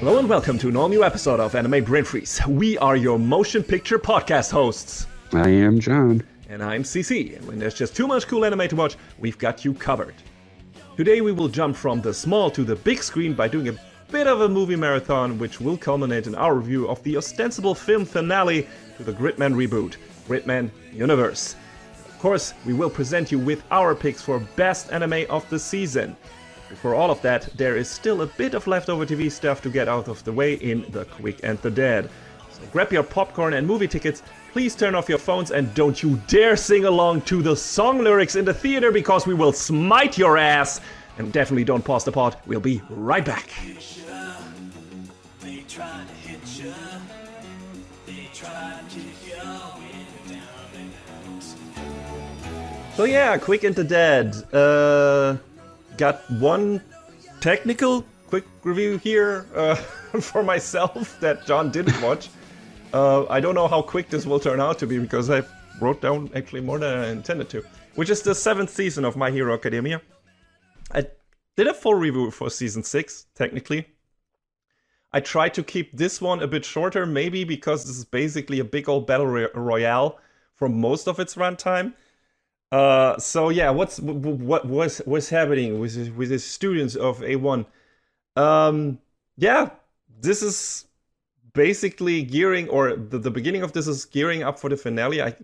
Hello and welcome to an all-new episode of Anime Brain Freeze. We are your motion picture podcast hosts. I am John. And I'm CC, and when there's just too much cool anime to watch, we've got you covered. Today we will jump from the small to the big screen by doing a bit of a movie marathon, which will culminate in our review of the ostensible film finale to the Gridman reboot, Gridman Universe. Of course, we will present you with our picks for best anime of the season. Before all of that, there is still a bit of leftover TV stuff to get out of the way in The Quick and the Dead. So grab your popcorn and movie tickets, please turn off your phones, and don't you dare sing along to the song lyrics in the theater because we will smite your ass! And definitely don't pause the pod, we'll be right back. So yeah, Quick and the Dead. Got one technical quick review here for myself that John didn't watch. I don't know how quick this will turn out to be because I wrote down actually more than I intended to, which is the 7th season of My Hero Academia. I did a full review for season 6, technically. I tried to keep this one a bit shorter, maybe because this is basically a big old battle royale for most of its runtime. So yeah, what was happening with the students of A1? Yeah, this is basically gearing, or the beginning of this is gearing up for the finale. I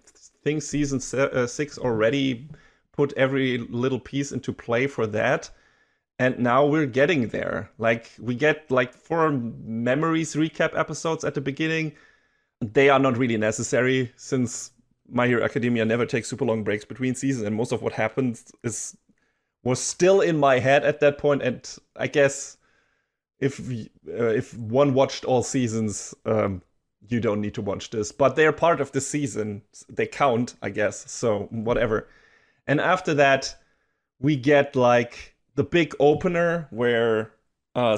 think season 6 already put every little piece into play for that, and now we're getting there. Like, we get like 4 memories recap episodes at the beginning. They are not really necessary since My Hero Academia never takes super long breaks between seasons, and most of what happened was still in my head at that point. And I guess if one watched all seasons, you don't need to watch this. But they're part of the season; they count, I guess. So whatever. And after that, we get like the big opener where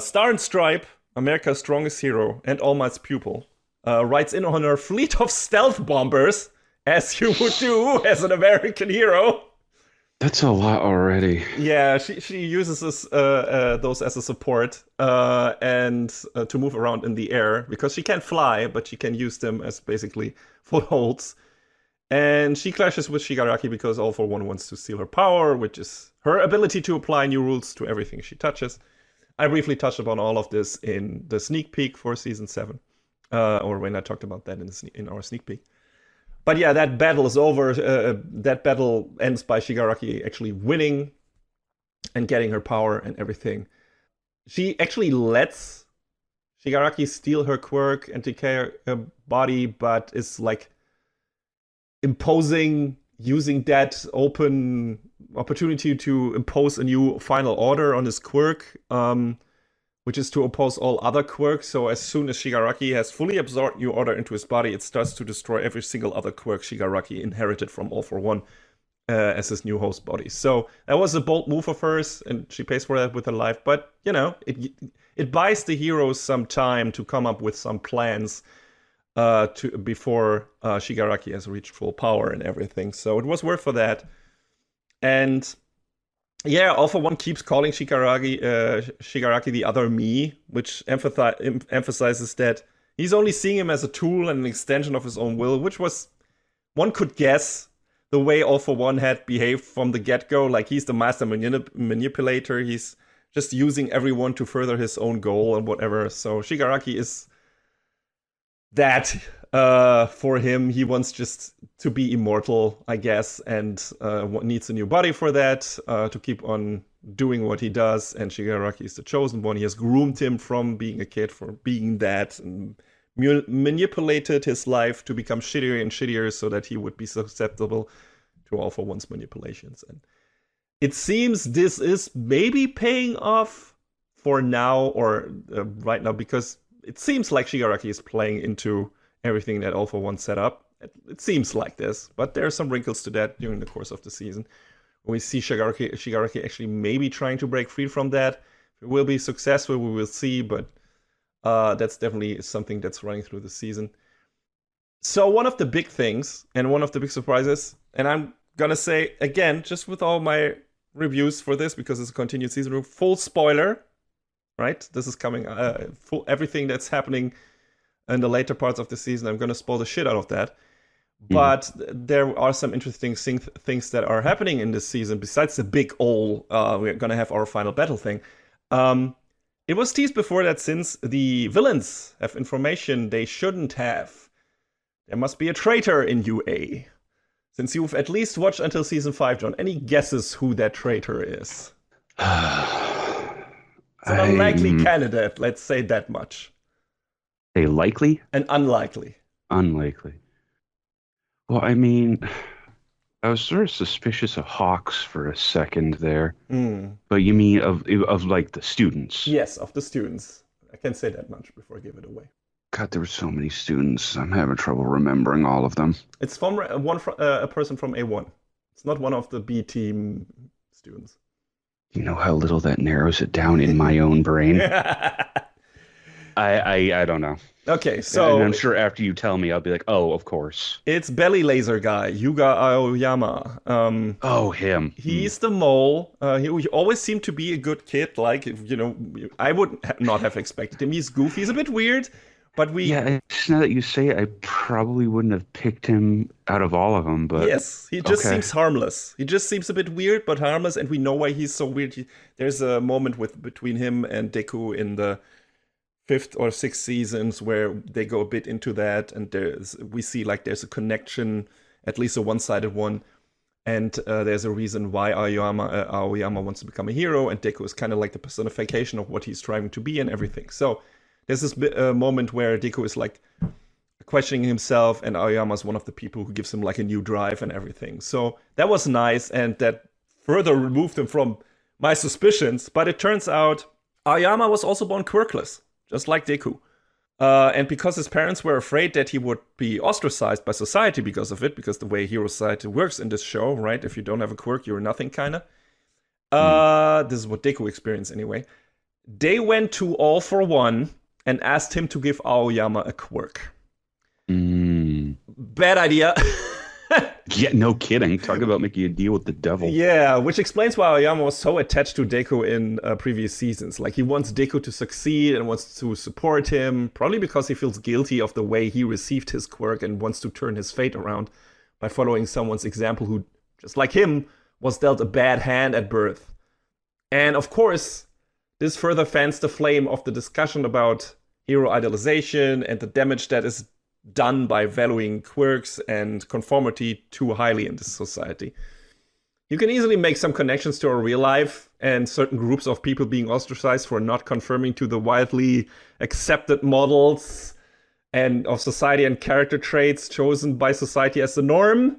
Star and Stripe, America's strongest hero and All Might's pupil, rides in on her fleet of stealth bombers. As you would do as an American hero. That's a lot already. Yeah, she uses those as a support and to move around in the air because she can't fly, but she can use them as basically footholds. And she clashes with Shigaraki because All For One wants to steal her power, which is her ability to apply new rules to everything she touches. I briefly touched upon all of this in the sneak peek for season 7, or when I talked about that in our sneak peek. But yeah, that battle is over. That battle ends by Shigaraki actually winning and getting her power and everything. She actually lets Shigaraki steal her quirk and decay her body, but is like using that open opportunity to impose a new final order on his quirk, which is to oppose all other quirks. So as soon as Shigaraki has fully absorbed New Order into his body, it starts to destroy every single other quirk Shigaraki inherited from All For One as his new host body. So that was a bold move of hers, and she pays for that with her life. But, you know, it buys the heroes some time to come up with some plans before Shigaraki has reached full power and everything. So it was worth for that. And yeah, All For One keeps calling Shigaraki the other me, which emphasizes that he's only seeing him as a tool and an extension of his own will, which was, one could guess, the way All For One had behaved from the get-go. Like, he's the master manipulator, he's just using everyone to further his own goal and whatever. So Shigaraki is that for him. He wants just to be immortal, I guess, and needs a new body for that to keep on doing what he does. And Shigaraki is the chosen one. He has groomed him from being a kid for being that, and manipulated his life to become shittier and shittier so that he would be susceptible to All For One's manipulations. And it seems this is maybe paying off for now, or right now, because it seems like Shigaraki is playing into everything that All For One set up. It seems like this, but there are some wrinkles to that during the course of the season. We see Shigaraki actually maybe trying to break free from that. If it will be successful, we will see, but that's definitely something that's running through the season. So one of the big things, and one of the big surprises, and I'm gonna say, again, just with all my reviews for this, because it's a continued season, full spoiler, right? This is coming, everything that's happening in the later parts of the season. I'm going to spoil the shit out of that. But there are some interesting things that are happening in this season, besides the big we're going to have our final battle thing. It was teased before that since the villains have information they shouldn't have, there must be a traitor in UA. Since you've at least watched until season 5, John, any guesses who that traitor is? It's an unlikely candidate, let's say that much. A likely? An unlikely. Unlikely. Well, I mean, I was sort of suspicious of Hawks for a second there. But you mean of like the students? Yes, of the students. I can say that much before I give it away. God, there were so many students. I'm having trouble remembering all of them. It's from a person from A1. It's not one of the B team students. You know how little that narrows it down in my own brain? I don't know. Okay, so... And I'm sure after you tell me, I'll be like, oh, of course. It's Belly Laser Guy, Yuga Aoyama. Him. He's the mole. He always seemed to be a good kid. Like, I would not have expected him. He's goofy. He's a bit weird, but Yeah, now that you say it, I probably wouldn't have picked him out of all of them, but... Yes, he just seems harmless. He just seems a bit weird, but harmless, and we know why he's so weird. There's a moment between him and Deku in the 5th or 6th seasons where they go a bit into that, and we see like there's a connection, at least a one-sided one, and there's a reason why Aoyama wants to become a hero, and Deku is kind of like the personification of what he's striving to be and everything. So there's this moment where Deku is like questioning himself, and Aoyama is one of the people who gives him like a new drive and everything. So that was nice, and that further removed him from my suspicions. But it turns out Aoyama was also born quirkless, just like Deku. And because his parents were afraid that he would be ostracized by society because of it, because the way hero society works in this show, right? If you don't have a quirk, you're nothing, kind of. This is what Deku experienced anyway. They went to All for One and asked him to give Aoyama a quirk. Bad idea. Yeah, no kidding. Talk about making a deal with the devil. Yeah, which explains why Aoyama was so attached to Deku in previous seasons. Like, he wants Deku to succeed and wants to support him, probably because he feels guilty of the way he received his quirk and wants to turn his fate around by following someone's example who, just like him, was dealt a bad hand at birth. And of course, this further fans the flame of the discussion about hero idolization and the damage that is done by valuing quirks and conformity too highly in this society. You can easily make some connections to our real life and certain groups of people being ostracized for not conforming to the widely accepted models and of society and character traits chosen by society as the norm.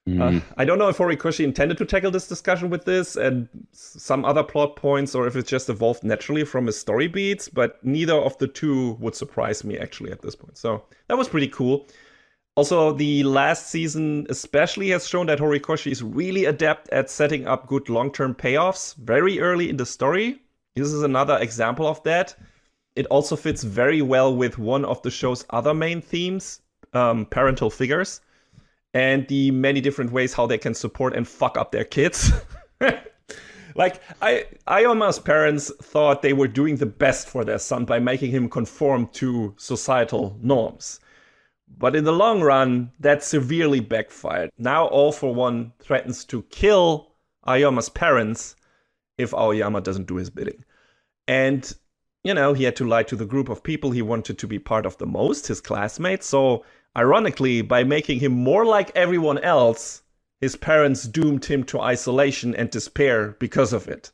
I don't know if Horikoshi intended to tackle this discussion with this and some other plot points, or if it just evolved naturally from his story beats, but neither of the two would surprise me actually at this point. So that was pretty cool. Also, the last season especially has shown that Horikoshi is really adept at setting up good long-term payoffs very early in the story. This is another example of that. It also fits very well with one of the show's other main themes, parental figures, and the many different ways how they can support and fuck up their kids. Like, Aoyama's parents thought they were doing the best for their son by making him conform to societal norms. But in the long run, that severely backfired. Now All for One threatens to kill Aoyama's parents if Aoyama doesn't do his bidding. And, he had to lie to the group of people he wanted to be part of the most, his classmates. So, ironically, by making him more like everyone else, his parents doomed him to isolation and despair because of it.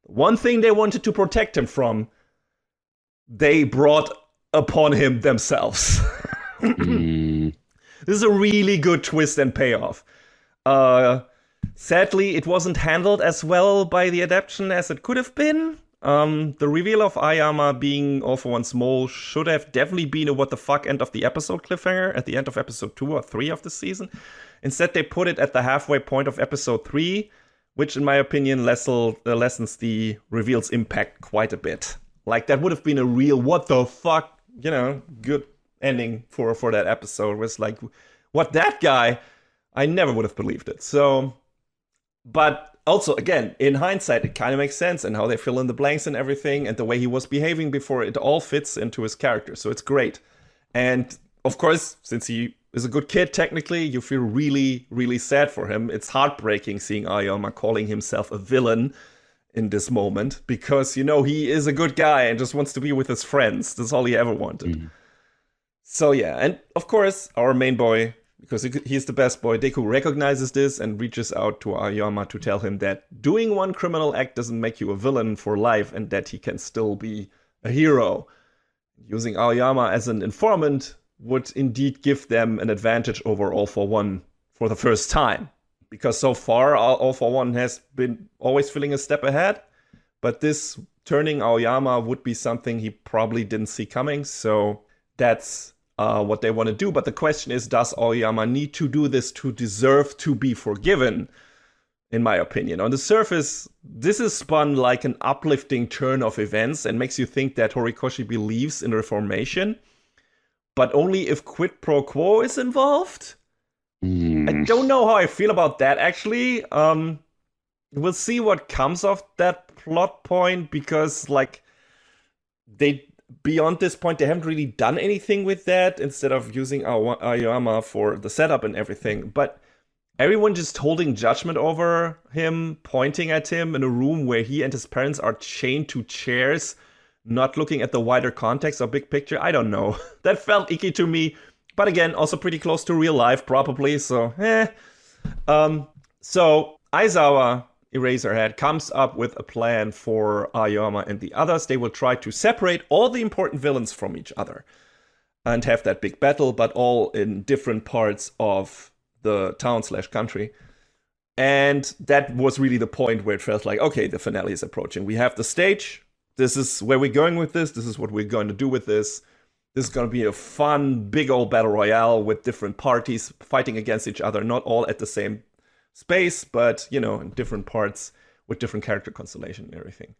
One thing they wanted to protect him from, they brought upon him themselves. This is a really good twist and payoff. Sadly, it wasn't handled as well by the adaptation as it could have been. The reveal of Aoyama being All for One's mole should have definitely been a what the fuck end of the episode cliffhanger at the end of episode 2 or 3 of the season. Instead, they put it at the halfway point of episode 3, which in my opinion lessens the reveal's impact quite a bit. Like, that would have been a real what the fuck, good ending for that episode. Was like, what, that guy? I never would have believed it. So, but also, again, in hindsight, it kind of makes sense, and how they fill in the blanks and everything, and the way he was behaving before, it all fits into his character. So it's great. And of course, since he is a good kid, technically, you feel really, really sad for him. It's heartbreaking seeing Aoyama calling himself a villain in this moment, because, you know, he is a good guy and just wants to be with his friends. That's all he ever wanted. So yeah, and of course, our main boy, because he's the best boy, Deku recognizes this and reaches out to Aoyama to tell him that doing one criminal act doesn't make you a villain for life, and that he can still be a hero. Using Aoyama as an informant would indeed give them an advantage over All for One for the first time. Because so far, All for One has been always feeling a step ahead, but this turning Aoyama would be something he probably didn't see coming, so that's what they want to do. But the question is, does Aoyama need to do this to deserve to be forgiven? In my opinion. On the surface, this is spun like an uplifting turn of events and makes you think that Horikoshi believes in reformation, but only if quid pro quo is involved. I don't know how I feel about that, actually. We'll see what comes of that plot point, because, like, they beyond this point, they haven't really done anything with that, instead of using Aoyama for the setup and everything. But everyone just holding judgment over him, pointing at him in a room where he and his parents are chained to chairs, not looking at the wider context or big picture. I don't know. That felt icky to me. But again, also pretty close to real life, probably. So, So Aizawa, Eraserhead, comes up with a plan for Aoyama and the others. They will try to separate all the important villains from each other and have that big battle, but all in different parts of the town/country. And that was really the point where it felt like, okay, the finale is approaching. We have the stage. This is where we're going with this. This is what we're going to do with this. This is going to be a fun, big old battle royale with different parties fighting against each other, not all at the same space, but, you know, in different parts with different character constellation and everything.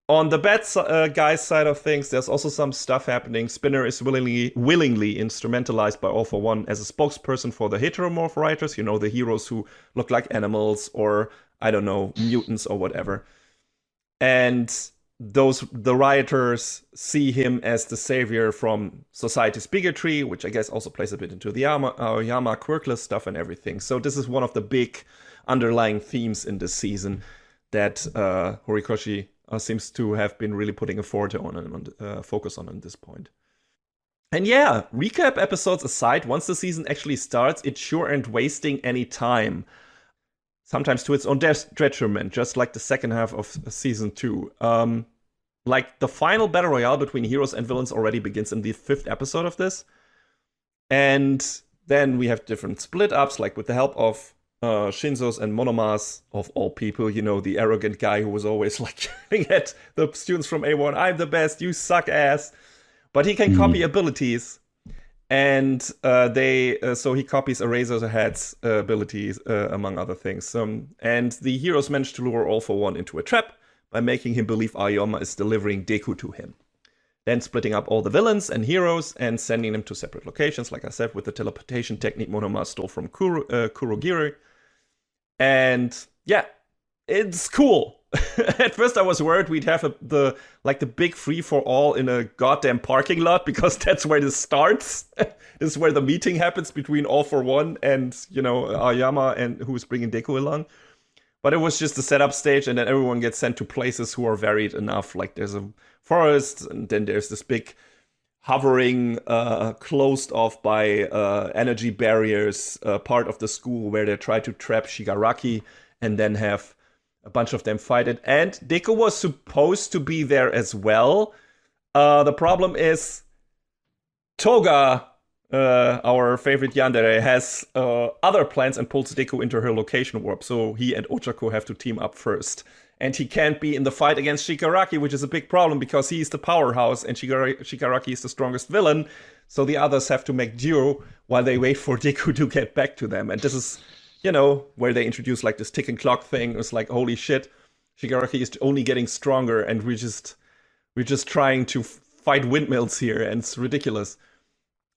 On the bad guy's side of things, there's also some stuff happening. Spinner is willingly instrumentalized by All for One as a spokesperson for the heteromorph writers, you know, the heroes who look like animals or, I don't know, mutants or whatever. And the rioters see him as the savior from society's bigotry, which I guess also plays a bit into the Aoyama quirkless stuff and everything. So this is one of the big underlying themes in this season that Horikoshi seems to have been really putting a focus on at this point. And yeah, recap episodes aside, once the season actually starts, it sure ain't wasting any time. Sometimes to its own detriment, just like the second half of season 2. Like, the final battle royale between heroes and villains already begins in the 5th episode of this. And then we have different split-ups, like with the help of Shinzo's and Monoma's, of all people, you know, the arrogant guy who was always like yelling at the students from A1, I'm the best, you suck ass. But he can copy abilities. And so he copies Eraserhead's abilities, among other things. And the heroes manage to lure All for One into a trap by making him believe Aoyama is delivering Deku to him. Then splitting up all the villains and heroes and sending them to separate locations, like I said, with the teleportation technique Monoma stole from Kurogiri. And yeah, it's cool. At first I was worried we'd have the big free-for-all in a goddamn parking lot, because that's where this starts. This is where the meeting happens between All for One and, you know, Aoyama, and who's bringing Deku along. But it was just a setup stage, and then everyone gets sent to places who are varied enough. Like, there's a forest, and then there's this big hovering, closed off by energy barriers, part of the school where they try to trap Shigaraki and then have a bunch of them fight it. And Deku was supposed to be there as well. The problem is Toga, our favorite yandere, has other plans and pulls Deku into her location warp. So he and Ochako have to team up first. And he can't be in the fight against Shigaraki, which is a big problem because he's the powerhouse and Shigaraki is the strongest villain. So the others have to make duo while they wait for Deku to get back to them. And this is, you know, where they introduce like this ticking clock thing. It's like, holy shit, Shigaraki is only getting stronger and we're just trying to fight windmills here, and it's ridiculous.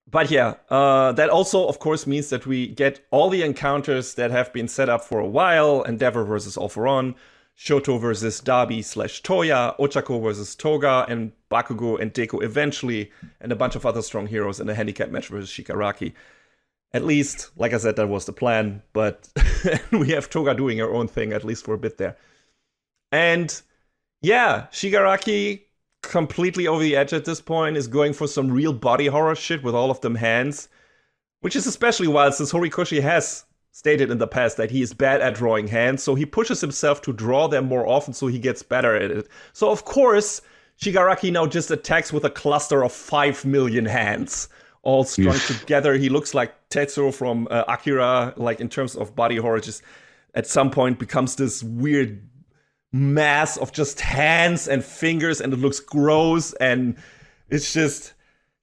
But yeah, that also, of course, means that we get all the encounters that have been set up for a while. Endeavor versus All For One, Shoto versus Dabi/Toya, Ochako versus Toga, and Bakugo and Deko eventually, and a bunch of other strong heroes in a handicap match versus Shigaraki. At least, like I said, that was the plan, but we have Toga doing her own thing, at least for a bit there. And yeah, Shigaraki, completely over the edge at this point, is going for some real body horror shit with all of them hands, which is especially wild since Horikoshi has stated in the past that he is bad at drawing hands, so he pushes himself to draw them more often so he gets better at it. So of course, Shigaraki now just attacks with a cluster of 5 million hands, all strung together. He looks like Tetsuo from Akira, like in terms of body horror, just at some point becomes this weird mass of just hands and fingers, and it looks gross, and it's just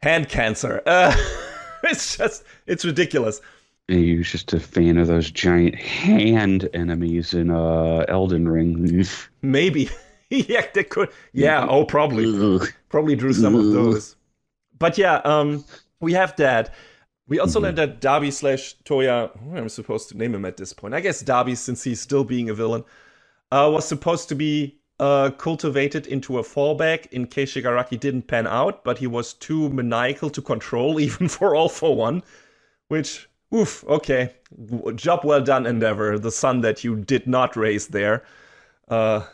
hand cancer. It's ridiculous. He was just a fan of those giant hand enemies in Elden Ring. Maybe. Yeah, they could. Yeah, probably drew some of those. But yeah, we have that. We also learned that Dabi/Toya, who am I supposed to name him at this point? I guess Dabi, since he's still being a villain, was supposed to be cultivated into a fallback in case Shigaraki didn't pan out, but he was too maniacal to control, even for All For One, which, oof, okay. Job well done, Endeavor, the son that you did not raise there. It's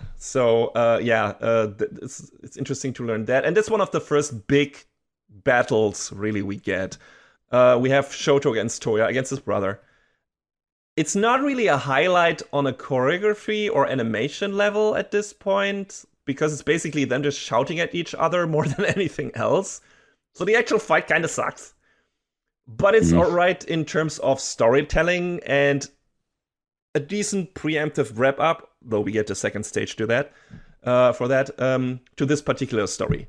interesting to learn that. And that's one of the first big battles, really, we get. We have Shoto against Toya, against his brother. It's not really a highlight on a choreography or animation level at this point, because it's basically them just shouting at each other more than anything else. So the actual fight kind of sucks. But it's alright in terms of storytelling and a decent preemptive wrap-up, though we get the second stage to that, to this particular story.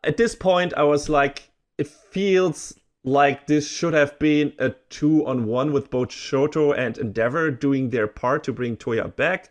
At this point, I was like, it feels like this should have been a 2-on-1 with both Shoto and Endeavor doing their part to bring Toya back.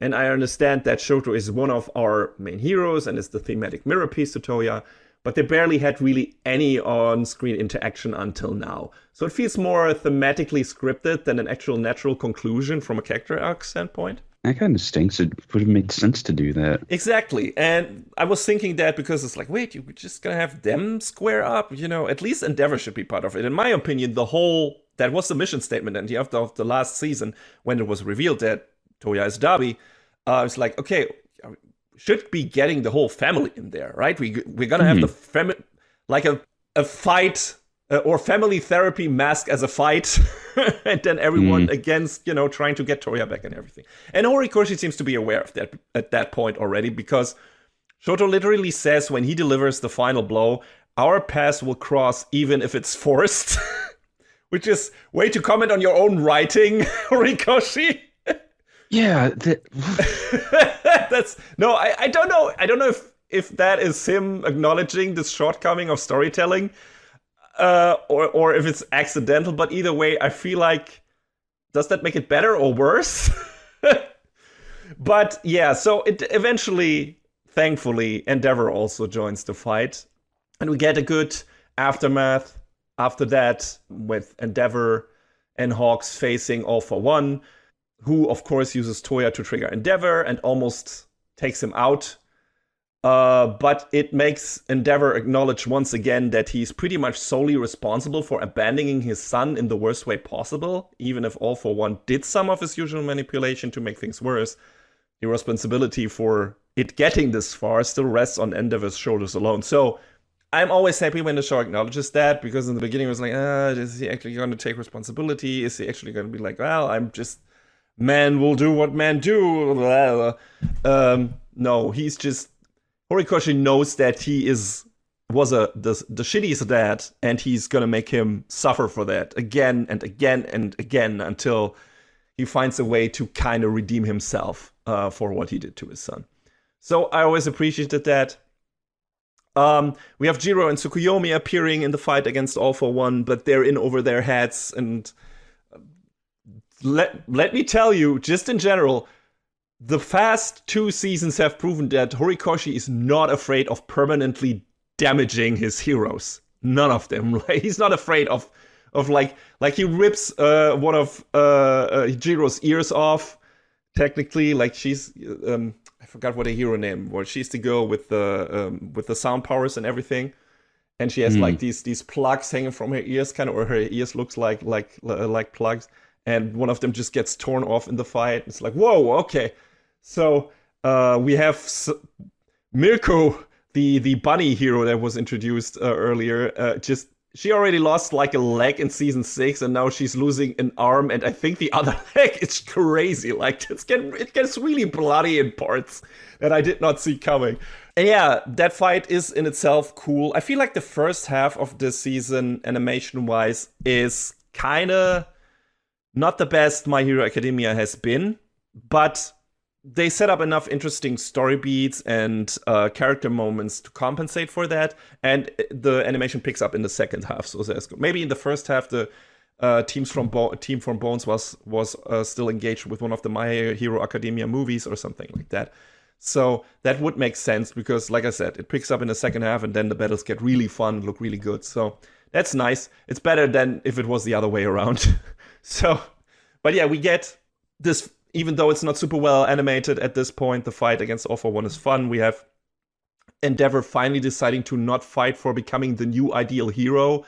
And I understand that Shoto is one of our main heroes and is the thematic mirror piece to Toya, but they barely had really any on-screen interaction until now. So it feels more thematically scripted than an actual natural conclusion from a character arc standpoint. That kind of stinks. It would have made sense to do that. Exactly. And I was thinking that because it's like, wait, you're just going to have them square up? You know, at least Endeavor should be part of it. In my opinion, that was the mission statement at the end of the last season when it was revealed that Toya is Dabi. It's like, okay, we should be getting the whole family in there, right? We're going to have the family, like a fight or family therapy mask as a fight, and then everyone against, trying to get Toya back and everything. And Horikoshi seems to be aware of that at that point already, because Shoto literally says when he delivers the final blow, our paths will cross even if it's forced, which is way to comment on your own writing, Horikoshi. Yeah. I don't know. I don't know if that is him acknowledging this shortcoming of storytelling, or if it's accidental, but either way, I feel like, does that make it better or worse? But yeah, so it eventually, thankfully, Endeavor also joins the fight, and we get a good aftermath after that with Endeavor and Hawks facing All For One, who of course uses Toya to trigger Endeavor and almost takes him out. But it makes Endeavor acknowledge once again that he's pretty much solely responsible for abandoning his son in the worst way possible. Even if All For One did some of his usual manipulation to make things worse, the responsibility for it getting this far still rests on Endeavor's shoulders alone. So I'm always happy when the show acknowledges that, because in the beginning it was like, is he actually going to take responsibility? Is he actually going to be like, well, I'm just, man will do what men do? No, he's just, Horikoshi knows that he was the shittiest dad, and he's gonna make him suffer for that again and again and again until he finds a way to kind of redeem himself for what he did to his son. So I always appreciated that. We have Jiro and Tsukuyomi appearing in the fight against All For One, but they're in over their heads. And let me tell you, just in general, the past 2 seasons have proven that Horikoshi is not afraid of permanently damaging his heroes. None of them. Like, he's not afraid of like he rips one of Jiro's ears off. Technically, like she's I forgot what her hero name was. She's the girl with the sound powers and everything, and she has like these plugs hanging from her ears, kind of, or her ears looks like plugs, and one of them just gets torn off in the fight. It's like, whoa, okay. So we have Mirko, the bunny hero that was introduced earlier. She already lost like a leg in season 6, and now she's losing an arm, and I think the other leg. It's crazy. Like it gets really bloody in parts that I did not see coming. And yeah, that fight is in itself cool. I feel like the first half of this season, animation-wise, is kind of not the best My Hero Academia has been, but they set up enough interesting story beats and character moments to compensate for that, and the animation picks up in the second half. So maybe in the first half, the team from Bones was still engaged with one of the My Hero Academia movies or something like that. So that would make sense because, like I said, it picks up in the second half, and then the battles get really fun, look really good. So that's nice. It's better than if it was the other way around. So, but yeah, we get this. Even though it's not super well animated at this point, the fight against All For One is fun. We have Endeavor finally deciding to not fight for becoming the new ideal hero,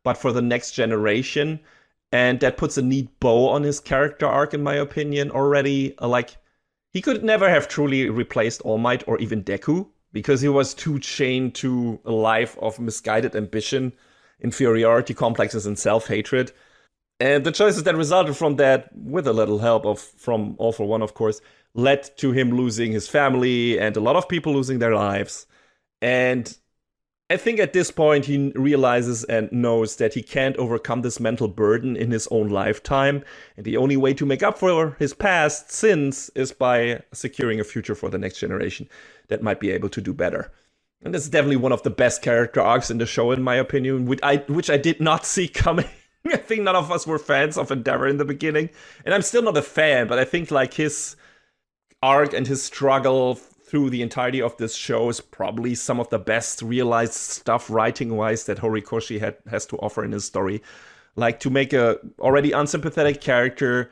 but for the next generation. And that puts a neat bow on his character arc, in my opinion, already. Like, he could never have truly replaced All Might or even Deku, because he was too chained to a life of misguided ambition, inferiority complexes, and self-hatred. And the choices that resulted from that, with a little help from All For One, of course, led to him losing his family and a lot of people losing their lives. And I think at this point he realizes and knows that he can't overcome this mental burden in his own lifetime. And the only way to make up for his past sins is by securing a future for the next generation that might be able to do better. And this is definitely one of the best character arcs in the show, in my opinion, which I did not see coming. I think none of us were fans of Endeavor in the beginning. And I'm still not a fan, but I think like his arc and his struggle through the entirety of this show is probably some of the best realized stuff writing-wise that Horikoshi has to offer in his story. Like, to make a already unsympathetic character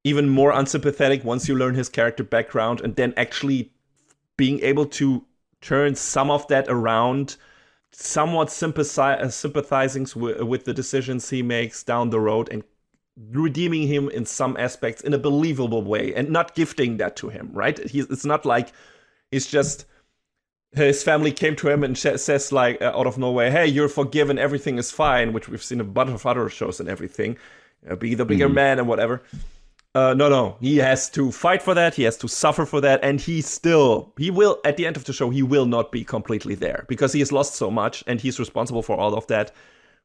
even more unsympathetic once you learn his character background, and then actually being able to turn some of that around, somewhat sympathizing with the decisions he makes down the road and redeeming him in some aspects in a believable way, and not gifting that to him, right? It's not like he's just, his family came to him and says like out of nowhere, hey, you're forgiven, everything is fine, which we've seen a bunch of other shows and everything, be the bigger man and whatever. No, he has to fight for that, he has to suffer for that, and he will, at the end of the show, he will not be completely there, because he has lost so much, and he's responsible for all of that,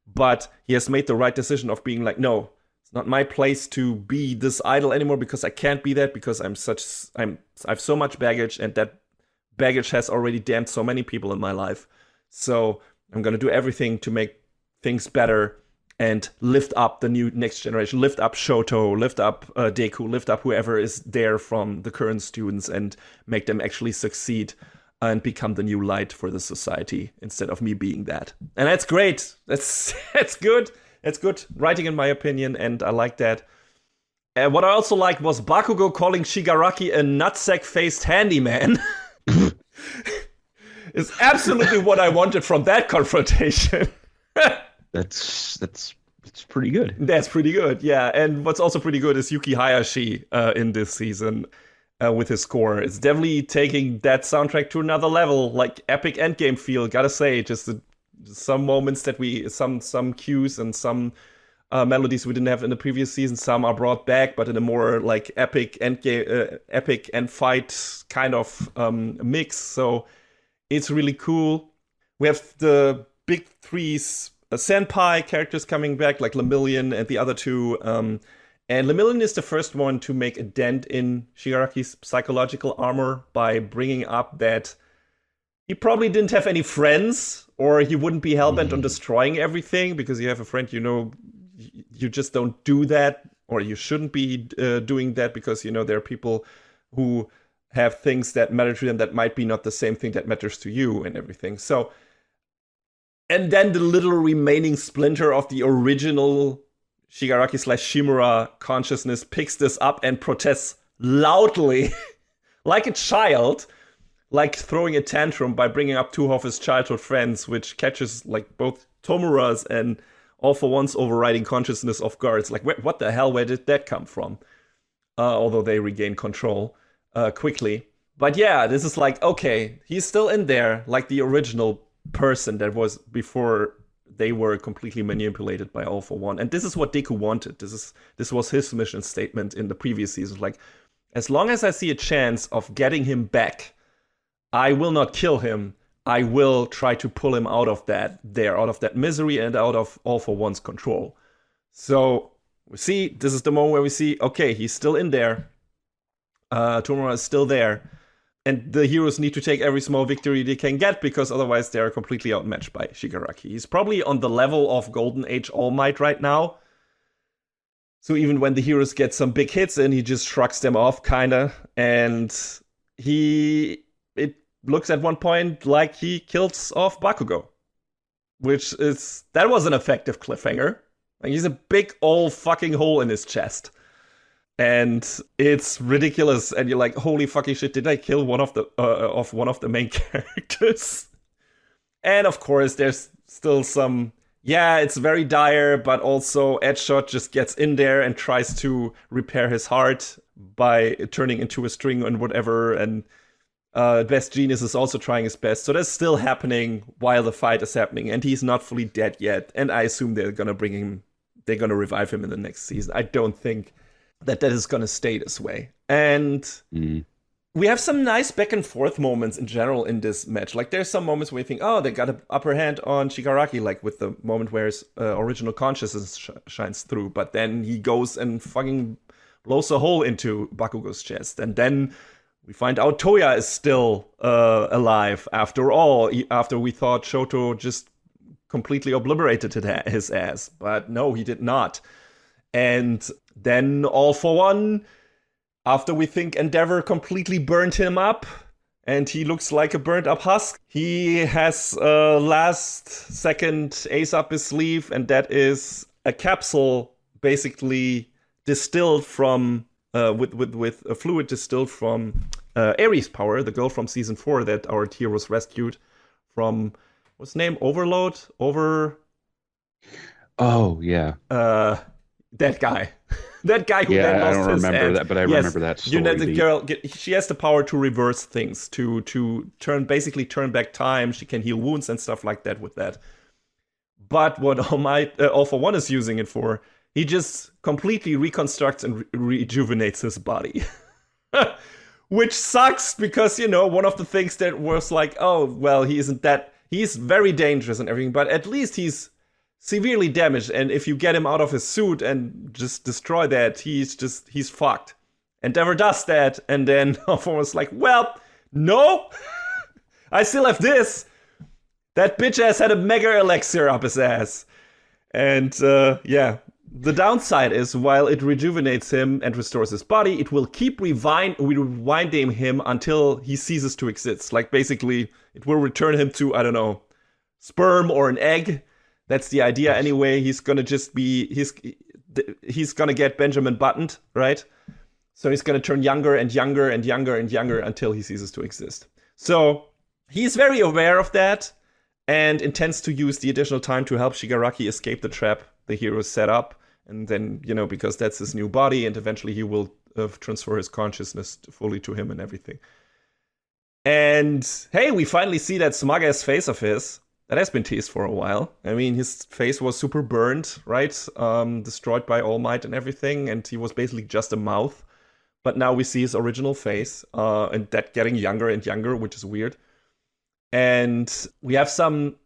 but he has made the right decision of being like, no, it's not my place to be this idol anymore, because I can't be that, because I have so much baggage, and that baggage has already damned so many people in my life, so I'm gonna do everything to make things better, and lift up the next generation, lift up Shoto, lift up Deku, lift up whoever is there from the current students, and make them actually succeed and become the new light for the society, instead of me being that. And that's great. That's good. That's good writing, in my opinion, and I like that. What I also liked was Bakugo calling Shigaraki a nutsack-faced handyman. It's absolutely what I wanted from that confrontation. That's pretty good. That's pretty good, yeah. And what's also pretty good is Yuki Hayashi in this season with his score. It's definitely taking that soundtrack to another level, like epic endgame feel. Gotta say, just some moments that some cues and some melodies we didn't have in the previous season. Some are brought back, but in a more like epic endgame, epic end fight kind of mix. So it's really cool. We have the big threes. Senpai characters coming back, like Lemillion and the other two. And Lemillion is the first one to make a dent in Shigaraki's psychological armor by bringing up that he probably didn't have any friends, or he wouldn't be hellbent on destroying everything, because you have a friend, you just don't do that, or you shouldn't be doing that, because, there are people who have things that matter to them that might be not the same thing that matters to you and everything. So And then the little remaining splinter of the original Shigaraki/Shimura consciousness picks this up and protests loudly, like a child, like throwing a tantrum by bringing up two of his childhood friends, which catches like both Tomura's and All for One's overriding consciousness off guard. It's like, what the hell? Where did that come from? Although they regain control quickly. But yeah, this is like, okay, he's still in there, like the original person that was before they were completely manipulated by All for One. And this is what Deku wanted. This was his mission statement in the previous season. Like, as long as I see a chance of getting him back, I will not kill him. I will try to pull him out of that misery and out of All for One's control. So we see, this is the moment where we see, okay, he's still in there. Tomura is still there. And the heroes need to take every small victory they can get, because otherwise they are completely outmatched by Shigaraki. He's probably on the level of Golden Age All Might right now. So even when the heroes get some big hits in, he just shrugs them off, kinda. And it looks at one point like he kills off Bakugo. That was an effective cliffhanger. Like, he's a big old fucking hole in his chest. And it's ridiculous, and you're like, holy fucking shit, did I kill one of the main characters? And of course, there's still some, yeah, it's very dire, but also Edgeshot just gets in there and tries to repair his heart by turning into a string and whatever, and Best Genius is also trying his best. So that's still happening while the fight is happening, and he's not fully dead yet, and I assume they're gonna revive him in the next season. I don't think that is going to stay this way. And we have some nice back and forth moments in general in this match. Like, there's some moments where you think, oh, they got an upper hand on Shigaraki, like with the moment where his original consciousness shines through. But then he goes and fucking blows a hole into Bakugo's chest. And then we find out Toya is still alive after all, after we thought Shoto just completely obliterated his ass. But no, he did not. And then All for One, after we think Endeavor completely burned him up, and he looks like a burnt up husk, he has a last second ace up his sleeve, and that is a capsule basically distilled from, with a fluid distilled from Ares Power, the girl from season 4 that our heroes rescued from, what's his name? Overload? Oh, yeah. That guy. That guy who then lost his hand. I don't remember that, but I remember that story. You know, the girl, she has the power to reverse things, to turn back time. She can heal wounds and stuff like that with that. But what All for One is using it for, he just completely reconstructs and rejuvenates his body. Which sucks, because, you know, one of the things that was like, oh, well, he's very dangerous and everything, but at least he's severely damaged, and if you get him out of his suit and just destroy that, he's fucked. Endeavor does that, and then Alphonse like, well, no, I still have this. That bitch ass had a mega elixir up his ass. And yeah, the downside is, while it rejuvenates him and restores his body, it will keep rewinding him until he ceases to exist. Like, basically, it will return him to, I don't know, sperm or an egg. That's the idea anyway. He's gonna just be, he's gonna get Benjamin buttoned, right? So he's gonna turn younger and younger and younger and younger until he ceases to exist. So he's very aware of that and intends to use the additional time to help Shigaraki escape the trap the heroes set up. And then, you know, because that's his new body, and eventually he will transfer his consciousness fully to him and everything. And hey, we finally see that smug-ass face of his. That has been teased for a while. I mean, his face was super burned, right? Destroyed by All Might and everything, and he was basically just a mouth. But now we see his original face, and that getting younger and younger, which is weird. And we have some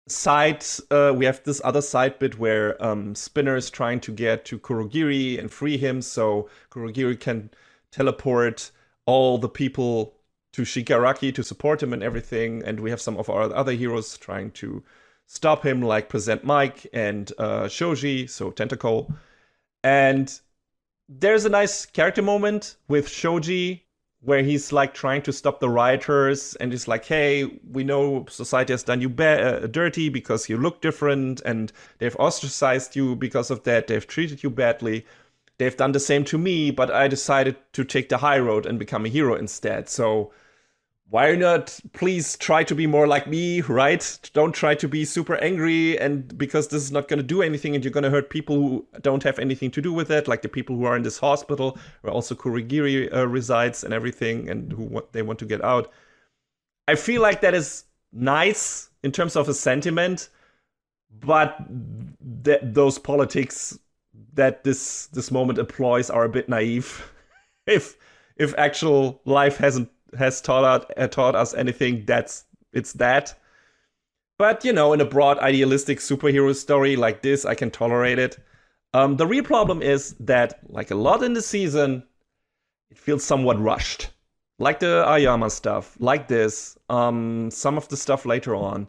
we have this other side bit where Spinner is trying to get to Kurogiri and free him, so Kurogiri can teleport all the people to Shigaraki to support him and everything, and we have some of our other heroes trying to stop him, like Present Mike and Shoji, so Tentacle. And there's a nice character moment with Shoji where he's like trying to stop the rioters, and he's like, hey, we know society has done you dirty because you look different, and they've ostracized you because of that, they've treated you badly, they've done the same to me, but I decided to take the high road and become a hero instead. So why not please try to be more like me, right? Don't try to be super angry, and because this is not going to do anything and you're going to hurt people who don't have anything to do with it, like the people who are in this hospital where also Kurigiri resides and everything, and they want to get out. I feel like that is nice in terms of a sentiment, but those politics that this moment employs are a bit naive. If actual life has taught us anything, it's that. But, in a broad idealistic superhero story like this, I can tolerate it. The real problem is that, like a lot in the season, it feels somewhat rushed. Like the Ayama stuff, like this, some of the stuff later on.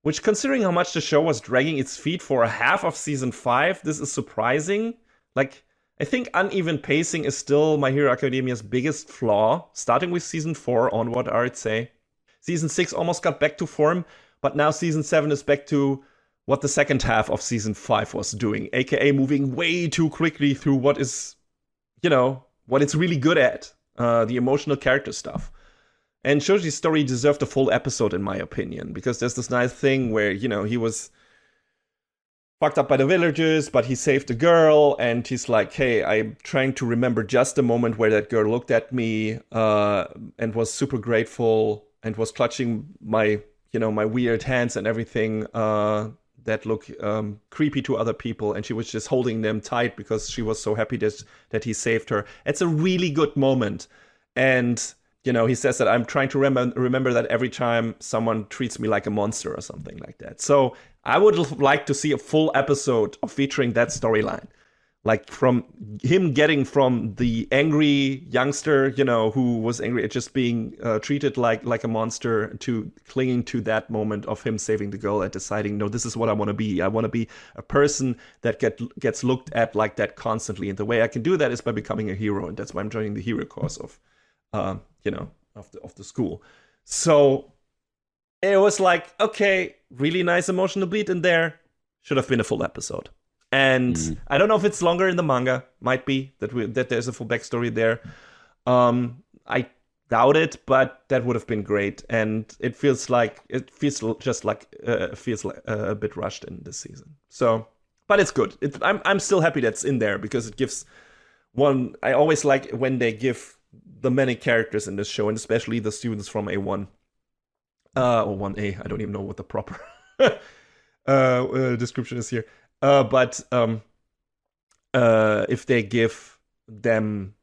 Which, considering how much the show was dragging its feet for a half of season 5, this is surprising. Like, I think uneven pacing is still My Hero Academia's biggest flaw, starting with season 4 onward, I would say. Season 6 almost got back to form, but now season 7 is back to what the second half of season 5 was doing, aka moving way too quickly through what is, what it's really good at, the emotional character stuff. And Shoji's story deserved a full episode, in my opinion, because there's this nice thing where, he was fucked up by the villagers, but he saved a girl, and he's like, hey, I'm trying to remember just the moment where that girl looked at me and was super grateful and was clutching my, my weird hands and everything that look creepy to other people, and she was just holding them tight because she was so happy that he saved her. It's a really good moment. And he says that I'm trying to remember that every time someone treats me like a monster or something like that. So I would like to see a full episode of featuring that storyline. Like from him getting from the angry youngster, who was angry at just being treated like a monster, to clinging to that moment of him saving the girl and deciding, no, this is what I want to be. I want to be a person that gets looked at like that constantly. And the way I can do that is by becoming a hero. And that's why I'm joining the hero course of the school. So it was like, okay, really nice emotional beat in there. Should have been a full episode. And I don't know if it's longer in the manga. Might be that there's a full backstory there. I doubt it, but that would have been great. And it feels just like a bit rushed in this season. So, but it's good. I'm still happy that's in there because it gives one. I always like when they give the many characters in this show, and especially the students from A1 or 1A. I don't even know what the proper description is here. But if they give them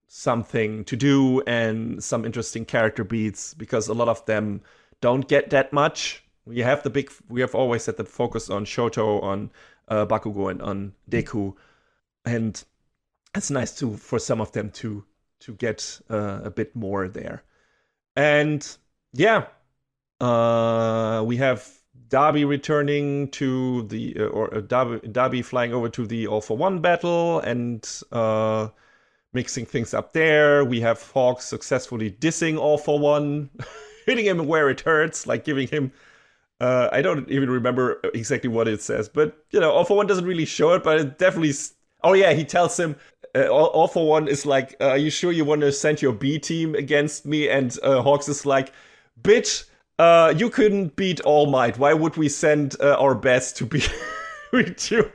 something to do and some interesting character beats, because a lot of them don't get that much. We have always had that focus on Shoto, on Bakugo, and on Deku, and it's nice for some of them to get a bit more there. And yeah, we have Dabi returning to the Dabi flying over to the All for One battle and mixing things up there. We have Hawks successfully dissing All for One, hitting him where it hurts, like giving him I don't even remember exactly what it says, but All for One doesn't really show it, but it definitely. Oh yeah, he tells him All for One is like, are you sure you want to send your B team against me? And Hawks is like, bitch. You couldn't beat All Might. Why would we send our best to beat you?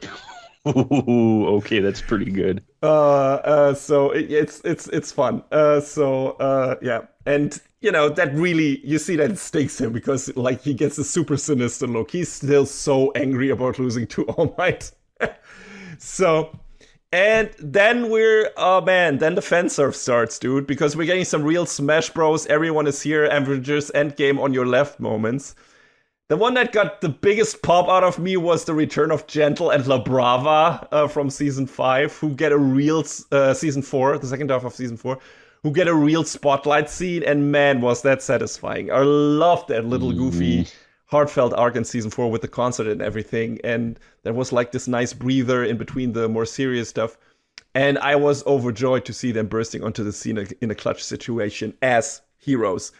Ooh, okay, that's pretty good. So it's fun. Yeah, and that really, you see that it stakes him because like he gets a super sinister look. He's still so angry about losing to All Might. So. And then then the fan surf starts, dude, because we're getting some real Smash Bros. Everyone is here, Avengers Endgame on your left moments. The one that got the biggest pop out of me was the return of Gentle and La Brava from Season 5, who get a real, Season 4, the second half of Season 4, who get a real spotlight scene, and man, was that satisfying. I loved that little goofy heartfelt arc in Season 4 with the concert and everything, and there was like this nice breather in between the more serious stuff. And I was overjoyed to see them bursting onto the scene in a clutch situation as heroes.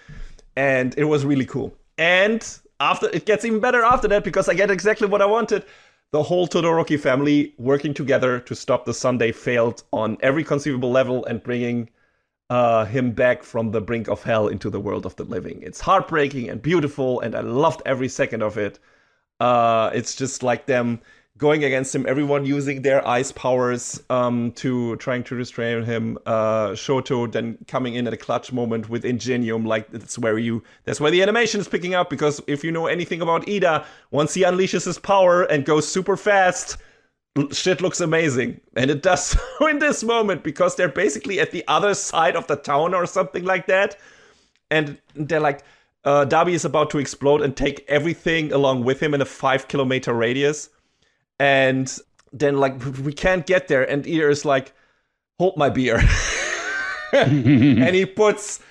And it was really cool. And after it gets even better after that, because I get exactly what I wanted. The whole Todoroki family working together to stop the Sunday failed on every conceivable level and bringing him back from the brink of hell into the world of the living. It's heartbreaking and beautiful, and I loved every second of it. It's just like them going against him, everyone using their ice powers to trying to restrain him. Shoto then coming in at a clutch moment with Ingenium, like that's where the animation is picking up, because if you know anything about Ida, once he unleashes his power and goes super fast, shit looks amazing. And it does so in this moment, because they're basically at the other side of the town or something like that. And they're like, Dabi is about to explode and take everything along with him in a 5-kilometer radius. And then, like, we can't get there. And Ida is like, hold my beer. And he puts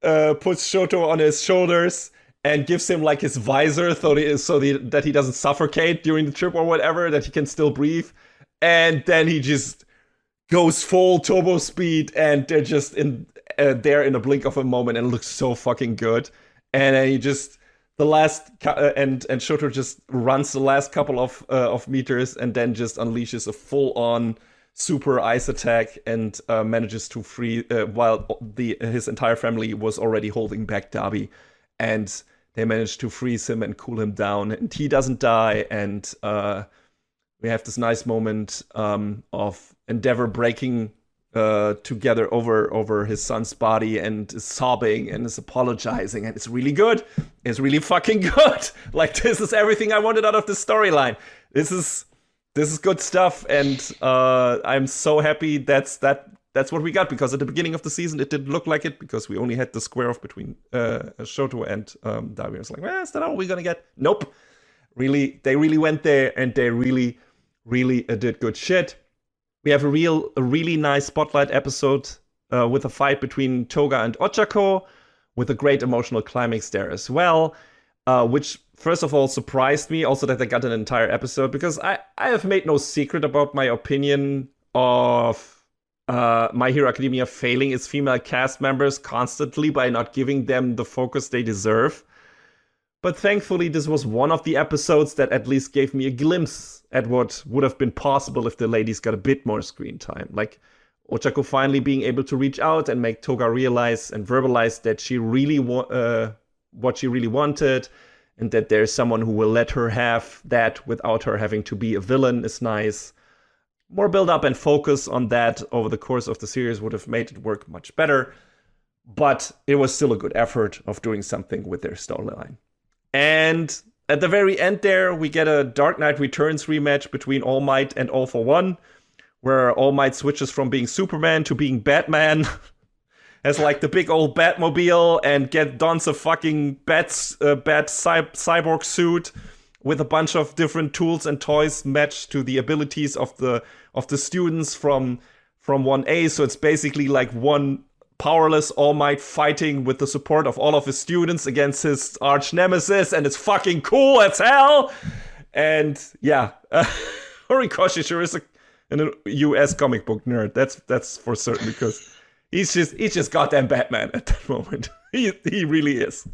Shoto on his shoulders and gives him, like, his visor that he doesn't suffocate during the trip or whatever, that he can still breathe. And then he just goes full turbo speed, and they're just there in a blink of a moment, and it looks so fucking good. And then he just... and Shoto just runs the last couple of meters and then just unleashes a full-on super ice attack and manages to free while his entire family was already holding back Dabi, and they manage to freeze him and cool him down, and he doesn't die, and we have this nice moment of Endeavor breaking together over his son's body and is sobbing and is apologizing, and it's really good. It's really fucking good. Like, this is everything I wanted out of this storyline. This is good stuff, and I'm so happy that's what we got, because at the beginning of the season it didn't look like it, because we only had the square off between Shoto and Dabi. I was like, well, is that all we're gonna get? Nope. They really went there, and they really did good shit. We have a really nice spotlight episode with a fight between Toga and Ochako, with a great emotional climax there as well, which first of all surprised me, also that they got an entire episode, because I have made no secret about my opinion of My Hero Academia failing its female cast members constantly by not giving them the focus they deserve. But thankfully, this was one of the episodes that at least gave me a glimpse at what would have been possible if the ladies got a bit more screen time. Like, Ochako finally being able to reach out and make Toga realize and verbalize that she really what she really wanted, and that there's someone who will let her have that without her having to be a villain is nice. More build up and focus on that over the course of the series would have made it work much better, but it was still a good effort of doing something with their storyline. And at the very end there, we get a Dark Knight Returns rematch between All Might and All for One, where All Might switches from being Superman to being Batman, has like the big old Batmobile, and dons a fucking bat cyborg suit with a bunch of different tools and toys matched to the abilities of the students from 1A. So it's basically like one powerless All Might fighting with the support of all of his students against his arch nemesis, and it's fucking cool as hell. And yeah, Horikoshi sure is a US comic book nerd. That's for certain, because he's just goddamn Batman at that moment. He really is.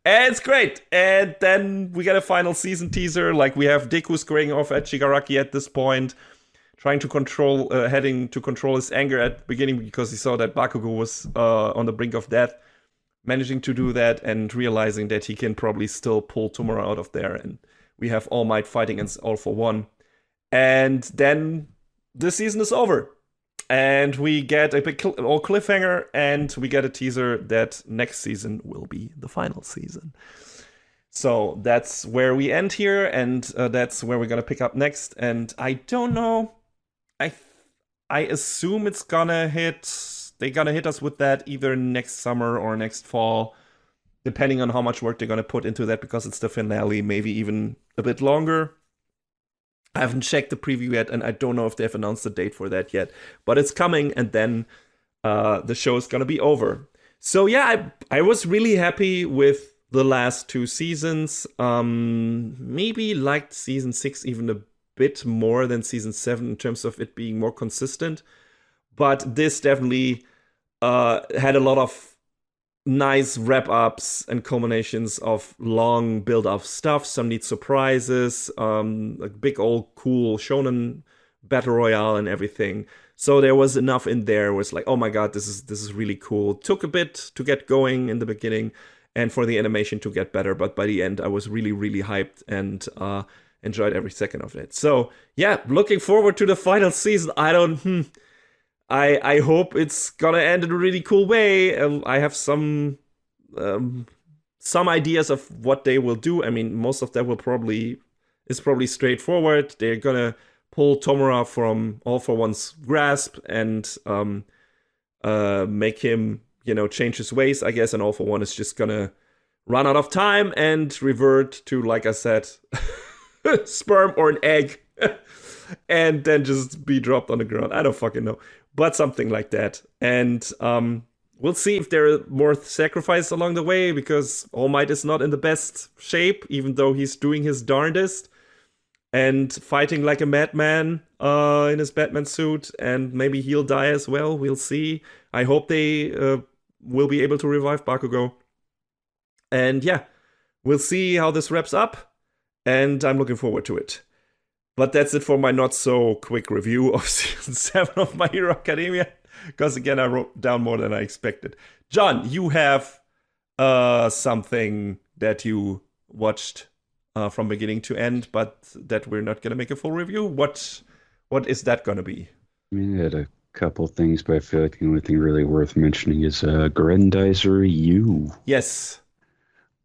And it's great. And then we get a final season teaser. Like, we have Deku squaring off at Shigaraki at this point, trying to heading to control his anger at the beginning, because he saw that Bakugo was on the brink of death, managing to do that and realizing that he can probably still pull Tomura out of there. And we have All Might fighting against All for One. And then the season is over. And we get a big cliffhanger, and we get a teaser that next season will be the final season. So that's where we end here, and that's where we're going to pick up next. And I don't know. I assume they're gonna hit us with that either next summer or next fall, depending on how much work they're gonna put into that, because it's the finale, maybe even a bit longer. I haven't checked the preview yet, and I don't know if they've announced the date for that yet, but it's coming, and then the show is gonna be over. So yeah, I was really happy with the last two seasons. Maybe liked season 6 even a bit more than season 7 in terms of it being more consistent. But this definitely had a lot of nice wrap-ups and culminations of long build-up stuff, some neat surprises, a big old cool shonen battle royale and everything. So there was enough in there where it's like, oh my god, this is really cool. Took a bit to get going in the beginning and for the animation to get better, but by the end I was really, really hyped and enjoyed every second of it. So yeah, looking forward to the final season. I hope it's gonna end in a really cool way. I have some ideas of what they will do. I mean, most of that is probably straightforward. They're gonna pull Tomura from All for One's grasp and make him, change his ways, I guess. And All for One is just gonna run out of time and revert to, like I said, sperm or an egg, and then just be dropped on the ground. I don't fucking know. But something like that. And we'll see if there are more sacrifices along the way, because All Might is not in the best shape, even though he's doing his darndest and fighting like a madman in his Batman suit. And maybe he'll die as well. We'll see. I hope they will be able to revive Bakugo. And yeah, we'll see how this wraps up. And I'm looking forward to it. But that's it for my not-so-quick review of Season 7 of My Hero Academia. Because, again, I wrote down more than I expected. John, you have something that you watched from beginning to end, but that we're not going to make a full review. What is that going to be? I mean, I had a couple things, but I feel like the only thing really worth mentioning is Grendizer U. Yes.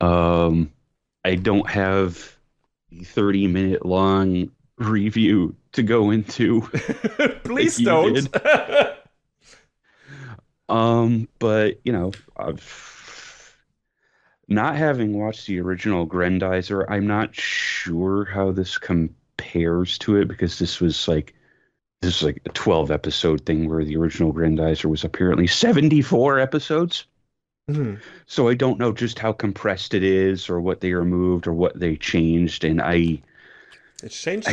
I don't have a 30-minute long review to go into. Please don't. But not having watched the original Grendizer, I'm not sure how this compares to it, because this is like a 12 episode thing, where the original Grendizer was apparently 74 episodes. Mm-hmm. So I don't know just how compressed it is, or what they removed, or what they changed, and I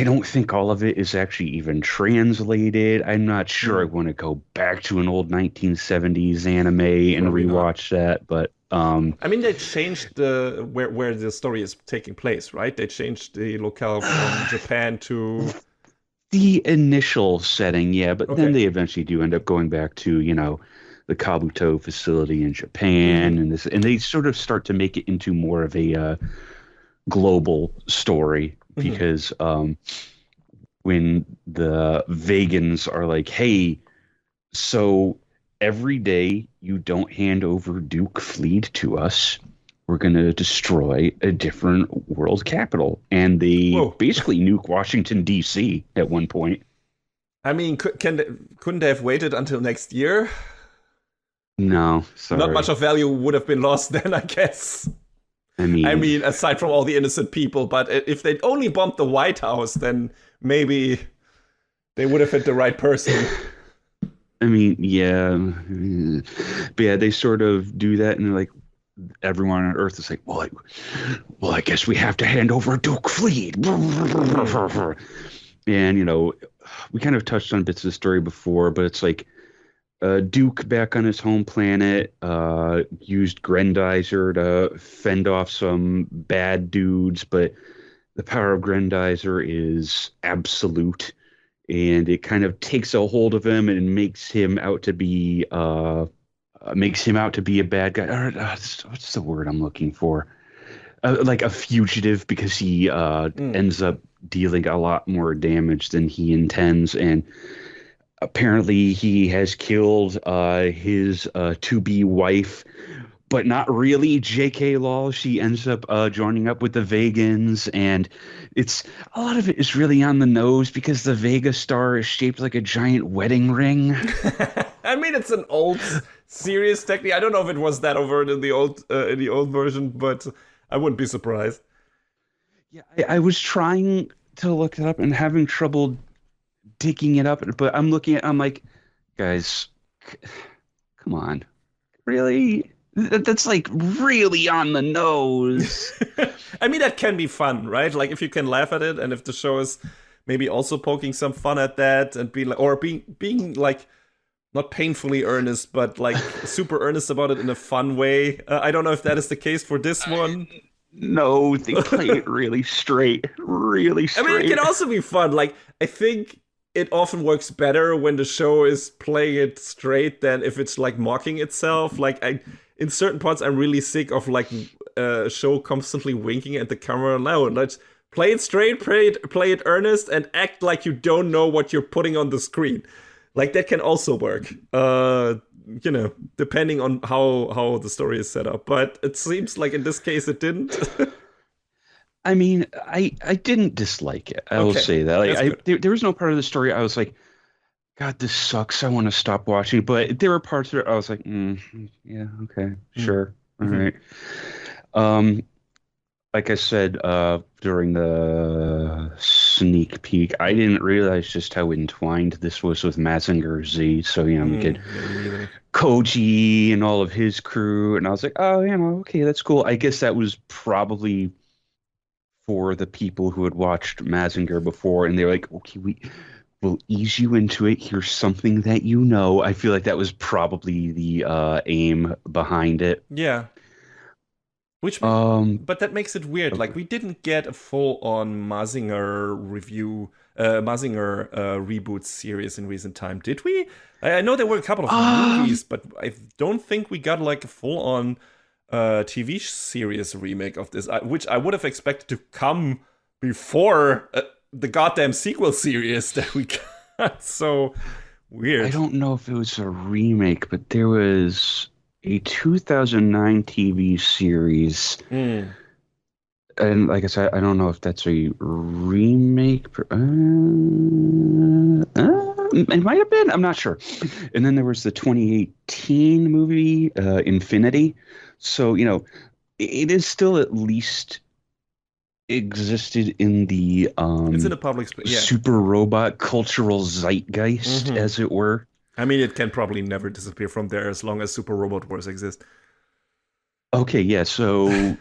don't think all of it is actually even translated. I'm not sure I want to go back to an old 1970s anime and rewatch that, but I mean, they changed the where the story is taking place, right? They changed the locale from Japan to the initial setting, yeah, but then they eventually do end up going back to, the Kabuto facility in Japan, and they sort of start to make it into more of a global story, because when the Vegans are like, hey, so every day you don't hand over Duke Fleet to us, we're going to destroy a different world capital. And they basically nuke Washington, D.C. at one point. I mean, couldn't they have waited until next year? No, sorry. Not much of value would have been lost then, I guess. I mean, aside from all the innocent people, but if they'd only bombed the White House, then maybe they would have hit the right person. I mean, yeah. But yeah, they sort of do that, and they're like, everyone on Earth is like, well, I guess we have to hand over Duke Fleet. And, we kind of touched on bits of the story before, but it's like, Duke, back on his home planet, used Grendizer to fend off some bad dudes, but the power of Grendizer is absolute, and it kind of takes a hold of him and makes him out to be a bad guy. What's the word I'm looking for? Like a fugitive, because he ends up dealing a lot more damage than he intends, and apparently he has killed his to-be wife, but not really. J.K. Law, she ends up joining up with the Vegans, and a lot of it is really on the nose, because the Vega star is shaped like a giant wedding ring. I mean, it's an old series technique. I don't know if it was that overt in the old version, but I wouldn't be surprised. Yeah, I was trying to look it up and having trouble digging it up, but I'm like, guys, come on, really? That's like really on the nose. I mean, that can be fun, right? Like, if you can laugh at it, and if the show is maybe also poking some fun at that, and being like not painfully earnest, but like super earnest about it in a fun way. I don't know if that is the case for this one. No, they play it really straight, really I mean, it can straight. also be fun. Like, I think it often works better when the show is playing it straight than if it's like mocking itself. Like, in certain parts, I'm really sick of like a show constantly winking at the camera. No, let's play it straight, play it earnest, and act like you don't know what you're putting on the screen. Like that can also work. Depending on how the story is set up. But it seems like in this case it didn't. I mean, I didn't dislike it. I will Okay, say that. Like, that's good. there was no part of the story I was like, God, this sucks. I want to stop watching. But there were parts where I was like, yeah, okay, sure, all Mm-hmm. right. Um, like I said, during the sneak peek, I didn't realize just how entwined this was with Mazinger Z. So, you get Yeah, me neither. Koji and all of his crew, and I was like, oh, okay, that's cool. I guess that was probably for the people who had watched Mazinger before, and they were like, okay, we'll ease you into it. Here's something that you know. I feel like that was probably the aim behind it. Yeah. Which, Um, but that makes it weird. Like we didn't get a full-on Mazinger review, Mazinger reboot series in recent time, did we? I know there were a couple of um, movies, but I don't think we got like a full-on TV series remake of this, which I would have expected to come before the goddamn sequel series that we got. So I weird. don't know if it was a remake, but there was a 2009 TV series. Mm. And like I said, I don't know if that's a remake. It might have been. I'm not sure. And then there was the 2018 movie, Infinity. So, it is still at least existed in the It's in a public space. Yeah. super robot cultural zeitgeist, as it were. I mean, it can probably never disappear from there as long as Super Robot Wars exist. Okay, yeah. So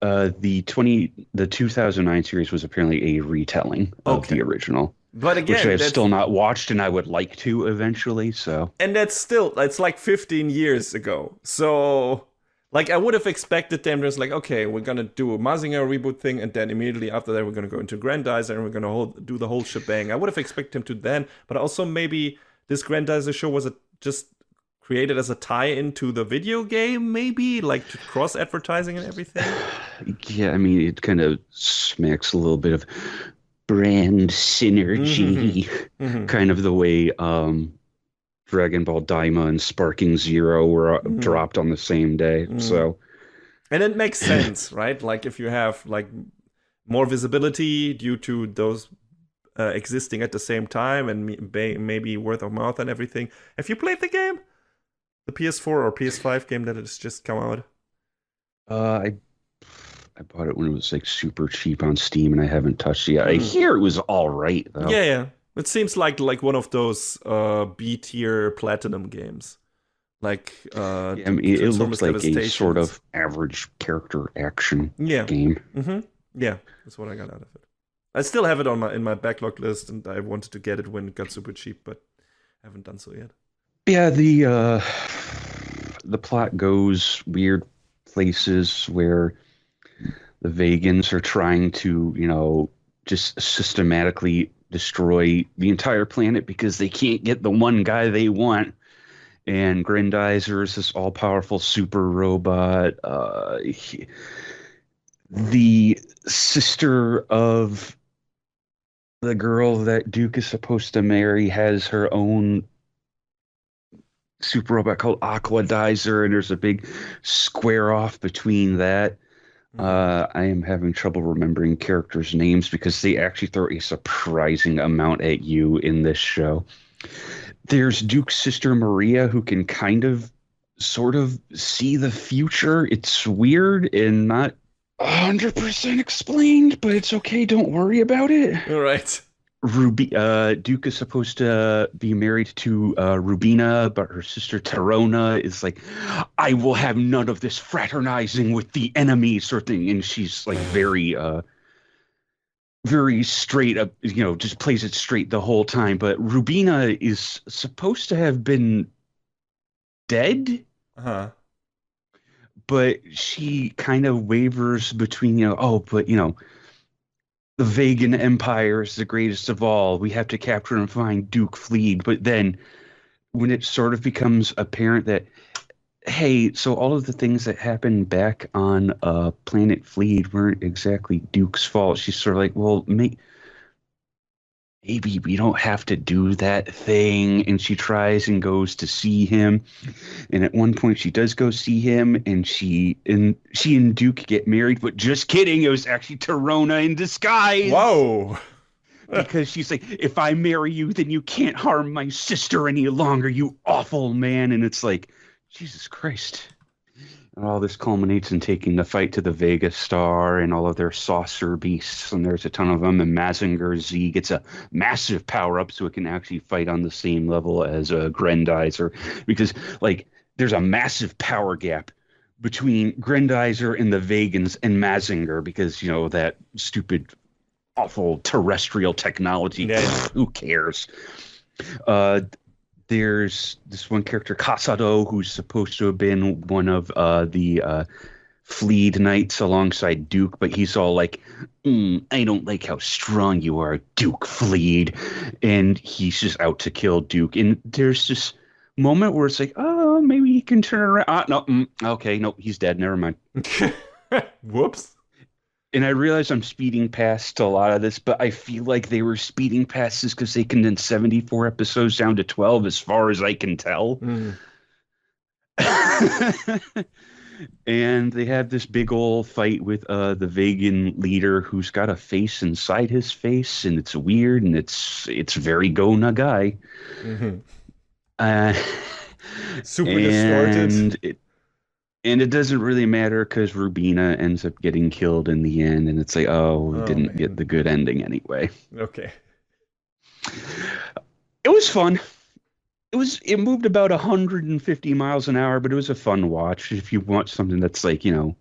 the 2009 series was apparently a retelling of the Okay. original, But which I again, have still not watched, and I would like to eventually. So, it's like 15 years ago. So, like, I would have expected them just like, okay, we're gonna do a Mazinger reboot thing, and then immediately after that, we're gonna go into Grendizer and we're gonna do the whole shebang. I would have expected them to then, but also maybe this Grendizer show was just created as a tie-in to the video game, maybe like cross advertising and everything. yeah, I mean, it kind of smacks a little bit of brand synergy, kind of the way Dragon Ball Daima and Sparking Zero were dropped on the same day. So, and it makes sense, right? Like if you have like more visibility due to those existing at the same time, and maybe word of mouth and everything. Have you played the game? The PS4 or PS5 game that has just come out? I bought it when it was like super cheap on Steam, and I haven't touched it yet. I hear it was all right though. Yeah. It seems like one of those B tier platinum games. Like Yeah, I mean, it looks Transformers like a sort Devastations. of average character action Yeah. game. Yeah, that's what I got out of it. I still have it in my backlog list, and I wanted to get it when it got super cheap, but haven't done so yet. Yeah, the plot goes weird places where the Vegans are trying to, just systematically destroy the entire planet because they can't get the one guy they want. And Grendizer is this all-powerful super robot. The sister of the girl that Duke is supposed to marry has her own super robot called Aquadizer, and there's a big square off between that. I am having trouble remembering characters' names because they actually throw a surprising amount at you in this show. There's Duke's sister Maria, who can sort of see the future. It's weird and not 100% explained, but it's okay. Don't worry about it. All right. Duke is supposed to be married to Rubina, but her sister Tarona is like, I will have none of this fraternizing with the enemy sort of thing. And she's like very very straight up, just plays it straight the whole time. But Rubina is supposed to have been dead, Uh-huh. but she kind of wavers between, the Vegan Empire is the greatest of all. We have to capture and find Duke Fleed. But then when it sort of becomes apparent that, hey, so all of the things that happened back on Planet Fleed weren't exactly Duke's fault, she's sort of like, well, maybe we don't have to do that thing. And she tries and goes to see him. And at one point she does go see him, and she and Duke get married, but just kidding, it was actually Torona in disguise. Whoa. Because she's like, if I marry you, then you can't harm my sister any longer, you awful man. And it's like, Jesus Christ. And all this culminates in taking the fight to the Vega Star and all of their saucer beasts, and there's a ton of them, and Mazinger Z gets a massive power-up so it can actually fight on the same level as a Grendizer, because, like, there's a massive power gap between Grendizer and the Vegans and Mazinger because, that stupid, awful terrestrial technology. Yeah. Who cares? There's this one character, Kasado, who's supposed to have been one of the Fleed Knights alongside Duke, but he's all like, I don't like how strong you are, Duke Fleed. And he's just out to kill Duke. And there's this moment where it's like, oh, maybe he can turn around. No, okay, no, he's dead. Never mind. Whoops. And I realize I'm speeding past a lot of this, but I feel like they were speeding past this because they condensed 74 episodes down to 12, as far as I can tell. And they have this big old fight with the Vegan leader who's got a face inside his face, and it's weird, and it's very Go Nagai. Super distorted. And it doesn't really matter because Rubina ends up getting killed in the end, and it's like, we didn't get the good ending anyway. Okay. It was fun. It moved about 150 miles an hour, but it was a fun watch. If you want something that's like, a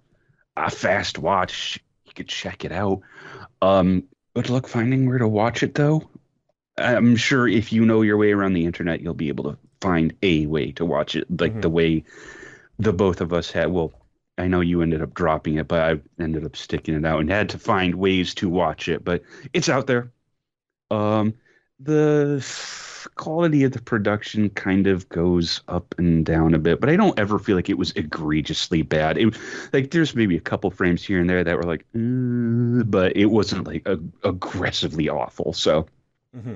fast watch, you could check it out. Good luck finding where to watch it, though. I'm sure if you know your way around the internet, you'll be able to find a way to watch it, like the way the both of us had. Well, I know you ended up dropping it, but I ended up sticking it out and had to find ways to watch it. But it's out there. The quality of the production kind of goes up and down a bit, but I don't ever feel like it was egregiously bad. There's maybe a couple frames here and there that were like, but it wasn't like aggressively awful. So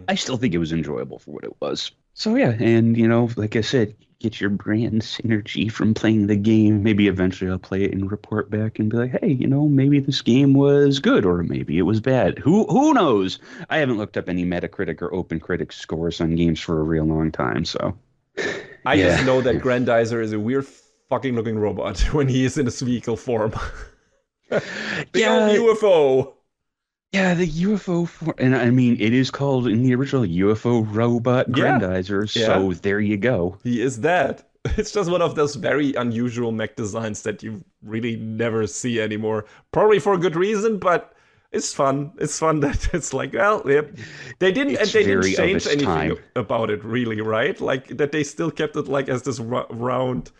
I still think it was enjoyable for what it was. So yeah, and like I said, get your brand synergy from playing the game. Maybe eventually I'll play it and report back and be like, hey, maybe this game was good or maybe it was bad. Who knows? I haven't looked up any Metacritic or OpenCritic scores on games for a real long time, so. I just know that Grendizer is a weird fucking looking robot when he is in his vehicle form. Old UFO. Yeah, the UFO form, and I mean, it is called in the original UFO robot Grendizer, so there you go. He is that. It's just one of those very unusual mech designs that you really never see anymore. Probably for a good reason, but it's fun. It's fun that it's like, well, they didn't change anything about it, really, right? Like that they still kept it like as this round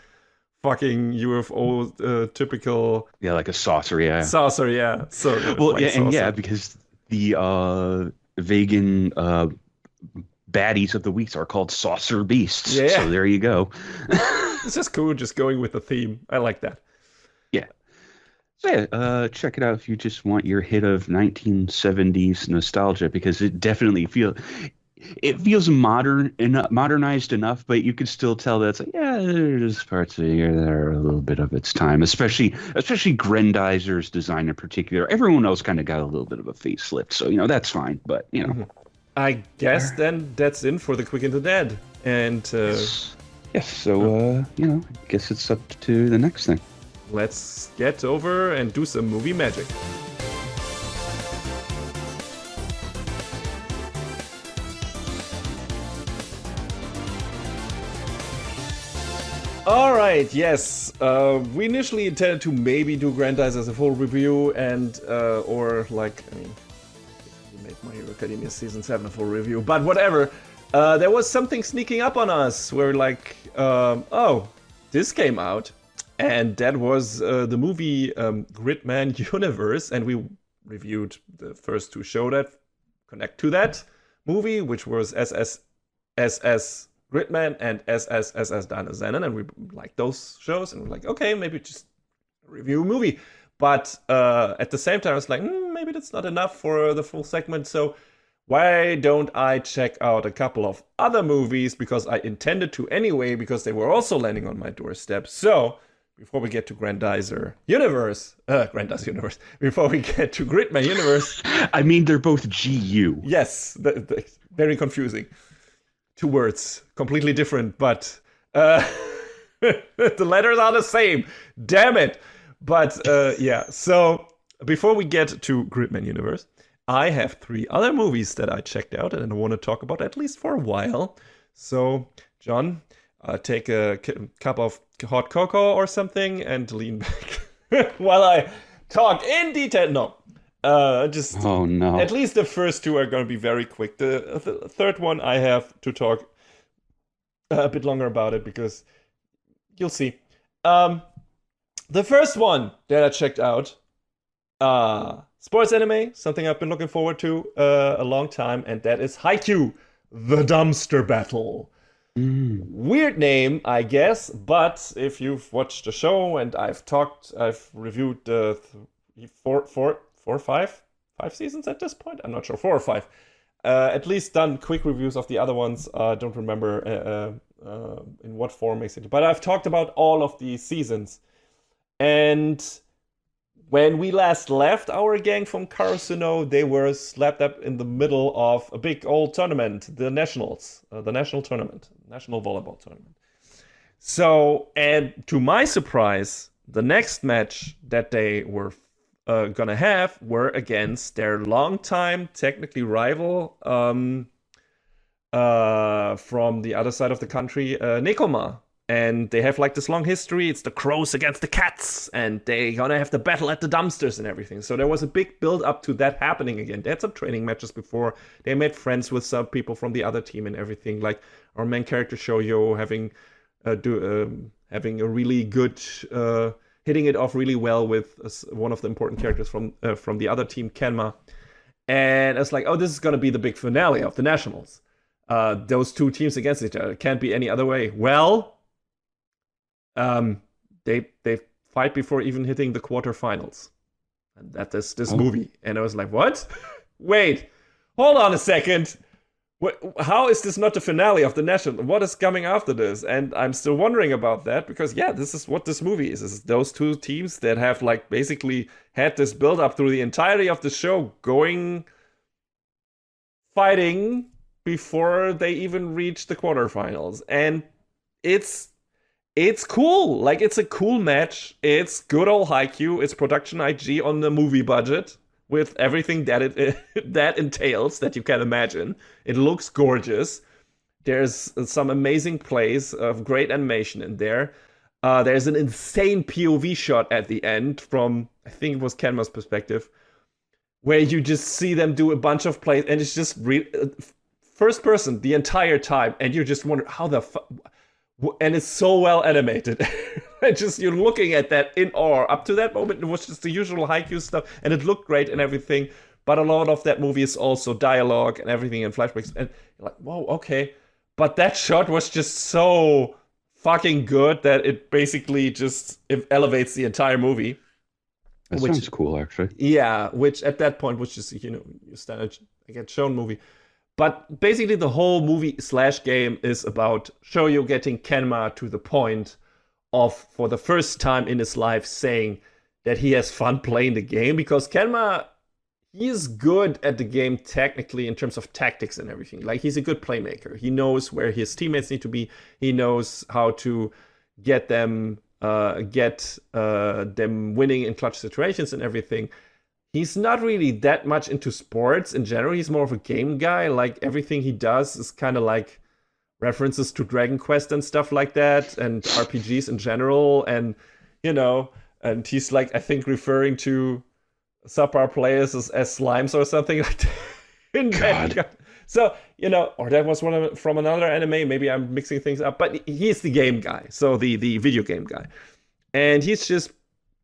fucking UFO typical, like a saucer, saucer, yeah. So well, because the vegan baddies of the week are called saucer beasts. So there you go. It's just cool, just going with the theme. I like that. Yeah. So check it out if you just want your hit of 1970s nostalgia, because it definitely feels modernized enough, but you can still tell that it's like, there's parts of here that are a little bit of its time, especially Grendizer's design in particular. Everyone else kind of got a little bit of a facelift, so that's fine. But I guess then that's in for the Quick and the Dead, and yes. So I guess it's up to the next thing. Let's get over and do some movie magic. Alright, yes. We initially intended to maybe do Grendizer as a full review and, make My Hero Academia Season 7 full review, but whatever. There was something sneaking up on us. We're like, oh, this came out. And that was the movie Gridman Universe, and we reviewed the first two shows that connect to that movie, which was SS Gridman and SS Dana Zenon, and we liked those shows, and we're like, okay, maybe just review a movie. But at the same time, I was like, maybe that's not enough for the full segment, so why don't I check out a couple of other movies, because I intended to anyway, because they were also landing on my doorstep. So before we get to Grendizer Universe, before we get to Gridman Universe. I mean, they're both GU. Yes, very confusing. Two words, completely different, but the letters are the same. Damn it. But yeah, so before we get to Gridman Universe, I have 3 other movies that I checked out and I want to talk about at least for a while. So, John, take a cup of hot cocoa or something and lean back while I talk in detail. No, Oh no! At least the first 2 are going to be very quick. The third one I have to talk a bit longer about it because you'll see. The first one that I checked out, sports anime, something I've been looking forward to a long time, and that is HAIKYU, the Dumpster Battle. Weird name, I guess, but if you've watched the show and I've reviewed 5 seasons at this point. I'm not sure, 4 or 5. At least done quick reviews of the other ones. Don't remember in what form exactly, but I've talked about all of the seasons. And when we last left our gang from Karasuno, they were slapped up in the middle of a big old tournament, the Nationals, the national tournament, national volleyball tournament. So, and to my surprise, the next match that they were gonna have were against their longtime, technically rival from the other side of the country, Nekoma. And they have like this long history. It's the crows against the cats, and they're gonna have the battle at the dumpsters and everything. So there was a big build up to that happening again. They had some training matches before. They made friends with some people from the other team and everything. Like our main character Shoyo having a really good hitting it off really well with one of the important characters from the other team, Kenma. And it's like, oh, this is gonna be the big finale of the Nationals. Those two teams against each other. It can't be any other way. Well. They fight before even hitting the quarterfinals, and that is this movie. And I was like, what? Wait, hold on a second. How is this not the finale of the national? What is coming after this? And I'm still wondering about that because yeah, this is what this movie is. This is those two teams that have like basically had this build up through the entirety of the show, fighting before they even reach the quarterfinals, and it's cool. Like, it's a cool match. It's good old HAIKYU. It's production IG on the movie budget with everything that it that entails that you can imagine. It looks gorgeous. There's some amazing plays of great animation in there. There's an insane POV shot at the end from, I think it was Kenma's perspective, where you just see them do a bunch of plays, and it's just first person the entire time, and you just wonder how the fuck. And it's so well animated. You're looking at that in awe. Up to that moment, it was just the usual HAIKYU stuff, and it looked great and everything. But a lot of that movie is also dialogue and everything and flashbacks. And you're like, whoa, okay. But that shot was just so fucking good that it basically it elevates the entire movie. That sounds cool, actually. Yeah, which at that point was just, your standard get shown movie. But basically the whole movie / game is about Shoyo getting Kenma to the point of, for the first time in his life, saying that he has fun playing the game. Because Kenma, he is good at the game technically in terms of tactics and everything. Like, he's a good playmaker. He knows where his teammates need to be. He knows how to get them winning in clutch situations and everything. He's not really that much into sports in general. He's more of a game guy. Like, everything he does is kind of like references to Dragon Quest and stuff like that, and RPGs in general. And, and he's like, I think, referring to subpar players as slimes or something like in God. that. So, or that was from another anime. Maybe I'm mixing things up, but he's the game guy. So the video game guy. And he's just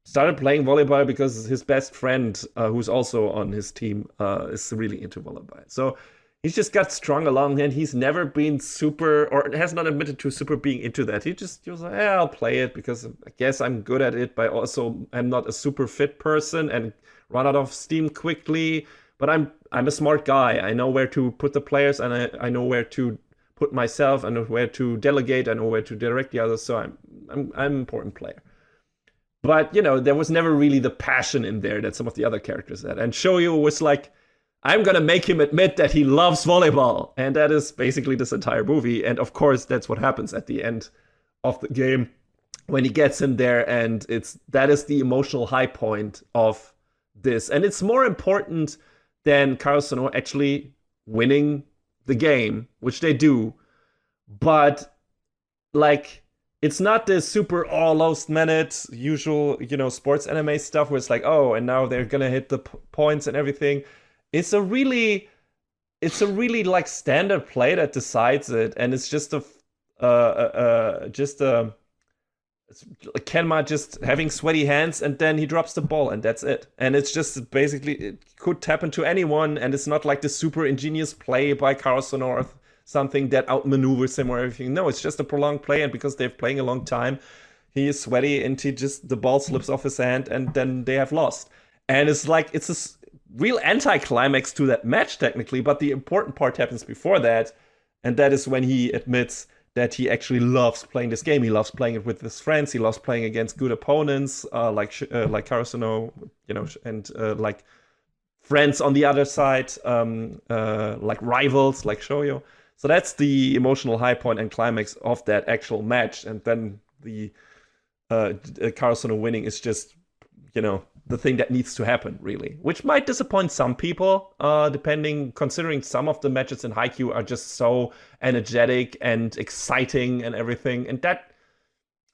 started playing volleyball because his best friend, who's also on his team, is really into volleyball. So he's just got strung along, and he's never been super, or has not admitted to super being into that. He was like, I'll play it because I guess I'm good at it, but also I'm not a super fit person and run out of steam quickly. But I'm a smart guy. I know where to put the players, and I know where to put myself, and where to delegate, I know where to direct the others. So I'm an important player. But there was never really the passion in there that some of the other characters had. And Shoyo was like, I'm gonna make him admit that he loves volleyball, and that is basically this entire movie. And of course, that's what happens at the end of the game when he gets in there, and that is the emotional high point of this. And it's more important than Karasuno actually winning the game, which they do. But like, it's not this super last minute usual, sports anime stuff where it's like, oh, and now they're gonna hit the points and everything. It's a really like standard play that decides it, and it's just Kenma just having sweaty hands, and then he drops the ball, and that's it. And it's just basically, it could happen to anyone, and it's not like the super ingenious play by Karasuno or something that outmaneuvers him or everything. No, it's just a prolonged play, and because they're playing a long time, he is sweaty, and the ball slips off his hand, and then they have lost. And it's like, it's a real anticlimax to that match, technically, but the important part happens before that, and that is when he admits that he actually loves playing this game. He loves playing it with his friends. He loves playing against good opponents, like Karasuno, and like friends on the other side, like rivals, like Shoyo. So that's the emotional high point and climax of that actual match. And then the Karasuno winning is just, the thing that needs to happen, really, which might disappoint some people, considering some of the matches in HAIKYU are just so energetic and exciting and everything. And that,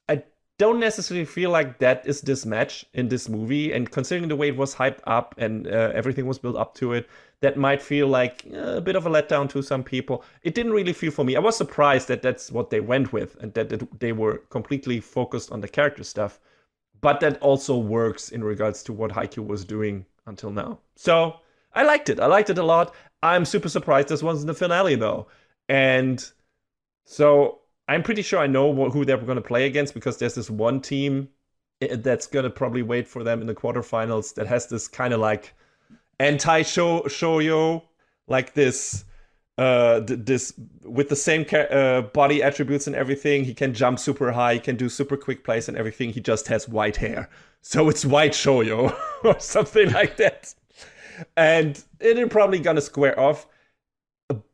I don't necessarily feel like that is this match in this movie. And considering the way it was hyped up and everything was built up to it, that might feel like a bit of a letdown to some people. It didn't really feel for me. I was surprised that that's what they went with, and that they were completely focused on the character stuff. But that also works in regards to what HAIKYU was doing until now. So I liked it. I liked it a lot. I'm super surprised this wasn't the finale, though. And so I'm pretty sure I know who they're going to play against, because there's this one team that's going to probably wait for them in the quarterfinals that has this kind of like anti-shoujo, like this with the same body attributes and everything. He can jump super high, he can do super quick plays and everything. He just has white hair, so it's white shoujo or something like that. And they're probably gonna square off.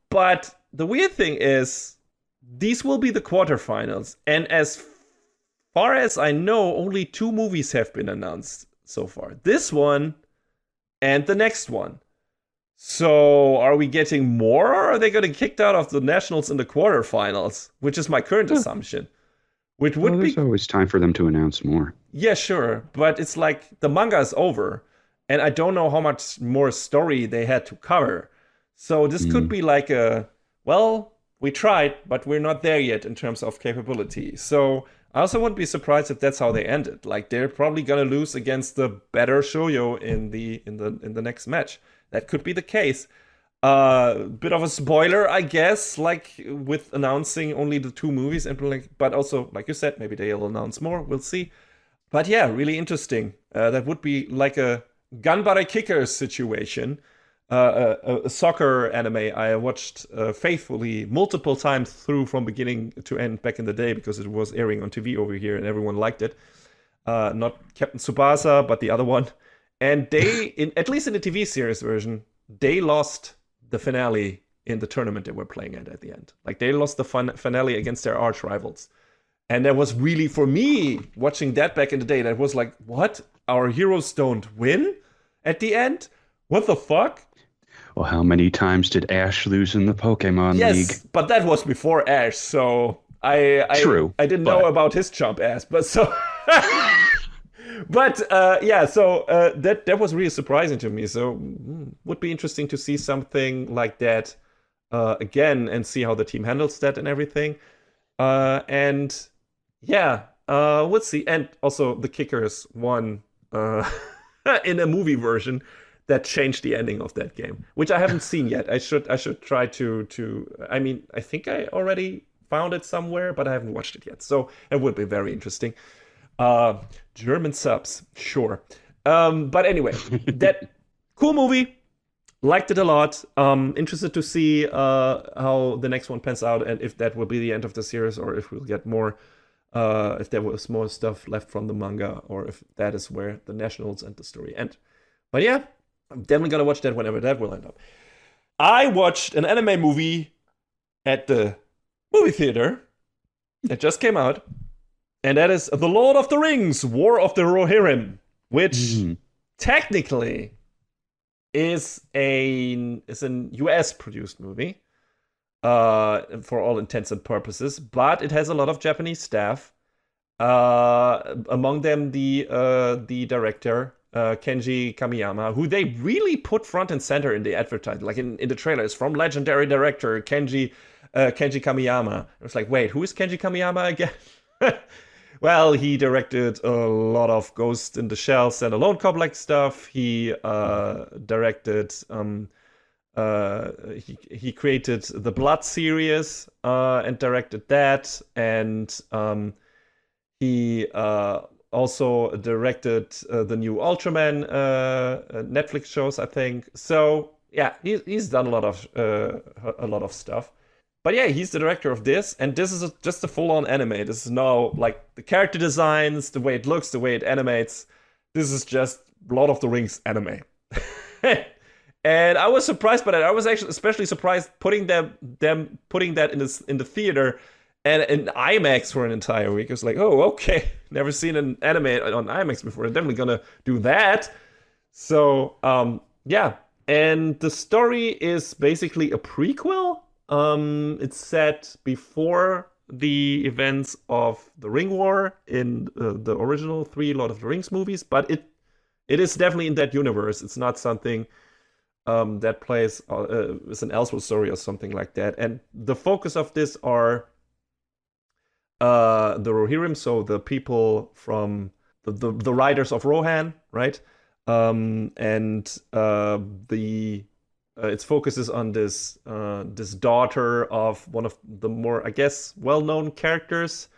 But the weird thing is, these will be the quarterfinals, and as far as I know, only 2 movies have been announced so far. This one and the next one. So are we getting more, or are they going to get kicked out of the nationals in the quarterfinals? Which is my current assumption. Which would there's always time for them to announce more. Yeah, sure. But it's like the manga is over, and I don't know how much more story they had to cover. So this could be like we tried, but we're not there yet in terms of capability. So I also wouldn't be surprised if that's how they ended. Like, they're probably gonna lose against the better shoujo in the next match. That could be the case. Bit of a spoiler, I guess, like with announcing only the 2 movies, and but also, like you said, maybe they'll announce more. We'll see. But yeah, really interesting. That would be like a Ganbare Kickers situation. A soccer anime I watched faithfully multiple times through from beginning to end back in the day, because it was airing on TV over here and everyone liked it. Not Captain Tsubasa, but the other one. And they, at least in the TV series version, they lost the finale in the tournament they were playing at the end. Like, they lost the finale against their arch rivals. And that was really, for me, watching that back in the day, that was like, what? Our heroes don't win at the end? What the fuck? Well, how many times did Ash lose in the Pokemon League? Yes, but that was before Ash, so I True, I didn't know about his chump ass, but so But yeah, so that was really surprising to me. So would be interesting to see something like that again and see how the team handles that and everything. And yeah, we'll see. And also, the Kickers won in a movie version that changed the ending of that game, which I haven't seen yet. I should try to. I mean, I think I already found it somewhere, but I haven't watched it yet. So it would be very interesting. German subs, sure. But anyway, that cool movie. Liked it a lot. Interested to see how the next one pans out and if that will be the end of the series or if we'll get more. If there was more stuff left from the manga or if that is where the Nationals and the story end. But yeah, I'm definitely gonna watch that whenever that will end up. I watched an anime movie at the movie theater. It just came out. And that is The Lord of the Rings, War of the Rohirrim, which technically is an US produced movie for all intents and purposes, but it has a lot of Japanese staff. Among them, the director, Kenji Kamiyama, who they really put front and center in the advertising, like in the trailers, from legendary director Kenji Kamiyama. It was like, wait, who is Kenji Kamiyama again? Well, he directed a lot of Ghost in the Shell standalone cop-like stuff. He directed, he created the Blood series and directed that, and he also directed the new Ultraman Netflix shows, I think. So yeah, he's done a lot of stuff. But yeah, he's the director of this, and this is just a full-on anime. This is now, like, the character designs, the way it looks, the way it animates. This is just Lord of the Rings anime. And I was surprised by that. I was actually especially surprised putting them putting that in the theater and in IMAX for an entire week. I was like, oh, okay. Never seen an anime on IMAX before. I'm definitely gonna do that. So, yeah. And the story is basically a prequel. It's set before the events of the Ring War in the original 3 Lord of the Rings movies, but it is definitely in that universe. It's not something that plays is an Elseworld story or something like that. And the focus of this are the Rohirrim, so the people from the riders of Rohan, right? And the its focus is on this daughter of one of the more, I guess, well-known characters,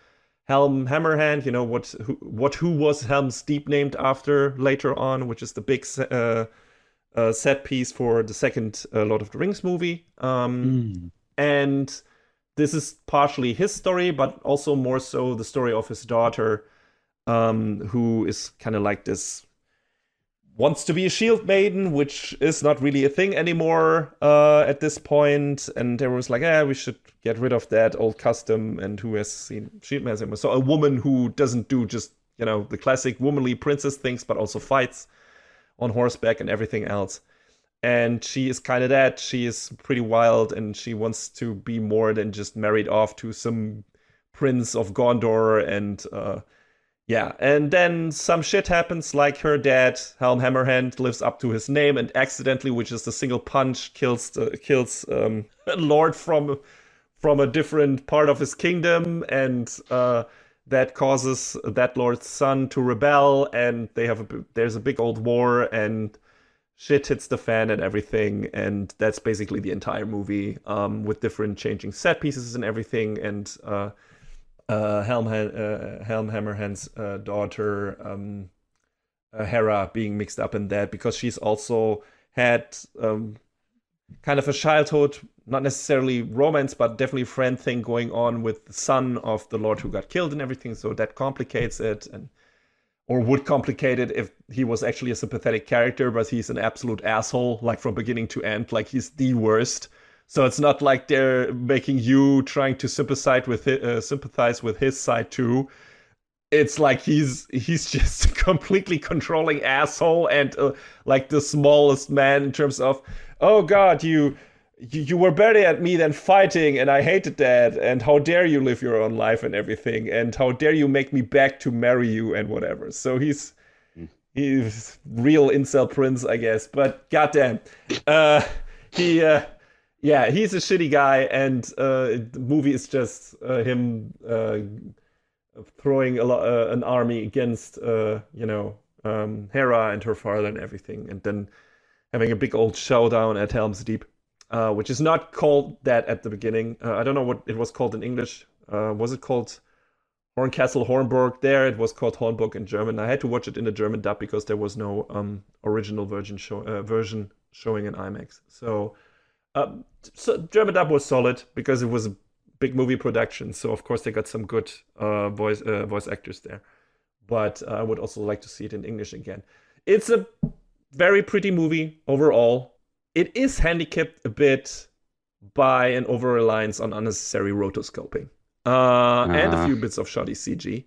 Helm Hammerhand. You know who was Helm's Deep named after later on, which is the big set piece for the second Lord of the Rings movie. And this is partially his story, but also more so the story of his daughter, who is kind of like this. Wants to be a shield maiden, which is not really a thing anymore at this point. And there was like, we should get rid of that old custom. And who has seen shield maidens anymore? So a woman who doesn't do just, the classic womanly princess things, but also fights on horseback and everything else. And she is kind of that. She is pretty wild, and she wants to be more than just married off to some prince of Gondor and yeah, and then some shit happens, like her dad, Helm Hammerhand, lives up to his name and accidentally, which is a single punch, kills a lord from a different part of his kingdom, and that causes that lord's son to rebel, and there's a big old war, and shit hits the fan and everything, and that's basically the entire movie, with different changing set pieces and everything, and Helm Hammerhand's daughter, Hera, being mixed up in that because she's also had kind of a childhood, not necessarily romance, but definitely friend thing going on with the son of the Lord who got killed and everything. So that complicates it, or would complicate it if he was actually a sympathetic character, but he's an absolute asshole, like from beginning to end, like he's the worst. So it's not like they're making you trying to sympathize with his side too. It's like he's just a completely controlling asshole and like the smallest man in terms of, oh God, you were better at me than fighting, and I hated that, and how dare you live your own life and everything, and how dare you make me beg to marry you and whatever. So he's He's real incel prince, I guess. But goddamn, uh, he, yeah, he's a shitty guy, and the movie is just him throwing an army against, Hera and her father and everything, and then having a big old showdown at Helm's Deep, which is not called that at the beginning. I don't know what it was called in English. Was it called Horncastle Hornburg? There, it was called Hornburg in German. I had to watch it in the German dub because there was no original version showing in IMAX. So German dub was solid because it was a big movie production. So of course they got some good voice actors there. But I would also like to see it in English again. It's a very pretty movie overall. It is handicapped a bit by an over-reliance on unnecessary rotoscoping and a few bits of shoddy CG.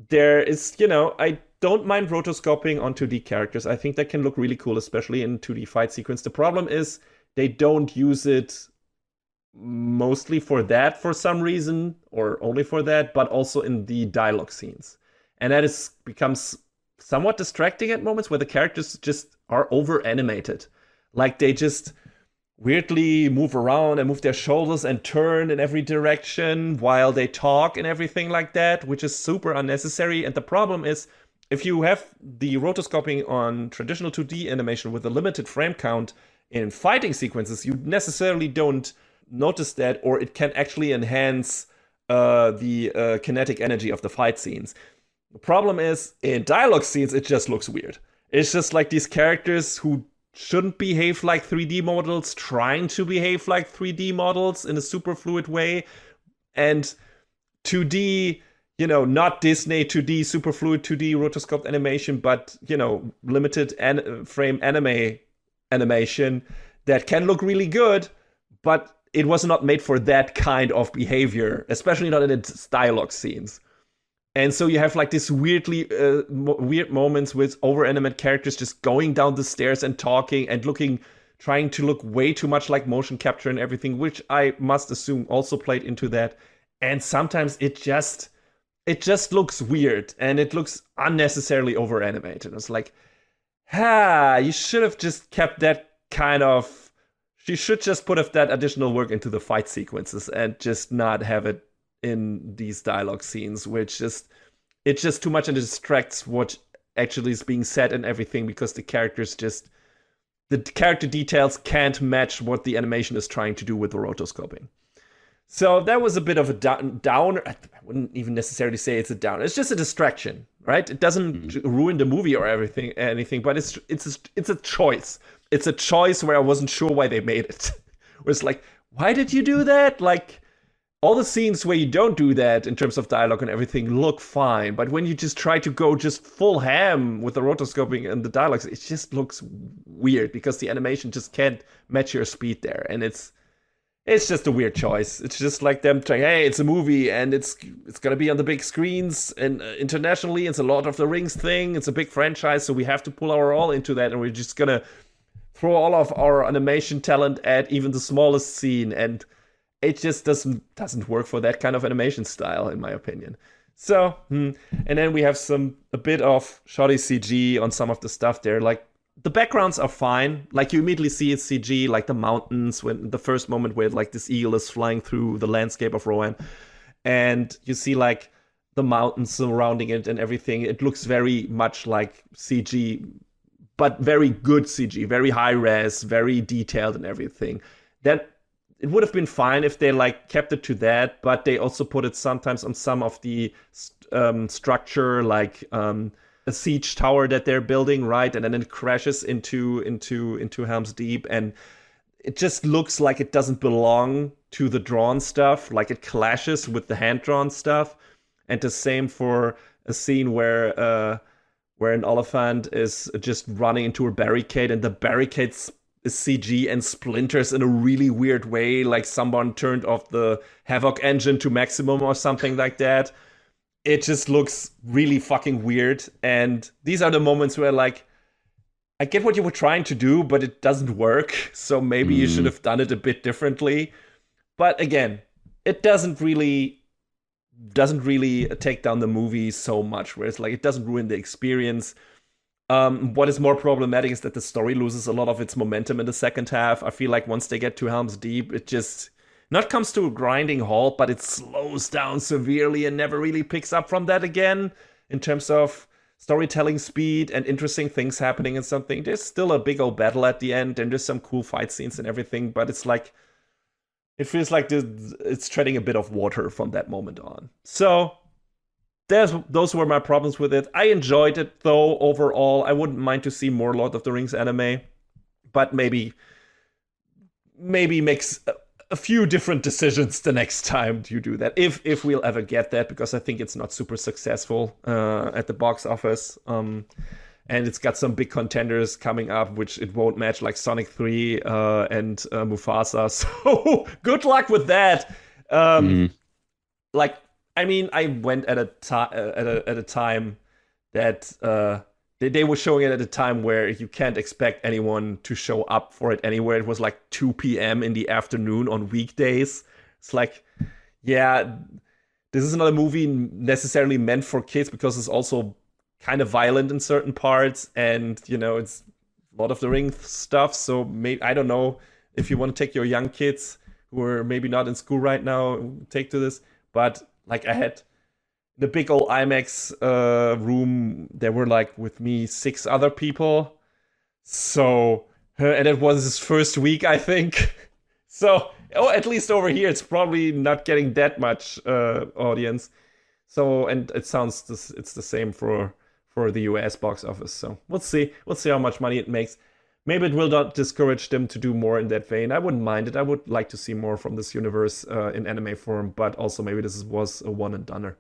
There is, I don't mind rotoscoping on 2D characters. I think that can look really cool, especially in 2D fight sequence. The problem is they don't use it mostly for that for some reason, or only for that, but also in the dialogue scenes. And that becomes somewhat distracting at moments where the characters just are over animated. Like they just weirdly move around and move their shoulders and turn in every direction while they talk and everything like that, which is super unnecessary. And the problem is, if you have the rotoscoping on traditional 2D animation with a limited frame count in fighting sequences, you necessarily don't notice that, or it can actually enhance the kinetic energy of the fight scenes. The problem is, in dialogue scenes, it just looks weird. It's just like these characters who shouldn't behave like 3D models, trying to behave like 3D models in a super fluid way. And 2D, not Disney 2D, super fluid 2D rotoscoped animation, but, limited frame animation that can look really good, but it was not made for that kind of behavior, especially not in its dialogue scenes. And so you have like this weird moments with over-animated characters just going down the stairs and talking and trying to look way too much like motion capture and everything, which I must assume also played into that. And sometimes it just looks weird and it looks unnecessarily over-animated. It's like, you should have just kept that you should just put that additional work into the fight sequences and just not have it in these dialogue scenes, which it's just too much and it distracts what actually is being said and everything, because the character details can't match what the animation is trying to do with the rotoscoping. So that was a bit of a downer. I wouldn't even necessarily say it's a downer. It's just a distraction, right? It doesn't ruin the movie or anything, but it's a choice. It's a choice where I wasn't sure why they made it. Where it's like, why did you do that? Like, all the scenes where you don't do that in terms of dialogue and everything look fine, but when you just try to go just full ham with the rotoscoping and the dialogues, it just looks weird because the animation just can't match your speed there, and it's just a weird choice. It's just like them saying, "Hey, it's a movie and it's gonna be on the big screens and internationally. It's a Lord of the Rings thing. It's a big franchise, so we have to pull our all into that, and we're just gonna throw all of our animation talent at even the smallest scene." And it just doesn't work for that kind of animation style, in my opinion. So, and then we have a bit of shoddy CG on some of the stuff there. Like, the backgrounds are fine. Like, you immediately see it's CG, like the mountains, when the first moment where like this eagle is flying through the landscape of Rohan, and you see like the mountains surrounding it and everything. It looks very much like CG, but very good CG, very high res, very detailed and everything. That it would have been fine if they like kept it to that, but they also put it sometimes on some of the structure, like a siege tower that they're building, right? And then it crashes into Helm's Deep, and it just looks like it doesn't belong to the drawn stuff, like it clashes with the hand-drawn stuff. And the same for a scene where an elephant is just running into a barricade, and the barricade's CG and splinters in a really weird way, like someone turned off the Havoc engine to maximum or something like that. It just looks really fucking weird. And these are the moments where, like, I get what you were trying to do, but it doesn't work. So maybe you should have done it a bit differently. But again, it doesn't really take down the movie so much, where it's like it doesn't ruin the experience. What is more problematic is that the story loses a lot of its momentum in the second half. I feel like once they get to Helm's Deep, it just not comes to a grinding halt, but it slows down severely and never really picks up from that again in terms of storytelling speed and interesting things happening and something. There's still a big old battle at the end, and there's some cool fight scenes and everything, but it's like it feels like it's treading a bit of water from that moment on. So those were my problems with it. I enjoyed it though overall. I wouldn't mind to see more Lord of the Rings anime, but maybe makes a few different decisions the next time you do that, if we'll ever get that, because I think it's not super successful at the box office. And it's got some big contenders coming up, which it won't match, like Sonic 3 and Mufasa. So good luck with that. Like, I mean, I went at a time that they were showing it at a time where you can't expect anyone to show up for it anywhere. It was like 2 p.m. in the afternoon on weekdays. It's like, yeah, this is not a movie necessarily meant for kids, because it's also kind of violent in certain parts, and it's Lord of the Rings stuff. So maybe, I don't know, if you want to take your young kids who are maybe not in school right now, take to this. But like, I had the big old IMAX room. There were like with me 6 other people. So and it was his first week, I think. So at least over here, it's probably not getting that much audience. So, and it sounds it's the same for the US box office. So we'll see how much money it makes. Maybe it will not discourage them to do more in that vein. I wouldn't mind it. I would like to see more from this universe in anime form, but also maybe this was a one and doneer.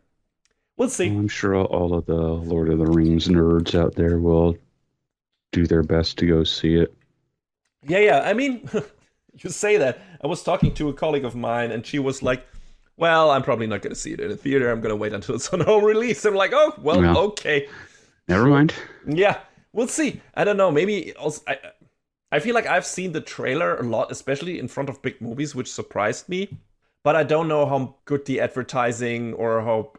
We'll see. I'm sure all of the Lord of the Rings nerds out there will do their best to go see it. Yeah. I mean, you say that. I was talking to a colleague of mine, and she was like, well, I'm probably not going to see it in a theater. I'm going to wait until it's on home release. I'm like, oh, well, yeah. Okay. Never mind. Yeah, we'll see. I don't know. Maybe also, I feel like I've seen the trailer a lot, especially in front of big movies, which surprised me. But I don't know how good the advertising or how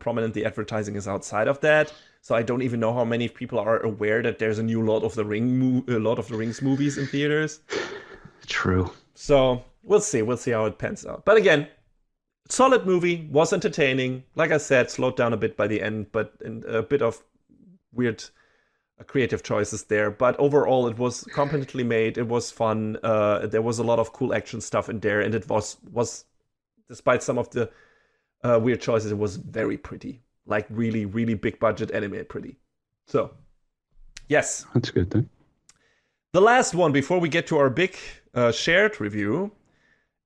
prominent the advertising is outside of that. So I don't even know how many people are aware that there's a new Lord of the Rings movies in theaters. True. So we'll see. We'll see how it pans out. But again, solid movie, was entertaining. Like I said, slowed down a bit by the end, but a bit of weird creative choices there. But overall, it was competently made. It was fun. There was a lot of cool action stuff in there, and it was despite some of the weird choices, it was very pretty. Like really, really big budget anime pretty. So, yes. That's good then. The last one before we get to our big shared review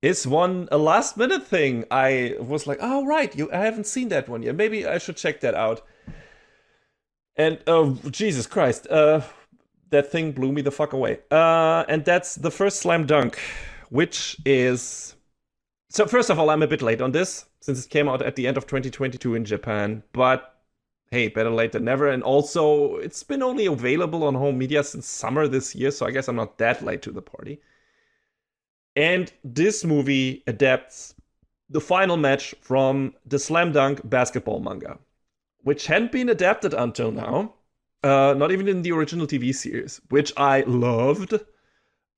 is a last minute thing. I was like, oh, right, I haven't seen that one yet. Maybe I should check that out. And, oh, Jesus Christ, that thing blew me the fuck away. And that's the first Slam Dunk, which is... So first of all, I'm a bit late on this, since it came out at the end of 2022 in Japan. But hey, better late than never. And also, it's been only available on home media since summer this year, so I guess I'm not that late to the party. And this movie adapts the final match from the Slam Dunk basketball manga, which hadn't been adapted until now. Not even in the original TV series, which I loved.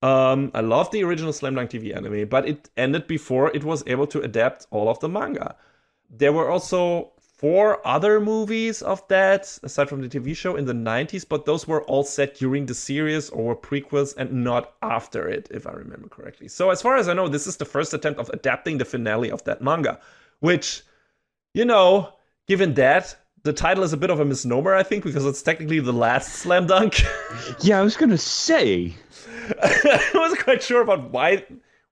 I loved the original Slam Dunk TV anime, but it ended before it was able to adapt all of the manga. There were also 4 other movies of that, aside from the TV show, in the 90s, but those were all set during the series or were prequels and not after it, if I remember correctly. So as far as I know, this is the first attempt of adapting the finale of that manga, which, given that, the title is a bit of a misnomer, I think, because it's technically the last Slam Dunk. Yeah, I was going to say... I wasn't quite sure about why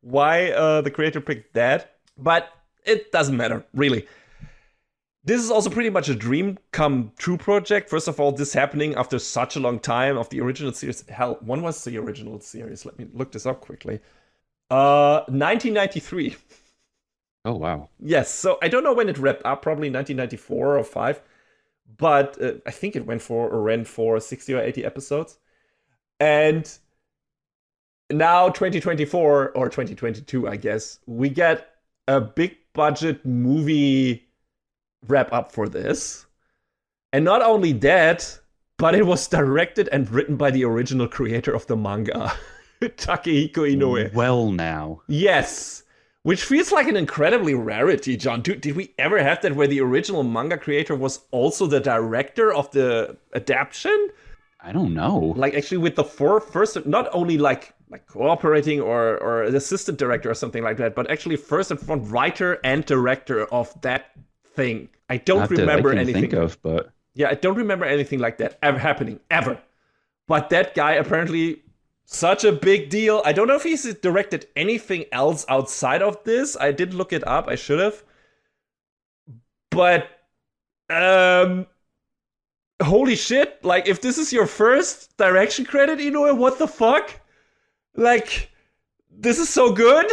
the creator picked that, but it doesn't matter, really. This is also pretty much a dream come true project. First of all, this happening after such a long time of the original series. Hell, when was the original series? Let me look this up quickly. 1993. Oh, wow. Yes, so I don't know when it wrapped up, probably 1994 or 5, but I think it ran for 60 or 80 episodes. And now 2024 or 2022, I guess, we get a big budget movie wrap up for this. And not only that, but it was directed and written by the original creator of the manga, Takehiko Inoue. Well, now. Yes. Which feels like an incredibly rarity, John. Did we ever have that where the original manga creator was also the director of the adaptation? I don't know. Like, actually, with the first, not only like cooperating or an assistant director or something like that, but actually first and foremost writer and director of that thing. I don't remember anything. Think of, but yeah, I don't remember anything like that ever happening, ever. But that guy apparently such a big deal. I don't know if he's directed anything else outside of this. I did look it up. I should have. But holy shit! Like, if this is your first direction credit, Inoue, what the fuck? Like, this is so good.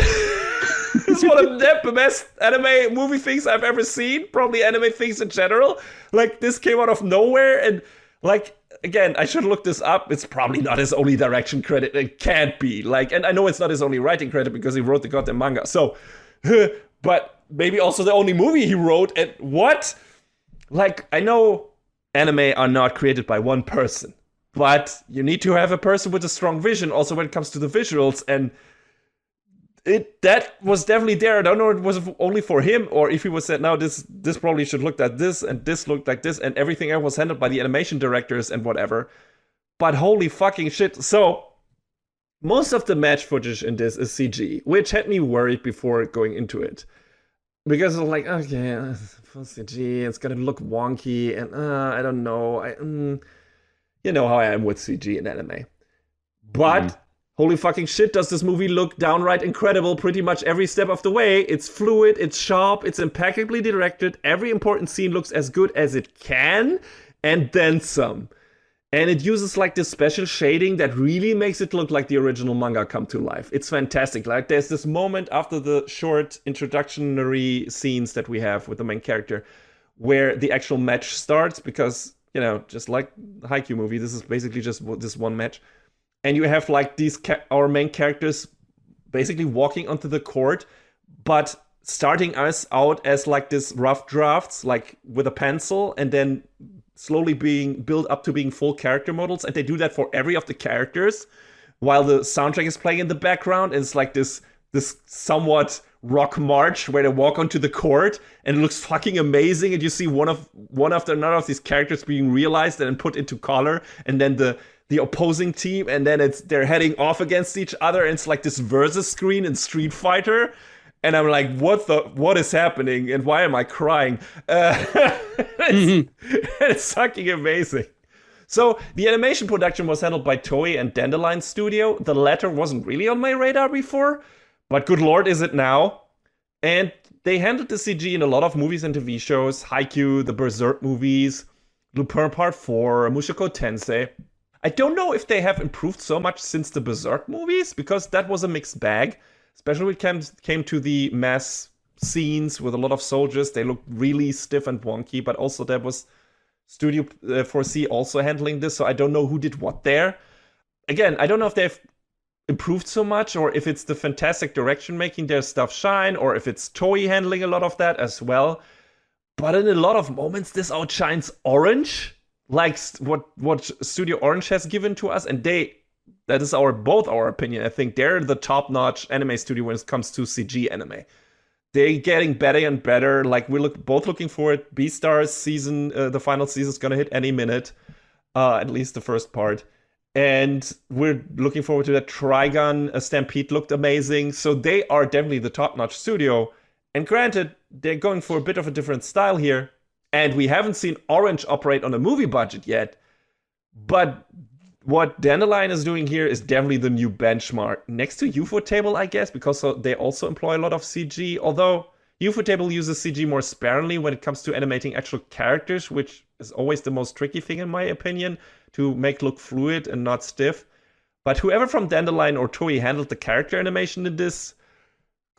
This is one of the best anime movie things I've ever seen. Probably anime things in general. Like, this came out of nowhere, and like, again, I should look this up. It's probably not his only direction credit. It can't be. Like, and I know it's not his only writing credit because he wrote the goddamn manga. So, but maybe also the only movie he wrote. And what? Like, I know anime are not created by one person, but you need to have a person with a strong vision also when it comes to the visuals, and that was definitely there. I don't know if it was only for him or if he was said, no, this probably should look like this and this looked like this, and everything else was handled by the animation directors and whatever. But holy fucking shit. So most of the match footage in this is CG, which had me worried before going into it. Because I was like, okay, for CG, it's gonna look wonky, and I don't know. You know how I am with CG in anime. But holy fucking shit, does this movie look downright incredible pretty much every step of the way. It's fluid, it's sharp, it's impeccably directed. Every important scene looks as good as it can, and then some. And it uses like this special shading that really makes it look like the original manga come to life. It's fantastic. Like, there's this moment after the short introductory scenes that we have with the main character where the actual match starts, because, you know, just like the HAIKYU movie, this is basically just this one match. And you have like these our main characters basically walking onto the court, but starting us out as like this rough drafts, like with a pencil, and then slowly being built up to being full character models. And they do that for every of the characters while the soundtrack is playing in the background. And it's like this somewhat rock march where they walk onto the court, and it looks fucking amazing. And you see one after another of these characters being realized and put into color, and then the opposing team, and then they're heading off against each other, and it's like this versus screen in Street Fighter. And I'm like, what is happening, and why am I crying? It's fucking amazing. So the animation production was handled by Toei and Dandelion Studio. The latter wasn't really on my radar before, but good lord, is it now? And they handled the CG in a lot of movies and TV shows: HAIKYU, the Berserk movies, Lupin Part 4, Mushoku Tensei. I don't know if they have improved so much since the Berserk movies, because that was a mixed bag. Especially when it came to the mass scenes with a lot of soldiers. They looked really stiff and wonky, but also there was Studio 4C also handling this, so I don't know who did what there. Again, I don't know if they've improved so much, or if it's the fantastic direction making their stuff shine, or if it's Toei handling a lot of that as well. But in a lot of moments, this outshines Orange, like what Studio Orange has given to us, and that is both our opinion. I think they're the top-notch anime studio when it comes to CG anime. They're getting better and better. Like, we're both looking forward. Beastars season, the final season is gonna hit any minute, at least the first part. And we're looking forward to that. Trigun Stampede looked amazing. So they are definitely the top-notch studio. And granted, they're going for a bit of a different style here. And we haven't seen Orange operate on a movie budget yet. But what Dandelion is doing here is definitely the new benchmark. Next to Ufotable, I guess, because they also employ a lot of CG. Although Ufotable uses CG more sparingly when it comes to animating actual characters, which is always the most tricky thing, in my opinion, to make look fluid and not stiff. But whoever from Dandelion or Toei handled the character animation in this,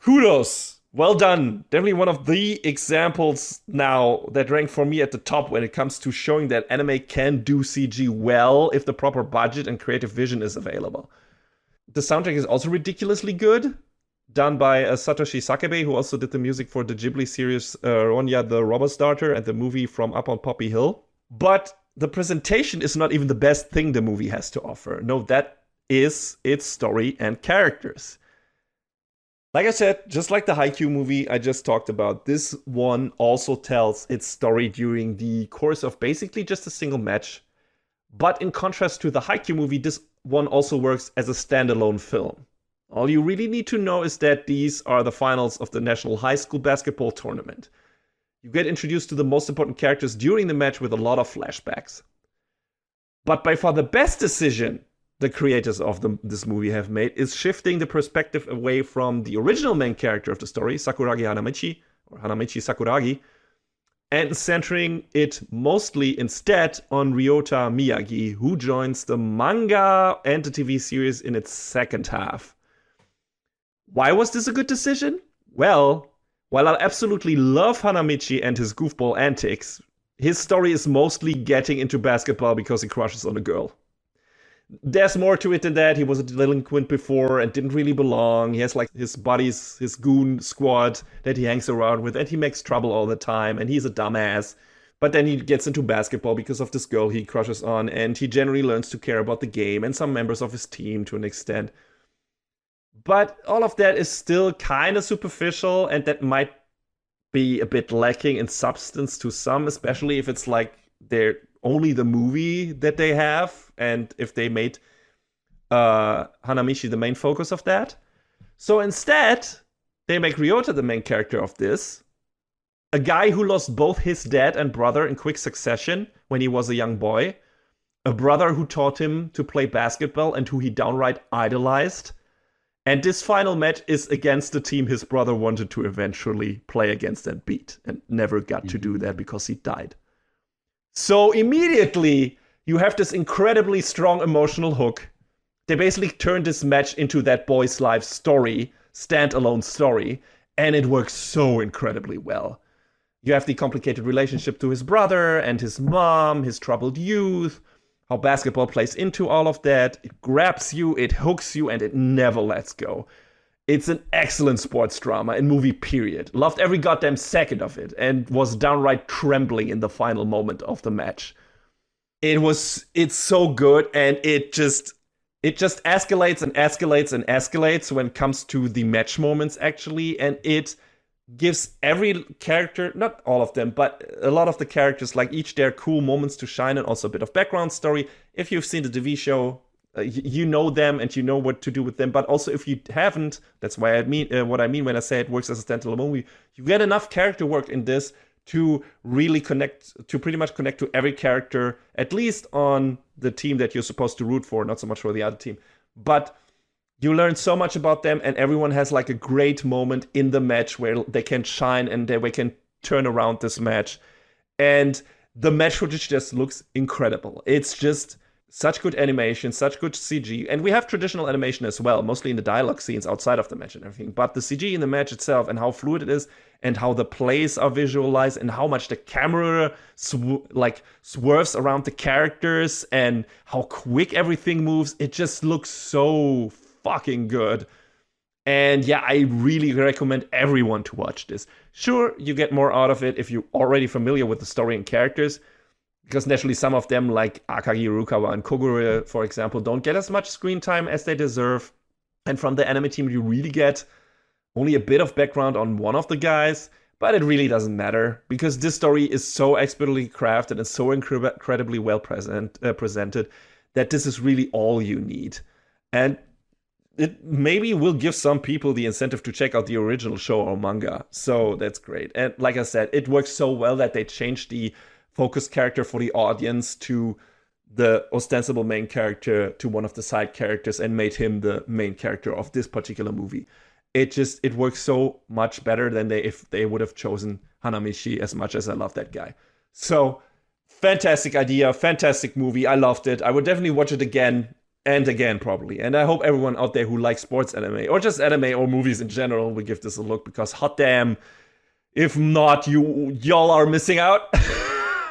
kudos. Well done. Definitely one of the examples now that rank for me at the top when it comes to showing that anime can do CG well if the proper budget and creative vision is available. The soundtrack is also ridiculously good, done by Satoshi Sakebe, who also did the music for the Ghibli series Ronya the Robber's Daughter and the movie From Up on Poppy Hill. But the presentation is not even the best thing the movie has to offer. No, that is its story and characters. Like I said, just like the HAIKYU movie I just talked about, this one also tells its story during the course of basically just a single match. But in contrast to the HAIKYU movie, this one also works as a standalone film. All you really need to know is that these are the finals of the National High School Basketball Tournament. You get introduced to the most important characters during the match with a lot of flashbacks. But by far the best decision the creators of this movie have made is shifting the perspective away from the original main character of the story, Sakuragi Hanamichi, or Hanamichi Sakuragi, and centering it mostly instead on Ryota Miyagi, who joins the manga and the TV series in its second half. Why was this a good decision? Well, while I absolutely love Hanamichi and his goofball antics, his story is mostly getting into basketball because he crushes on a girl. There's more to it than that. He was a delinquent before and didn't really belong. He has like his buddies, his goon squad that he hangs around with, and he makes trouble all the time, and he's a dumbass. But then he gets into basketball because of this girl he crushes on, and he generally learns to care about the game and some members of his team to an extent. But all of that is still kind of superficial, and that might be a bit lacking in substance to some, especially if it's like they're only the movie that they have, and if they made Hanamichi the main focus of that. So instead, they make Ryota the main character of this, a guy who lost both his dad and brother in quick succession when he was a young boy, a brother who taught him to play basketball and who he downright idolized. And this final match is against the team his brother wanted to eventually play against and beat, and never got to do that because he died. So immediately, you have this incredibly strong emotional hook. They basically turned this match into that boy's life story, standalone story, and it works so incredibly well. You have the complicated relationship to his brother and his mom, his troubled youth, how basketball plays into all of that. It grabs you, it hooks you, and it never lets go. It's an excellent sports drama and movie, period. Loved every goddamn second of it, and was downright trembling in the final moment of the match. It's so good, and it just escalates and escalates and escalates when it comes to the match moments, actually, and it gives every character, not all of them, but a lot of the characters, like each their cool moments to shine, and also a bit of background story. If you've seen the TV show, you know them and you know what to do with them. But also, if you haven't, that's why I mean what I mean when I say it works as a standalone movie. You get enough character work in this to really pretty much connect to every character, at least on the team that you're supposed to root for, not so much for the other team. But you learn so much about them, and everyone has like a great moment in the match where they can shine and they can turn around this match. And the match footage just looks incredible. It's just such good animation, such good CG. And we have traditional animation as well, mostly in the dialogue scenes outside of the match and everything. But the CG in the match itself, and how fluid it is, and how the plays are visualized, and how much the camera swerves around the characters, and how quick everything moves, it just looks so fucking good. And yeah, I really recommend everyone to watch this. Sure, you get more out of it if you're already familiar with the story and characters, because naturally some of them, like Akagi Rukawa and Kogure, for example, don't get as much screen time as they deserve. And from the anime team, you really get only a bit of background on one of the guys, but it really doesn't matter, because this story is so expertly crafted and so incredibly well presented that this is really all you need. And it maybe will give some people the incentive to check out the original show or manga. So that's great. And like I said, it works so well that they changed the focus character for the audience to the ostensible main character to one of the side characters and made him the main character of this particular movie. It works so much better than if they would have chosen Hanamichi, as much as I love that guy. So fantastic idea, fantastic movie. I loved it. I would definitely watch it again and again, probably. And I hope everyone out there who likes sports anime, or just anime or movies in general, will give this a look, because hot damn, if not, y'all are missing out.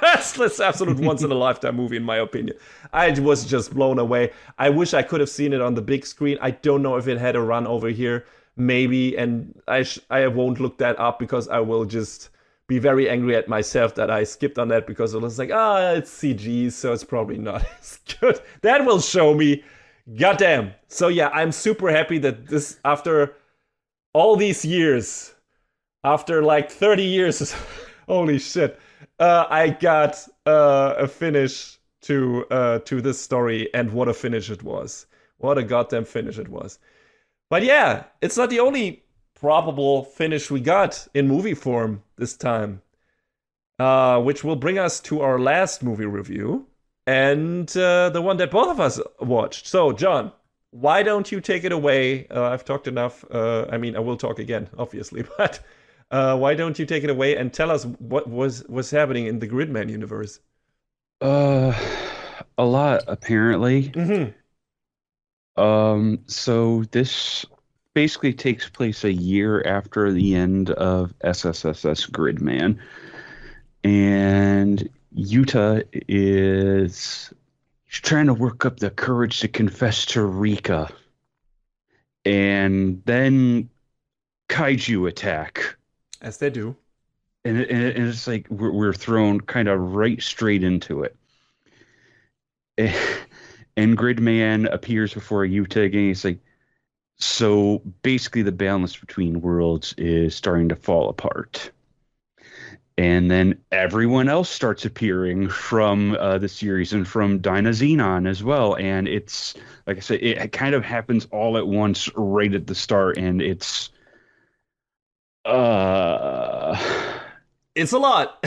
That's absolute once-in-a-lifetime movie, in my opinion. I was just blown away. I wish I could have seen it on the big screen. I don't know if it had a run over here. Maybe, and I won't look that up, because I will just be very angry at myself that I skipped on that because it was like, it's CG, so it's probably not as good. That will show me. Goddamn. So yeah, I'm super happy that this, after all these years, after like 30 years, holy shit, I got a finish to this story, and what a finish it was. What a goddamn finish it was. But yeah, it's not the only probable finish we got in movie form this time, which will bring us to our last movie review, and the one that both of us watched. So, John, why don't you take it away? I've talked enough. I mean, I will talk again, obviously, but why don't you take it away and tell us what was happening in the Gridman universe? A lot, apparently. Mm-hmm. So this basically takes place a year after the end of SSSS Gridman, and Yuta is trying to work up the courage to confess to Rika, and then kaiju attack. As they do. And it's like we're thrown kind of right straight into it. And Gridman appears before Yuta again. He's like, so basically the balance between worlds is starting to fall apart. And then everyone else starts appearing from the series and from Dynazenon as well. And it's, like I said, it kind of happens all at once right at the start. And it's... It's a lot.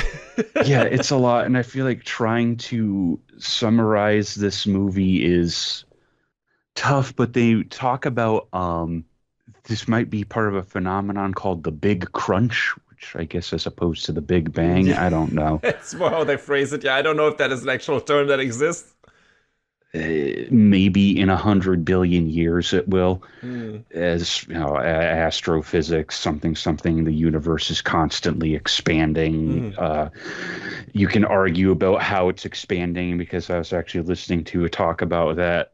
Yeah, it's a lot. And I feel like trying to summarize this movie is tough, but they talk about this might be part of a phenomenon called the Big Crunch, which I guess as opposed to the Big Bang. I don't know. That's how they phrase it. Yeah, I don't know if that is an actual term that exists. Maybe in 100 billion years it will. As you know, astrophysics, something, the universe is constantly expanding. You can argue about how it's expanding, because I was actually listening to a talk about that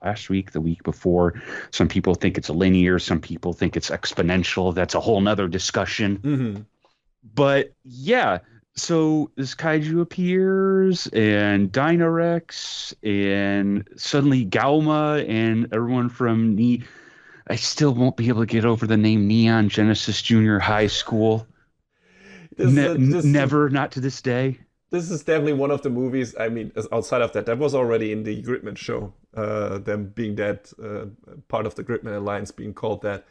last week, the week before. Some people think it's linear, some people think it's exponential. That's a whole nother discussion. But yeah, so this kaiju appears, and Dynarex, and suddenly Gauma, and everyone from I still won't be able to get over the name Neon Genesis Junior High School. Never, not to this day. This is definitely one of the movies, I mean, outside of that was already in the Gridman show, them being that, part of the Gridman Alliance being called that.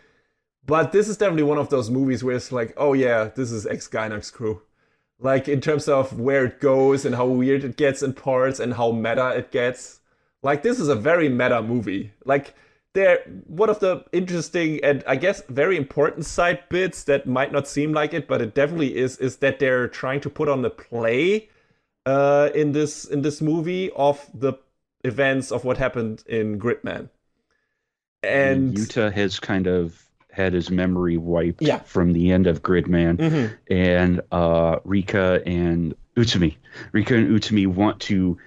But this is definitely one of those movies where it's like, oh yeah, this is ex-Gainax crew. Like, in terms of where it goes and how weird it gets in parts and how meta it gets. Like, this is a very meta movie. Like, one of the interesting and, I guess, very important side bits that might not seem like it, but it definitely is that they're trying to put on the play in this movie of the events of what happened in Gridman. And Yuta has kind of had his memory wiped from the end of Gridman, and Rika and Utami want to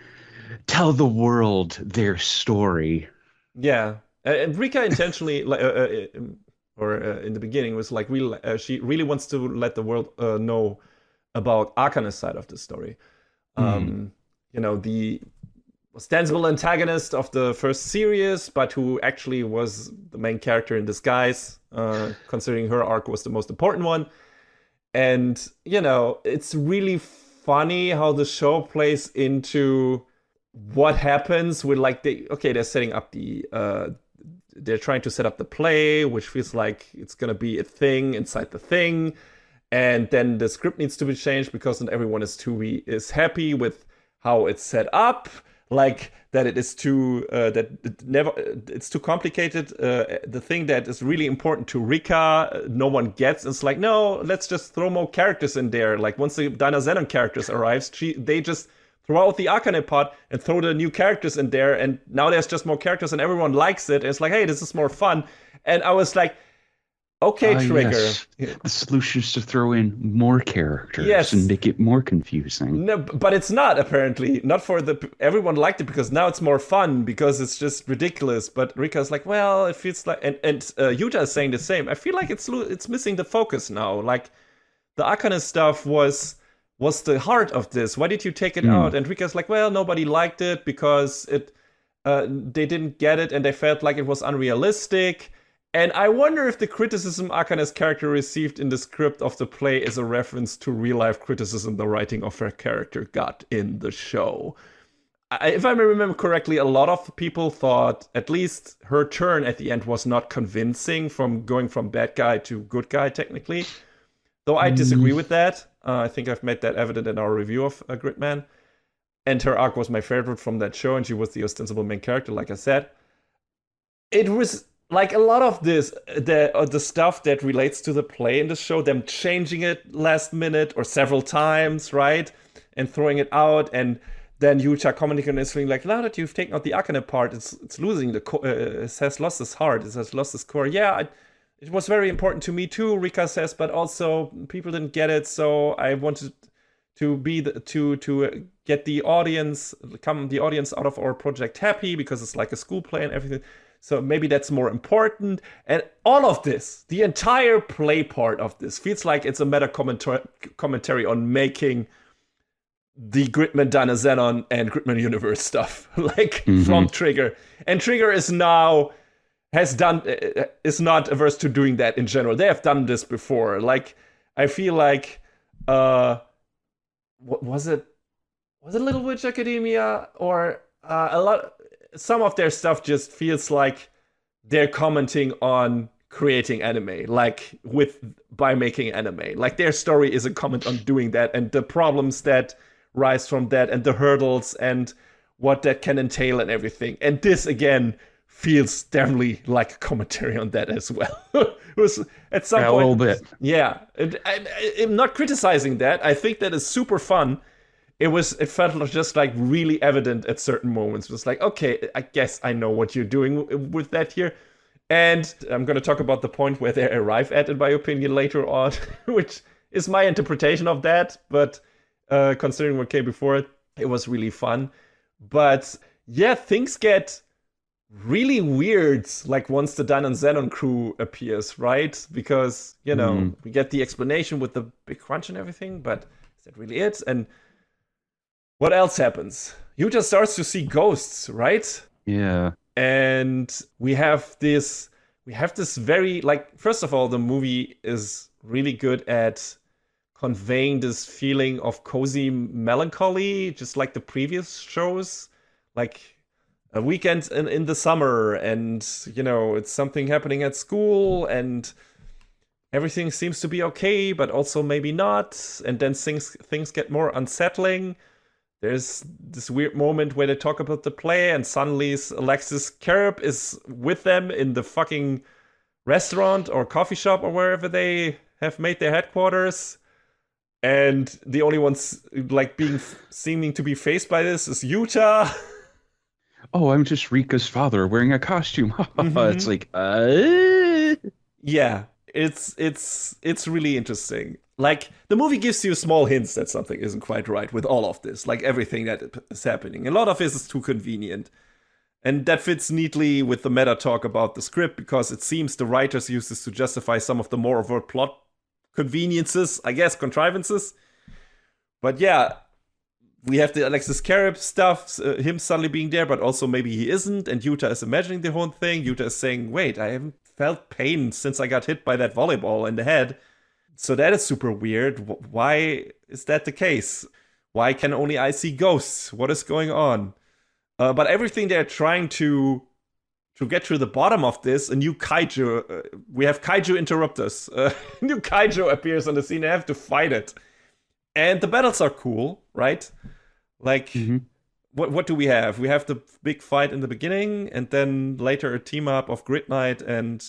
tell the world their story. Yeah, and Rika intentionally, in the beginning, was like, she really wants to let the world know about Arcana's side of the story. The ostensible antagonist of the first series, but who actually was the main character in disguise, considering her arc was the most important one. And, it's really funny how the show plays into what happens with, like, they're setting up they're trying to set up the play, which feels like it's going to be a thing inside the thing. And then the script needs to be changed because not everyone is happy with how it's set up. Like, that it is too it's too complicated. The thing that is really important to Rika, no one gets. It's like, no, let's just throw more characters in there. Like, once the Dynazenon characters arrives, they just throw out the Arcane part and throw the new characters in there, and now there's just more characters and everyone likes it. And it's like, hey, this is more fun. And I was like, okay, Trigger. Yes. The solution is to throw in more characters and make it more confusing. No, but it's not, apparently. Not for everyone liked it because now it's more fun because it's just ridiculous. But Rika's like, well, it feels like, and Yuta is saying the same. I feel like it's missing the focus now. Like, the Akane stuff was the heart of this. Why did you take it out? And Rika's like, well, nobody liked it because they didn't get it and they felt like it was unrealistic. And I wonder if the criticism Akane's character received in the script of the play is a reference to real-life criticism the writing of her character got in the show. If I remember correctly, a lot of people thought at least her turn at the end was not convincing from going from bad guy to good guy, technically. Though I disagree with that. I think I've made that evident in our review of Gridman. And her arc was my favorite from that show, and she was the ostensible main character, like I said. It was like a lot of this, the stuff that relates to the play in the show, them changing it last minute or several times, right? And throwing it out, and then Yuta commenting on this thing like, now that you've taken out the Akane part, it's losing it has lost its heart, it has lost its core. Yeah, it was very important to me too, Rika says, but also people didn't get it, so I wanted to get the audience out of our project happy because it's like a school play and everything. So maybe that's more important. And all of this, the entire play part of this, feels like it's a meta commentary on making the Gridman Dynazenon and Gridman Universe stuff, like from Trigger. And Trigger is not averse to doing that in general. They have done this before. Like, I feel like, what was it? Was it Little Witch Academia or some of their stuff just feels like they're commenting on creating anime, like by making anime. Like their story is a comment on doing that and the problems that rise from that and the hurdles and what that can entail and everything. And this again feels definitely like a commentary on that as well. It was at some point a little bit. Yeah, I'm not criticizing that. I think that is super fun. It felt just like really evident at certain moments. It was like, okay, I guess I know what you're doing with that here. And I'm going to talk about the point where they arrive at, in my opinion, later on, which is my interpretation of that. But considering what came before it, it was really fun. But yeah, things get really weird, like once the Dynan Xenon crew appears, right? Because, you know, we get the explanation with the big crunch and everything, but is that really it? And what else happens? Yuta starts to see ghosts, right? Yeah. And we have this very, like, first of all, the movie is really good at conveying this feeling of cozy melancholy, just like the previous shows. Like a weekend in the summer, and, you know, it's something happening at school, and everything seems to be okay, but also maybe not. And then things get more unsettling. There's this weird moment where they talk about the play, and suddenly Alexis Carib is with them in the fucking restaurant or coffee shop or wherever they have made their headquarters. And the only ones like seeming to be faced by this is Yuta. Oh, I'm just Rika's father wearing a costume. It's like, yeah, it's really interesting. Like, the movie gives you small hints that something isn't quite right with all of this, like everything that is happening. A lot of this is too convenient. And that fits neatly with the meta talk about the script, because it seems the writers use this to justify some of the more overt plot conveniences, I guess, contrivances. But yeah, we have the Alexis Carib stuff, him suddenly being there, but also maybe he isn't, and Yuta is imagining the whole thing. Yuta is saying, wait, I haven't felt pain since I got hit by that volleyball in the head. So that is super weird. Why is that the case? Why can only I see ghosts? What is going on? But everything they're trying to get to the bottom of this, a new kaiju, we have kaiju interrupters. A new kaiju appears on the scene, they have to fight it. And the battles are cool, right? Like, what do we have? We have the big fight in the beginning, and then later a team up of Grid Knight and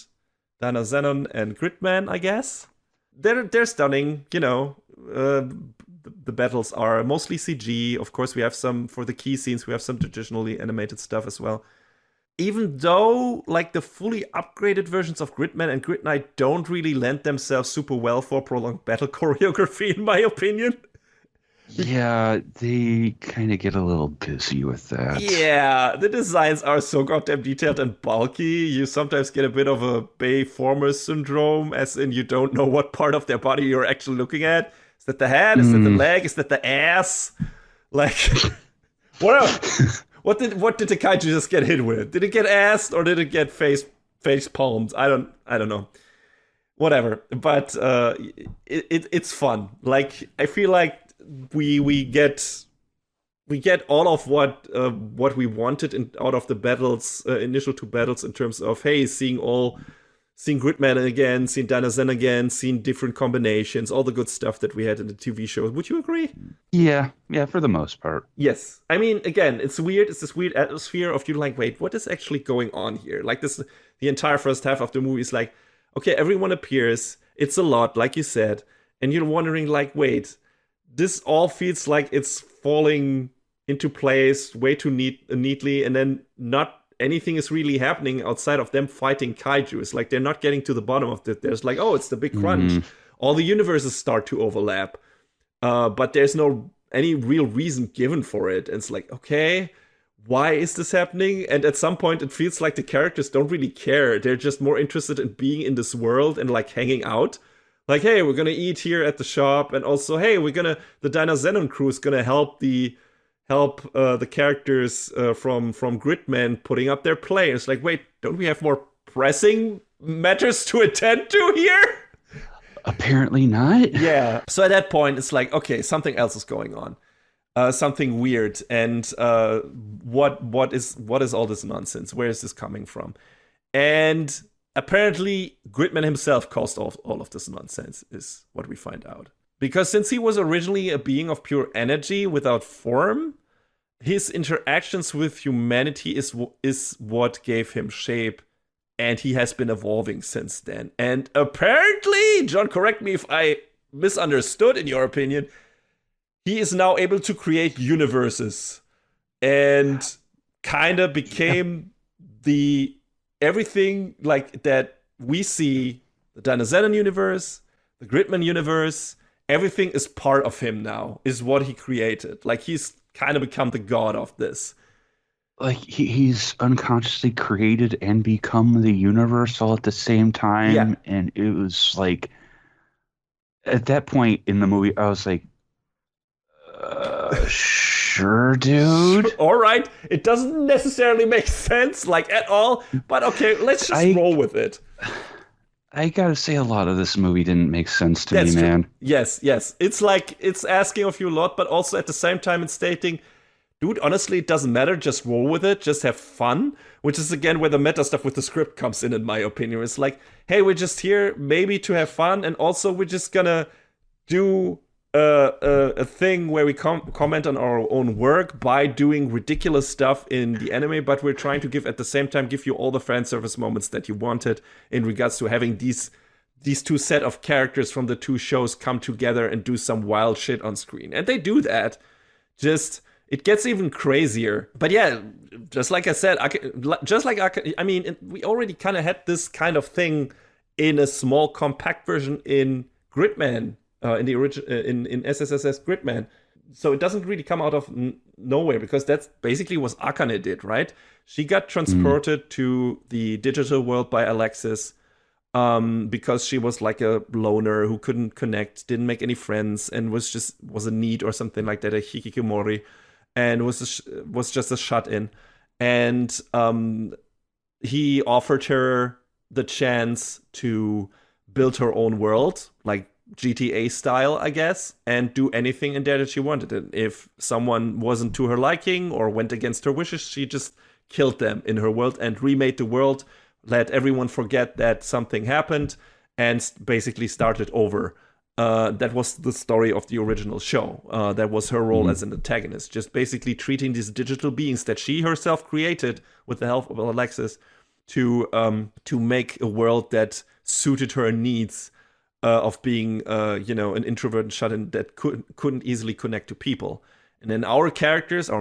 Dana Zenon and Gridman, I guess. They're stunning, you know. The battles are mostly CG. Of course, we have some, for the key scenes, we have some traditionally animated stuff as well. Even though, like, the fully upgraded versions of Gridman and Grid Knight don't really lend themselves super well for prolonged battle choreography, in my opinion. Yeah, they kind of get a little busy with that. Yeah, the designs are so goddamn detailed and bulky. You sometimes get a bit of a Bay Former syndrome, as in you don't know what part of their body you're actually looking at. Is that the head? Is that the Mm. leg? Is that the ass? Like, what? What did the kaiju just get hit with? Did it get assed or did it get face palmed? I don't know. Whatever. But it's fun. Like I feel like we get all of what we wanted out of the battles, initial two battles, in terms of hey, seeing Gridman again, seeing Dynazen again, seeing different combinations, all the good stuff that we had in the TV shows. Would you agree? Yeah, for the most part. Yes. I mean, again, it's weird. It's this weird atmosphere of you like, wait, what is actually going on here? Like this, the entire first half of the movie is like, okay, everyone appears. It's a lot, like you said, and you're wondering, like, wait, this all feels like it's falling into place way too neatly, and then not anything is really happening outside of them fighting kaiju. It's like they're not getting to the bottom of it. There's like, oh, it's the big crunch. Mm. All the universes start to overlap, but there's no any real reason given for it. And it's like, okay, why is this happening? And at some point, it feels like the characters don't really care. They're just more interested in being in this world and like hanging out. Like, hey, we're gonna eat here at the shop, and also, hey, the Dino Xenon crew is gonna help the characters from Gridman putting up their play. It's like, wait, don't we have more pressing matters to attend to here? Apparently not. Yeah. So at that point, it's like, okay, something else is going on, something weird, and what is all this nonsense? Where is this coming from? And apparently, Gridman himself caused all of this nonsense, is what we find out. Because since he was originally a being of pure energy without form, his interactions with humanity is what gave him shape, and he has been evolving since then. And apparently, John, correct me if I misunderstood in your opinion, he is now able to create universes and kind of became the everything like that we see, the Dinozenon universe, the Gridman universe, everything is part of him now, is what he created. Like he's kind of become the god of this. Like he's unconsciously created and become the universe all at the same time. Yeah. And it was like at that point in the movie, I was like, sure, dude. All right. It doesn't necessarily make sense, like at all, but okay, let's just roll with it. I gotta say, a lot of this movie didn't make sense to That's me, true. man. Yes. It's like, it's asking of you a lot, but also at the same time, it's stating, dude, honestly, it doesn't matter. Just roll with it. Just have fun. Which is, again, where the meta stuff with the script comes in my opinion. It's like, hey, we're just here maybe to have fun. And also, we're just gonna do a thing where we comment on our own work by doing ridiculous stuff in the anime, but we're trying to at the same time, give you all the fan service moments that you wanted in regards to having these two set of characters from the two shows come together and do some wild shit on screen. And they do that. Just, it gets even crazier. But yeah, just like I said, we already kind of had this kind of thing in a small compact version in Gridman, in the original in SSSS Gridman. So it doesn't really come out of nowhere, because that's basically what Akane did, right? She got transported to the digital world by Alexis, because she was like a loner who couldn't connect, didn't make any friends, and was a need or something like that, a hikikomori, and was just a shut-in. And he offered her the chance to build her own world, like GTA style, I guess, and do anything in there that she wanted. And if someone wasn't to her liking or went against her wishes, she just killed them in her world and remade the world, let everyone forget that something happened, and basically started over. That was the story of the original show. That was her role as an antagonist, just basically treating these digital beings that she herself created with the help of Alexis to make a world that suited her needs, of being, an introvert and shut-in that couldn't easily connect to people. And then our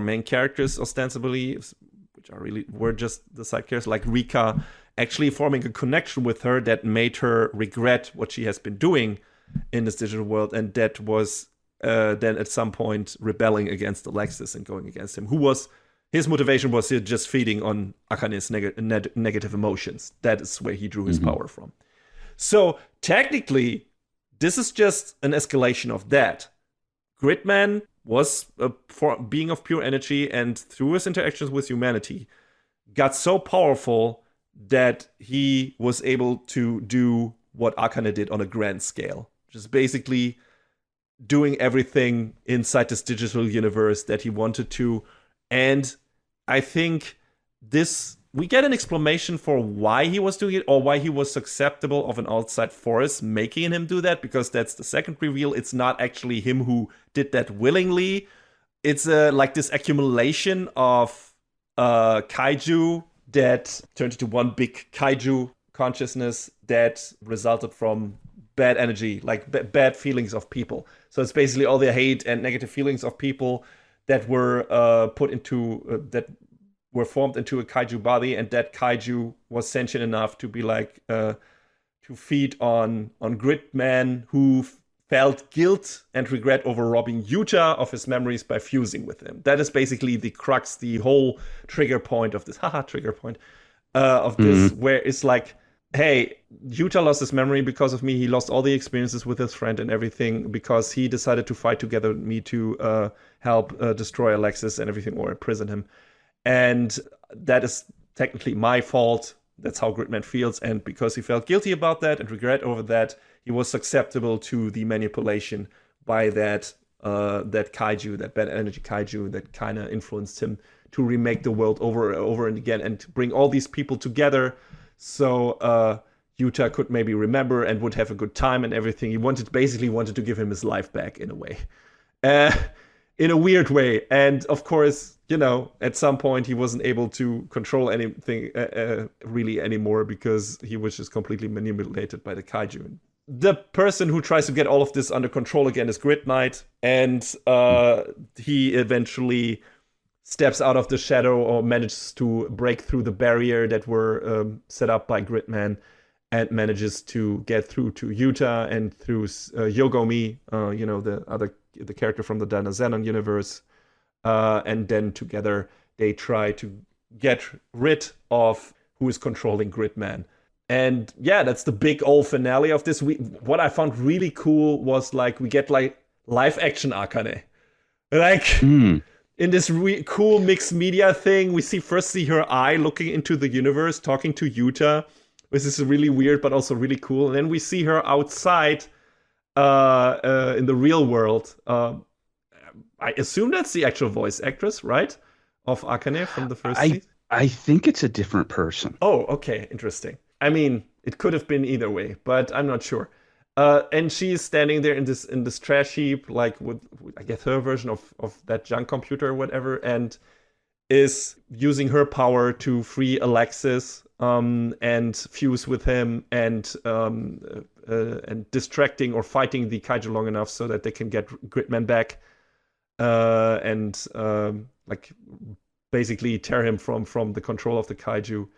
main characters, ostensibly, which were just the side characters, like Rika, actually forming a connection with her that made her regret what she has been doing in this digital world, and that was then at some point rebelling against Alexis and going against him, his motivation was just feeding on Akane's negative emotions. That is where he drew his power from. So technically, this is just an escalation of that. Gridman was a being of pure energy, and through his interactions with humanity, got so powerful that he was able to do what Akane did on a grand scale, which is basically doing everything inside this digital universe that he wanted to. And I think we get an explanation for why he was doing it, or why he was susceptible of an outside force making him do that, because that's the second reveal. It's not actually him who did that willingly. It's like this accumulation of kaiju that turned into one big kaiju consciousness that resulted from bad energy, like bad feelings of people. So it's basically all the hate and negative feelings of people that were that were formed into a kaiju body, and that kaiju was sentient enough to be like to feed on Gridman, who felt guilt and regret over robbing Yuta of his memories by fusing with him. That is basically the crux, the whole trigger point of this. Trigger point of this, where it's like, hey, Yuta lost his memory because of me. He lost all the experiences with his friend and everything because he decided to fight together with me to help destroy Alexis and everything, or imprison him. And that is technically my fault. That's how Gridman feels. And because he felt guilty about that and regret over that, he was susceptible to the manipulation by that kaiju, that bad energy kaiju that kind of influenced him to remake the world over and again and bring all these people together. So Yuta could maybe remember and would have a good time and everything. He basically wanted to give him his life back in a way. In a weird way. And of course, at some point he wasn't able to control anything really anymore because he was just completely manipulated by the kaiju. The person who tries to get all of this under control again is Grid Knight, and he eventually steps out of the shadow or manages to break through the barrier that were set up by Gridman, and manages to get through to Yuta and through Yogomi, the character from the Dynazenon universe. And then together they try to get rid of who is controlling Gridman. And yeah, that's the big old finale of this. What I found really cool was like we get like live action Akane. Like in this cool mixed media thing, we first see her eye looking into the universe, talking to Yuta, which is really weird but also really cool. And then we see her outside in the real world. I assume that's the actual voice actress, right? Of Akane from the first season? I think it's a different person. Oh, okay. Interesting. I mean, it could have been either way, but I'm not sure. And she's standing there in this trash heap, like with I guess her version of that junk computer or whatever, and is using her power to free Alexis and fuse with him and distracting or fighting the kaiju long enough so that they can get Gridman back. And basically tear him from the control of the kaiju.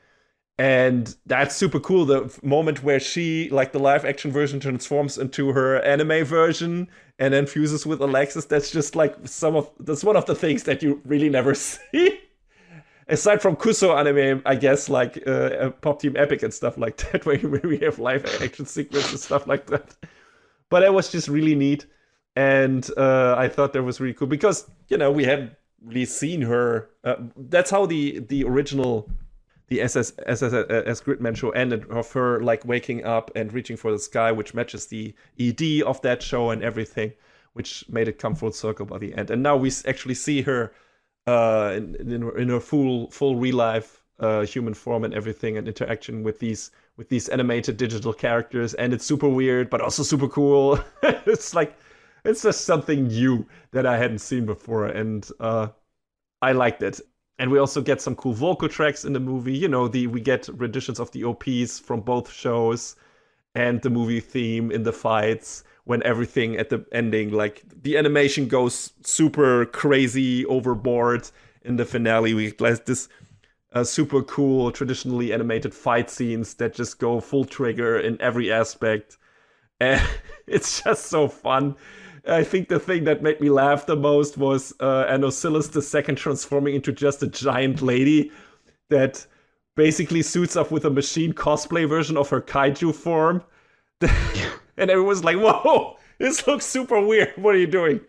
And that's super cool. The moment where she, like the live action version, transforms into her anime version and then fuses with Alexis, that's just like that's one of the things that you really never see. Aside from Kuso anime, I guess, like Pop Team Epic and stuff like that, where we have live action sequences and stuff like that. But it was just really neat. And I thought that was really cool because, we hadn't really seen her. That's how the original, the SS Gridman show ended, of her like waking up and reaching for the sky, which matches the ED of that show and everything, which made it come full circle by the end. And now we actually see her in her full real life human form and everything, and interaction with these animated digital characters. And it's super weird, but also super cool. It's just something new that I hadn't seen before, and I liked it. And we also get some cool vocal tracks in the movie. We get renditions of the OPs from both shows and the movie theme in the fights when everything at the ending, like the animation goes super crazy overboard in the finale. We get this super cool, traditionally animated fight scenes that just go full trigger in every aspect. And it's just so fun. I think the thing that made me laugh the most was Anosyllis II transforming into just a giant lady that basically suits up with a machine cosplay version of her kaiju form. And everyone's like, whoa, this looks super weird. What are you doing?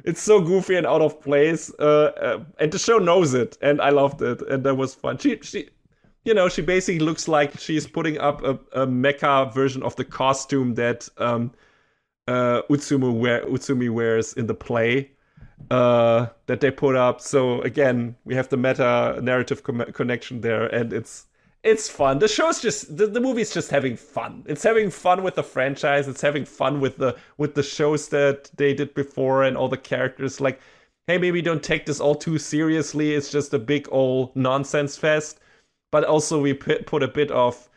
It's so goofy and out of place. And the show knows it. And I loved it. And that was fun. She basically looks like she's putting up a mecha version of the costume that Utsumi wears in the play that they put up. So again, we have the meta narrative connection there, and it's fun. The show's just the movie's just having fun. It's having fun with the franchise. It's having fun with the shows that they did before and all the characters. Like, hey, maybe don't take this all too seriously. It's just a big old nonsense fest. But also we put a bit of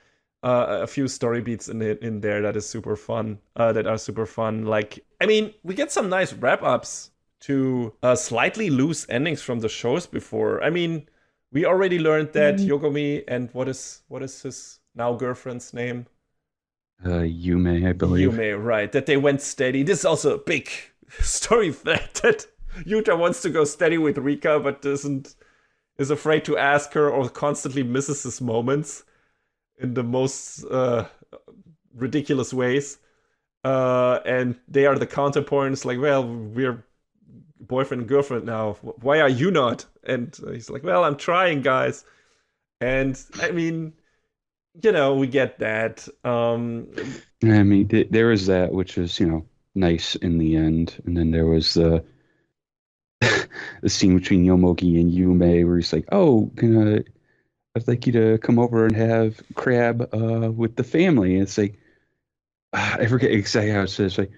a few story beats in there that is super fun. That are super fun. Like, I mean, we get some nice wrap ups to slightly loose endings from the shows before. I mean, we already learned that Yogomi and what is his now girlfriend's name? Yume, I believe. Yume, right? That they went steady. This is also a big story thread that Yuta wants to go steady with Rika, but is afraid to ask her or constantly misses his moments in the most ridiculous ways. And they are the counterpoints, like, well, we're boyfriend and girlfriend now. Why are you not? And he's like, well, I'm trying, guys. And I mean, we get that. I mean, there was that, which was, nice in the end. And then there was the scene between Yomogi and Yume where he's like, oh, I'd like you to come over and have crab with the family. And it's like, I forget exactly how it says, like,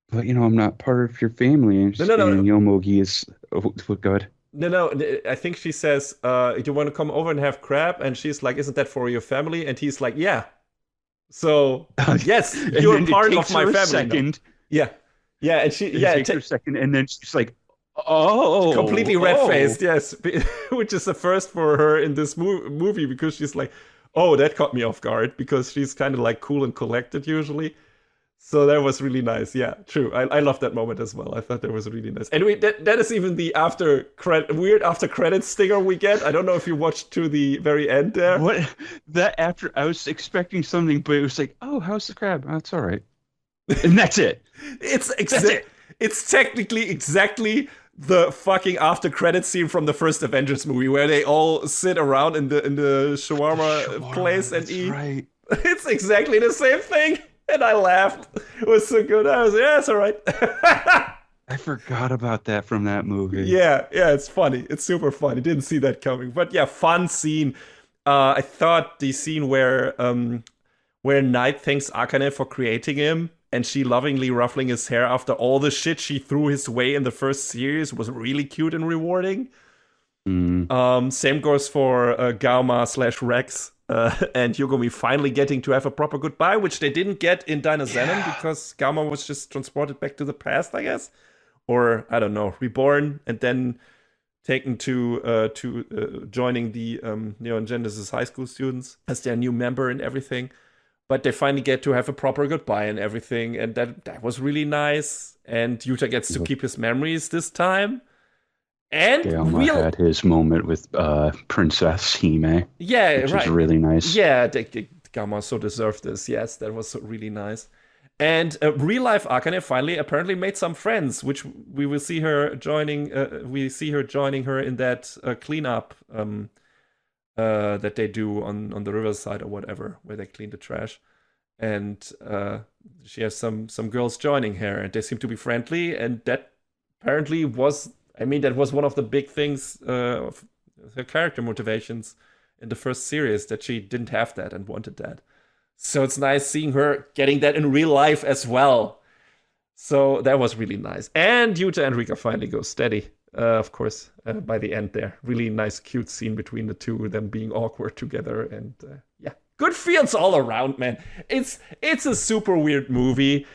but I'm not part of your family. And Yomogi is, go ahead. No, I think she says, do you want to come over and have crab? And she's like, isn't that for your family? And he's like, yeah. So, yes, you're part of my family. Second. Yeah. Yeah, and she, it takes her a second, and then she's like, oh. Completely red-faced, yes. Which is the first for her in this movie, because she's like, oh, that caught me off guard, because she's kind of like cool and collected usually. So that was really nice. Yeah, true. I love that moment as well. I thought that was really nice. Anyway, that is even the weird after credits stinger we get. I don't know if you watched to the very end there. What? That after, I was expecting something, but it was like, oh, how's the crab? Oh, it's all right. And that's it. It's technically exactly the fucking after credits scene from the first Avengers movie, where they all sit around in the shawarma place and eat. Right. It's exactly the same thing. And I laughed. It was so good. I was like, yeah, it's all right. I forgot about that from that movie. Yeah, it's funny. It's super funny. Didn't see that coming. But yeah, fun scene. I thought the scene where Knight thanks Akane for creating him, and she lovingly ruffling his hair after all the shit she threw his way in the first series was really cute and rewarding. Same goes for Gauma/Rex. And Yogomi finally getting to have a proper goodbye, which they didn't get in Dynazenon because Gauma was just transported back to the past, I guess. Or, I don't know, reborn and then taken to joining the Neon Genesis high school students as their new member and everything. But they finally get to have a proper goodbye and everything. And that was really nice. And Yuta gets to keep his memories this time. And Gauma had his moment with Princess Hime. Yeah, which is really nice. Yeah, Gauma so deserved this. Yes, that was really nice. And real life Akane finally apparently made some friends, which we will see her joining. We see her joining her in that cleanup that they do on the riverside or whatever, where they clean the trash. And she has some girls joining her, and they seem to be friendly. And that apparently was. That was one of the big things of her character motivations in the first series, that she didn't have that and wanted that. So it's nice seeing her getting that in real life as well. So that was really nice. And Yuta and Rika finally go steady, of course, by the end there. Really nice, cute scene between the two, them being awkward together. And yeah, good feels all around, man. It's a super weird movie.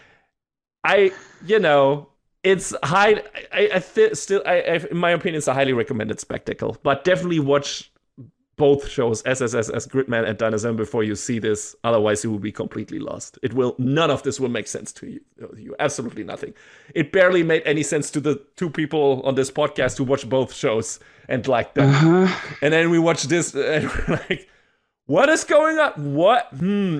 It's high. I in my opinion, it's a highly recommended spectacle. But definitely watch both shows, SSS, Gridman, and Dynasm before you see this. Otherwise, you will be completely lost. None of this will make sense to you. Absolutely nothing. It barely made any sense to the two people on this podcast who watch both shows and liked them. And then we watch this and we're like, what is going on? What?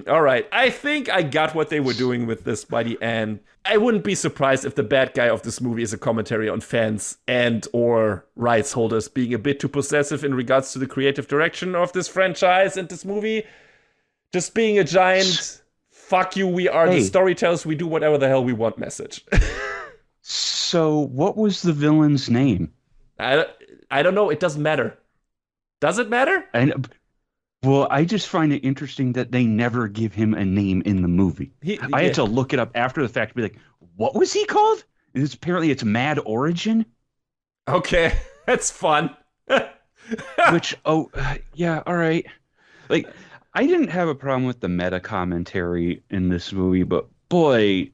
All right. I think I got what they were doing with this by the end. I wouldn't be surprised if the bad guy of this movie is a commentary on fans and or rights holders being a bit too possessive in regards to the creative direction of this franchise and this movie. Just being a giant, fuck you, we are the storytellers, we do whatever the hell we want message. So what was the villain's name? I don't know. It doesn't matter. Does it matter? Well, I just find it interesting that they never give him a name in the movie. I had to look it up after the fact to be like, what was he called? Apparently it's Mad Origin. Okay, that's fun. Which, yeah, all right. Like, I didn't have a problem with the meta commentary in this movie, but boy,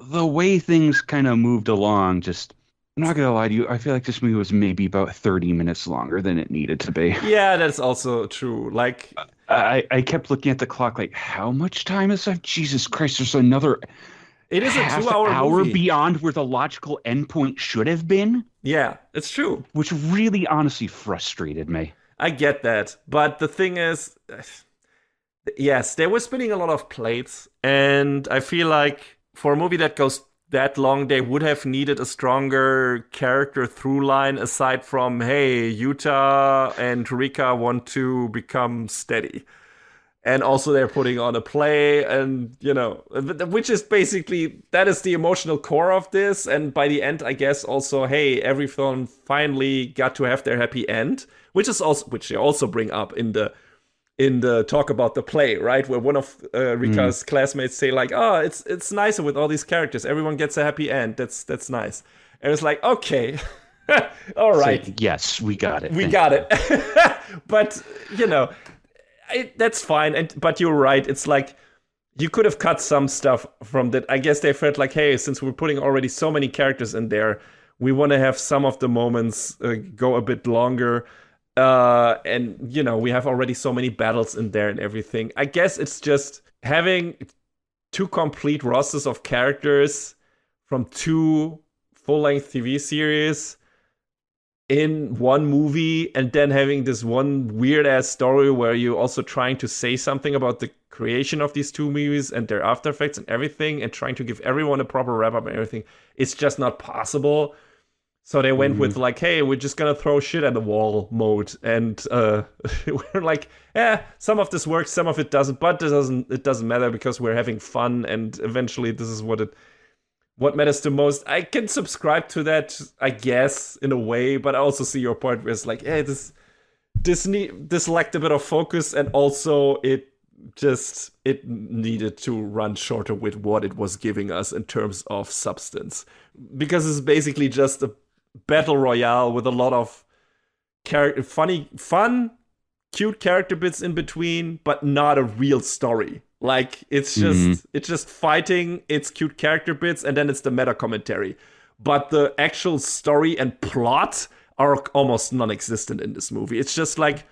the way things kind of moved along just... I'm not going to lie to you. I feel like this movie was maybe about 30 minutes longer than it needed to be. Yeah, that's also true. Like, I kept looking at the clock like, how much time is left? Jesus Christ, there's another it is a 2-hour movie. Beyond where the logical endpoint should have been. Yeah, it's true. Which really honestly frustrated me. I get that. But the thing is, yes, they were spinning a lot of plates. And I feel like for a movie that goes that long, they would have needed a stronger character through line aside from, hey, Yuta and Rika want to become steady. And also they're putting on a play and, which is basically, that is the emotional core of this. And by the end, I guess also, hey, everyone finally got to have their happy end, which they also bring up in the talk about the play, right? Where one of Rika's classmates say like, oh, it's nicer with all these characters. Everyone gets a happy end. That's nice. And it's like, okay, all right. So, yes, we got it. We got it. But, that's fine. But you're right. It's like, you could have cut some stuff from that. I guess they felt like, hey, since we're putting already so many characters in there, we want to have some of the moments go a bit longer. And, we have already so many battles in there and everything. I guess it's just having two complete rosters of characters from two full-length TV series in one movie, and then having this one weird-ass story where you're also trying to say something about the creation of these two movies and their after effects and everything, and trying to give everyone a proper wrap-up and everything. It's just not possible. So they went with like, hey, we're just going to throw shit at the wall mode. And we're like, some of this works, some of it doesn't. But it doesn't matter because we're having fun. And eventually this is what matters the most. I can subscribe to that, I guess, in a way. But I also see your point where it's like, hey, this lacked a bit of focus. And also it needed to run shorter with what it was giving us in terms of substance. Because it's basically just a battle royale with a lot of fun, cute character bits in between, but not a real story. Like, it's just fighting, it's cute character bits, and then it's the meta commentary. But the actual story and plot are almost non-existent in this movie. It's just like,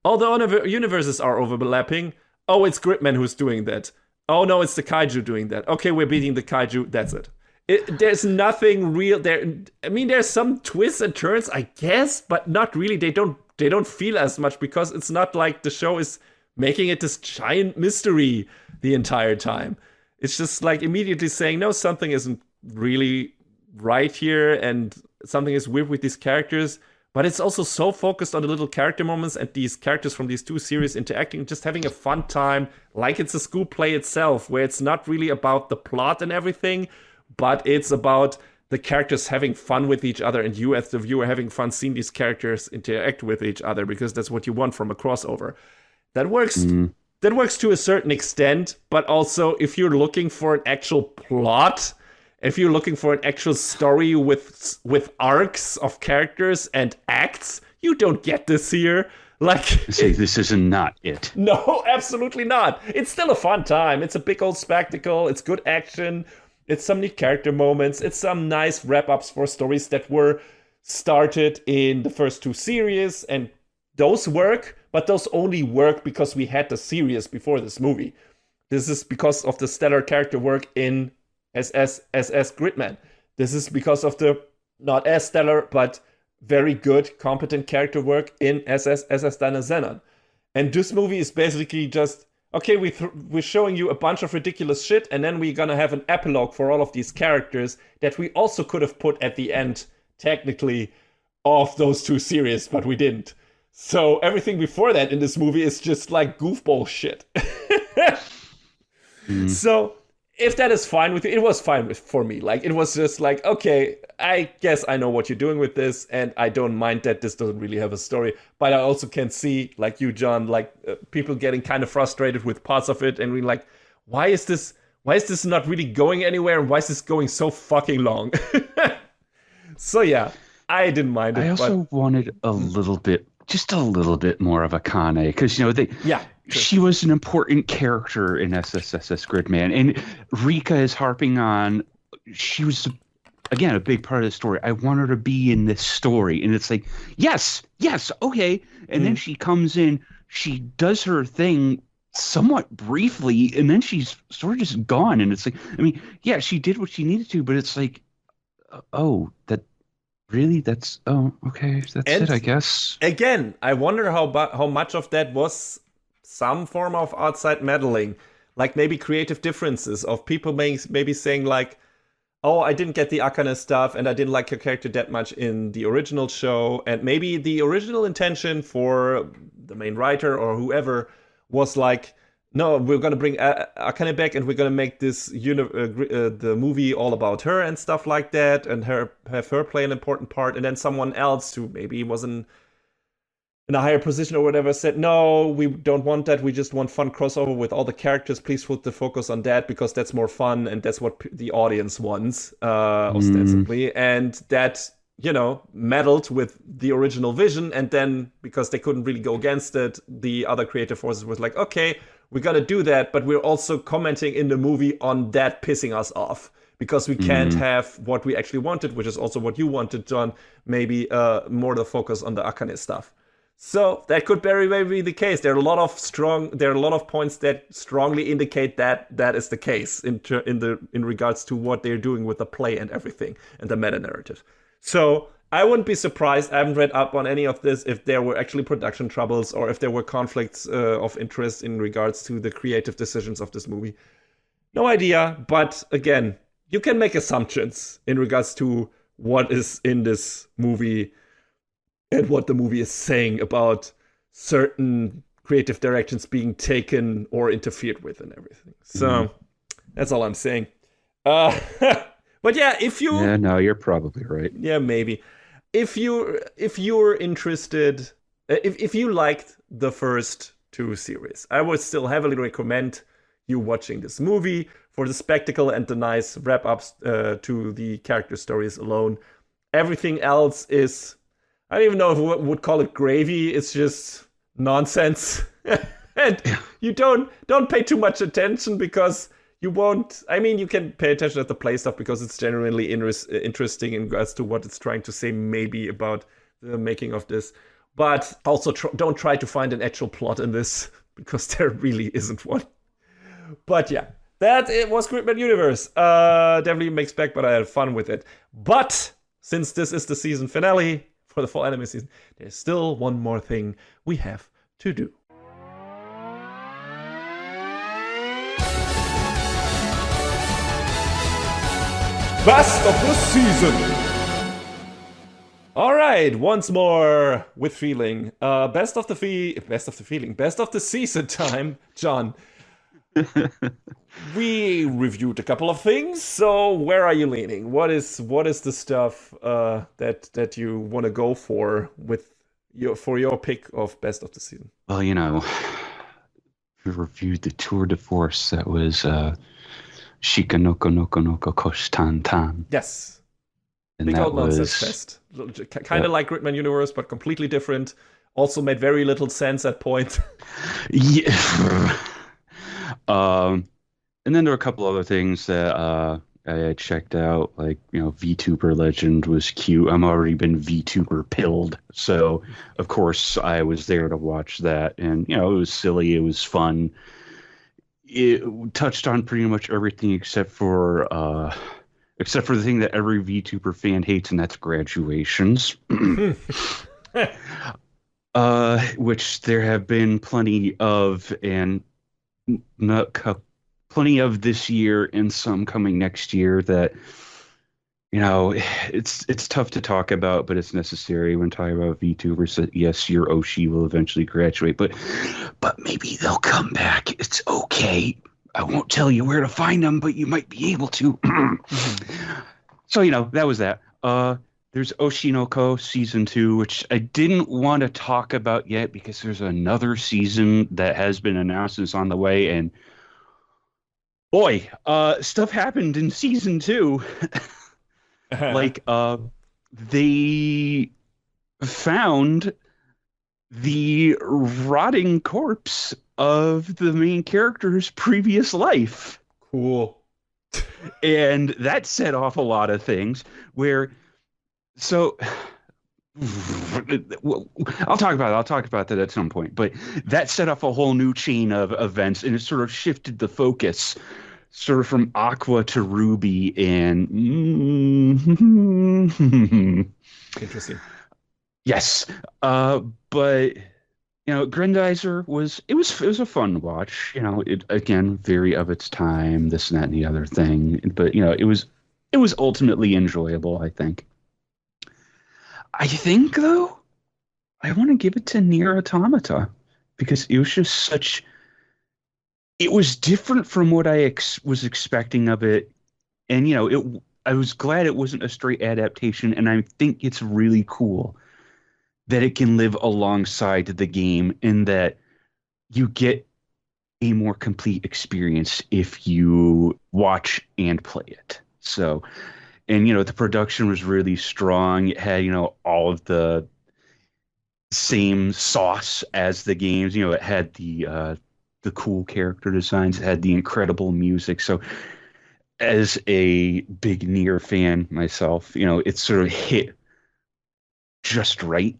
all the universes are overlapping. Oh, it's Gridman who's doing that. Oh no, it's the kaiju doing that. Okay, we're beating the kaiju, that's it. There's nothing real there. I mean, there's some twists and turns, I guess, but not really. They don't feel as much because it's not like the show is making it this giant mystery the entire time. It's just like immediately saying, no, something isn't really right here and something is weird with these characters. But it's also so focused on the little character moments and these characters from these two series interacting, just having a fun time, like it's a school play itself, where it's not really about the plot and everything, but it's about the characters having fun with each other and you as the viewer having fun seeing these characters interact with each other because that's what you want from a crossover. That works. That works to a certain extent, but also if you're looking for an actual plot, if you're looking for an actual story with arcs of characters and acts, you don't get this here. Like, say this is not it. No, absolutely not. It's still a fun time. It's a big old spectacle. It's good action. It's some neat character moments. It's some nice wrap-ups for stories that were started in the first two series, and those work. but those only work because we had the series before this movie. This is because of the stellar character work in SS Gridman. This is because of the not as stellar, but very good, competent character work in SS Dana Xenon. And this movie is basically just, okay, we're showing you a bunch of ridiculous shit, and then we're gonna have an epilogue for all of these characters that we also could have put at the end, technically, of those two series, but we didn't. So everything before that in this movie is just like goofball shit. So if that is fine with you, it was fine for me. Like, it was just like, okay, I guess I know what you're doing with this, and I don't mind that this doesn't really have a story. But I also can see, like you, John, like people getting kind of frustrated with parts of it, and we're like, why is this not really going anywhere? And why is this going so fucking long? So yeah, I didn't mind it. I also wanted just a little bit more of Akane, because she was an important character in SSSS Gridman, and Rika is harping on. She was again a big part of the story. I want her to be in this story, and it's like yes, okay. And then she comes in, she does her thing somewhat briefly, and then she's sort of just gone. And it's like, I mean, yeah, she did what she needed to, but it's like, oh, that. Really? That's okay. That's it, I guess. Again, I wonder how much of that was some form of outside meddling, like maybe creative differences of people maybe saying like, oh, I didn't get the Akane stuff, and I didn't like her character that much in the original show, and maybe the original intention for the main writer or whoever was like, no, we're gonna bring Akane back, and we're gonna make this the movie all about her and stuff like that, and have her play an important part. And then someone else who maybe was in a higher position or whatever said, no, we don't want that. We just want fun crossover with all the characters. Please put the focus on that because that's more fun and that's what the audience wants, ostensibly. And that meddled with the original vision. And then because they couldn't really go against it, the other creative forces was like, okay, we're gonna do that, but we're also commenting in the movie on that pissing us off because we can't have what we actually wanted, which is also what you wanted, John. Maybe more the focus on the Akane stuff. So that could very well be the case. There are a lot of points that strongly indicate that that is the case in regards to what they're doing with the play and everything and the meta narrative. So I wouldn't be surprised. I haven't read up on any of this if there were actually production troubles or if there were conflicts of interest in regards to the creative decisions of this movie. No idea. But again, you can make assumptions in regards to what is in this movie and what the movie is saying about certain creative directions being taken or interfered with and everything. So that's all I'm saying. But yeah, if you... Yeah, no, you're probably right. Yeah, maybe. If you're interested, if you liked the first two series, I would still heavily recommend you watching this movie for the spectacle and the nice wrap-ups to the character stories alone. Everything else is, I don't even know if we would call it gravy. It's just nonsense. And you don't pay too much attention because you won't. I mean, you can pay attention at the play stuff because it's genuinely interesting in regards to what it's trying to say maybe about the making of this. But also don't try to find an actual plot in this because there really isn't one. But yeah, it was Gridman Universe. Definitely mixed bag, but I had fun with it. But since this is the season finale for the fall anime season, there's still one more thing we have to do. Best of the season. All right, once more with feeling. Best of the season time, John. We reviewed a couple of things. So where are you leaning? What is the stuff that you want to go for with your pick of best of the season? Well, we reviewed the tour de force that was. Shika noko noko noko kosh tan tan. Yes. And big that old nonsense fest. Kind of like Gridman Universe, but completely different. Also made very little sense at point. Yeah. And then there were a couple other things that I had checked out like, VTuber Legend was cute. I'm already been VTuber pilled. So of course I was there to watch that. And, it was silly, it was fun. It touched on pretty much everything except for the thing that every VTuber fan hates, and that's graduations. Which there have been plenty of, and not plenty of this year and some coming next year that it's tough to talk about, but it's necessary when talking about VTubers that yes, your Oshi will eventually graduate, but maybe they'll come back. It's okay. I won't tell you where to find them, but you might be able to. So, that was that. There's Oshinoko season 2, which I didn't want to talk about yet because there's another season that has been announced and is on the way. And boy, stuff happened in season 2. Like, they found the rotting corpse of the main character's previous life. Cool. And that set off a lot of things so I'll talk about that at some point, but that set off a whole new chain of events, and it sort of shifted the focus sort of from Aqua to Ruby, and Interesting. yes, but Grendizer was a fun watch. It again very of its time, this and that and the other thing, but it was ultimately enjoyable, I think. I think though, I want to give it to Nier Automata because it was just it was different from what I was expecting of it, and I was glad it wasn't a straight adaptation, and I think it's really cool that it can live alongside the game and that you get a more complete experience if you watch and play it. So, and the production was really strong. It had, all of the same sauce as the games. It had the cool character designs, it had the incredible music. So as a big Nier fan myself, it sort of hit just right.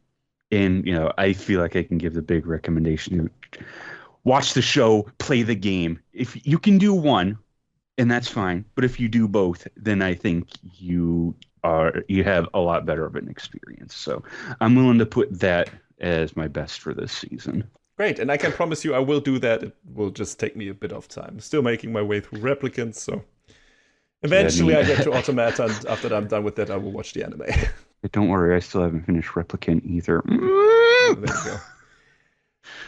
And, I feel like I can give the big recommendation. Watch the show, play the game. If you can do one, and that's fine. But if you do both, then I think you have a lot better of an experience. So I'm willing to put that as my best for this season. Great, and I can promise you I will do that. It will just take me a bit of time. Still making my way through Replicants, so eventually I get to Automata, and after I'm done with that, I will watch the anime. Don't worry, I still haven't finished Replicant either. There you go.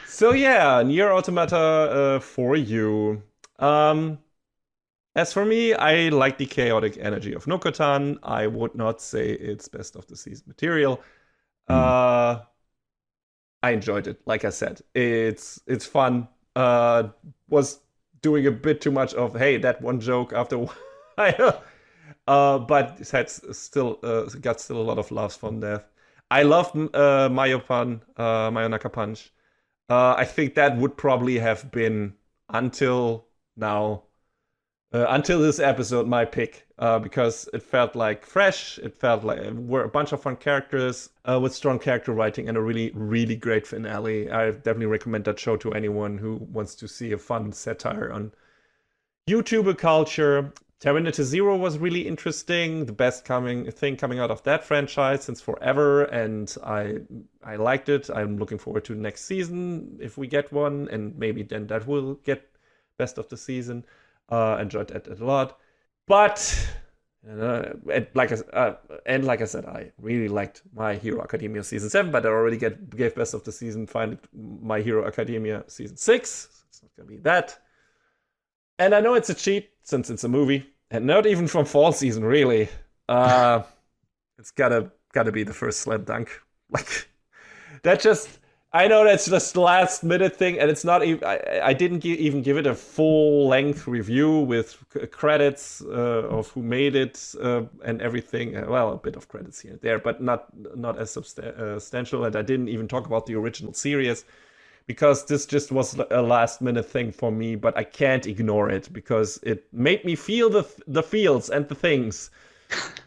So yeah, Nier Automata for you. As for me, I like the chaotic energy of Nokotan. I would not say it's best of the season material. I enjoyed it. Like I said, it's fun. Was doing a bit too much of that one joke after a while. But it had still got a lot of laughs from there. I love Mayonaka Punch. I think that would probably have been until now. Until this episode, my pick, because it felt like fresh. It felt like were a bunch of fun characters with strong character writing and a really, really great finale. I definitely recommend that show to anyone who wants to see a fun satire on YouTuber culture. Terminator Zero was really interesting. The best thing coming out of that franchise since forever, and I liked it. I'm looking forward to the next season if we get one, and maybe then that will get best of the season. Enjoyed that a lot, but like I said, I really liked My Hero Academia season 7, but I already gave best of the season. Find My Hero Academia season 6. So it's not gonna be that. And I know it's a cheat since it's a movie, and not even from fall season really. It's gotta be the first slam dunk. Like that just. I know that's just the last minute thing, and it's not even. I didn't even give it a full length review with credits of who made it and everything. Well, a bit of credits here and there, but not as substantial. And I didn't even talk about the original series because this just was a last minute thing for me, but I can't ignore it because it made me feel the feels and the things.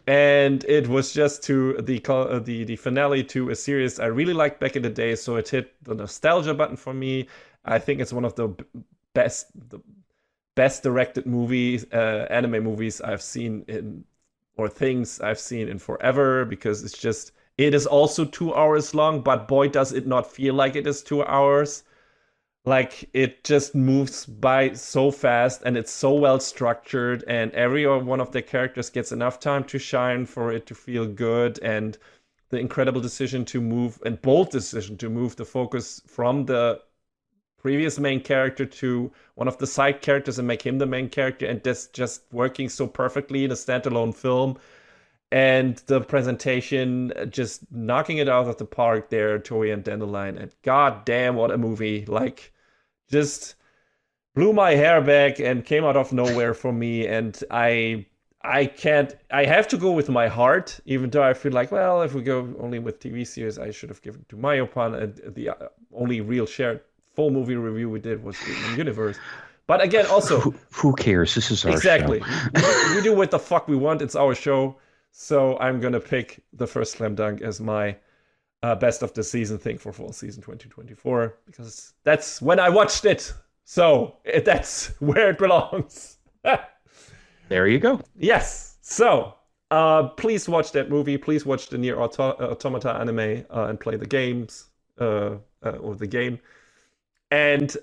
And it was just to the finale to a series I really liked back in the day, so it hit the nostalgia button for me. I think it's one of the best directed movies, anime movies I've seen things I've seen in forever, because it is also 2 hours long, but boy, does it not feel like it is 2 hours. Like, it just moves by so fast, and it's so well structured, and every one of the characters gets enough time to shine for it to feel good. And the incredible decision to move, and bold decision to move the focus from the previous main character to one of the side characters and make him the main character, and that's just working so perfectly in a standalone film. And the presentation, just knocking it out of the park there, Toei and Dandelion. And god damn, what a movie. Like, just blew my hair back and came out of nowhere for me. And I have to go with my heart, even though I feel like, well, if we go only with TV series, I should have given to Mayopon. And the only real shared full movie review we did was Gridman Universe. But again, also... Who cares? This is our show. Exactly. We do what the fuck we want. It's our show. So I'm going to pick the first Slam Dunk as my best of the season thing for fall season 2024, because that's when I watched it. So that's where it belongs. There you go. Yes. So please watch that movie. Please watch the Nier Automata anime and play the games or the game. And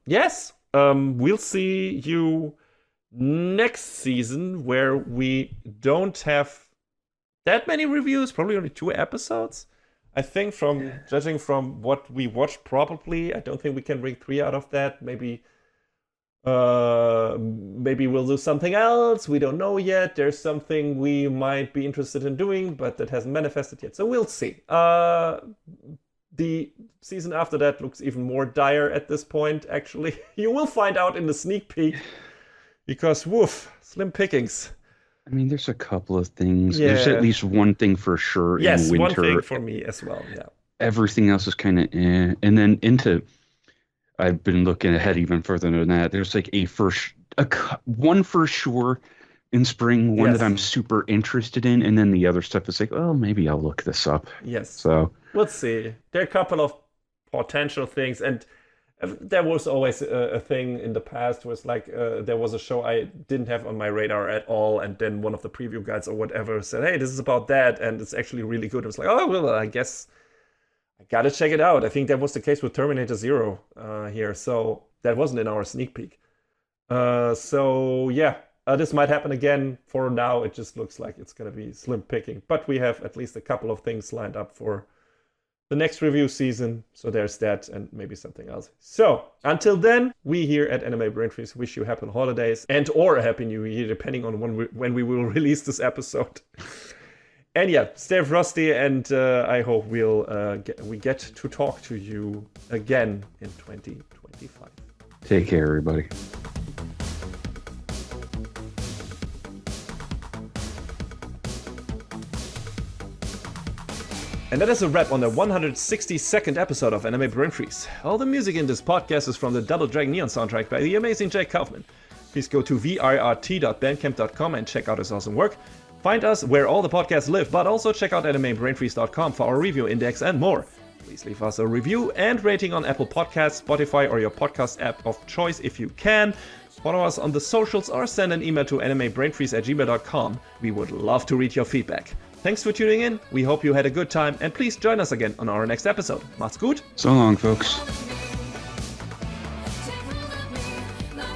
yes, we'll see you next season, where we don't have that many reviews, probably only 2 episodes. I think judging from what we watched, probably. I don't think we can bring 3 out of that. Maybe we'll do something else. We don't know yet. There's something we might be interested in doing, but that hasn't manifested yet. So we'll see. The season after that looks even more dire at this point, actually. You will find out in the sneak peek, because woof, slim pickings. I mean, there's a couple of things. Yeah. There's at least one thing for sure in winter. Yes, one thing for me as well, yeah. Everything else is kind of eh. And then I've been looking ahead even further than that. There's like one for sure in spring, one that I'm super interested in, and then the other stuff is like, oh, maybe I'll look this up. Yes. So we'll see. There are a couple of potential things, and there was always a thing in the past where it's like there was a show I didn't have on my radar at all, and then one of the preview guides or whatever said, hey, this is about that, and it's actually really good. I was like, oh, well, I guess I gotta check it out. I think that was the case with Terminator Zero here, so that wasn't in our sneak peek. So yeah, this might happen again. For now, it just looks like it's gonna be slim picking, but we have at least a couple of things lined up for the next review season, so there's that, and maybe something else. So until then, we here at Anime Brain Freeze wish you happy holidays or a happy new year, depending on when we will release this episode. And yeah, stay frosty, and I hope we get to talk to you again in 2025. Take care, everybody. And that is a wrap on the 162nd episode of Anime Brain Freeze. All the music in this podcast is from the Double Dragon Neon soundtrack by the amazing Jake Kaufman. Please go to virt.bandcamp.com and check out his awesome work. Find us where all the podcasts live, but also check out animebrainfreeze.com for our review index and more. Please leave us a review and rating on Apple Podcasts, Spotify, or your podcast app of choice if you can. Follow us on the socials or send an email to animebrainfreeze@gmail.com. We would love to read your feedback. Thanks for tuning in. We hope you had a good time, and please join us again on our next episode. Macht's gut. So long, folks.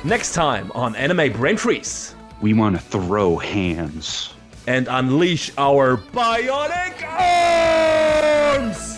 Next time on Anime Brain Freeze. We want to throw hands. And unleash our bionic arms!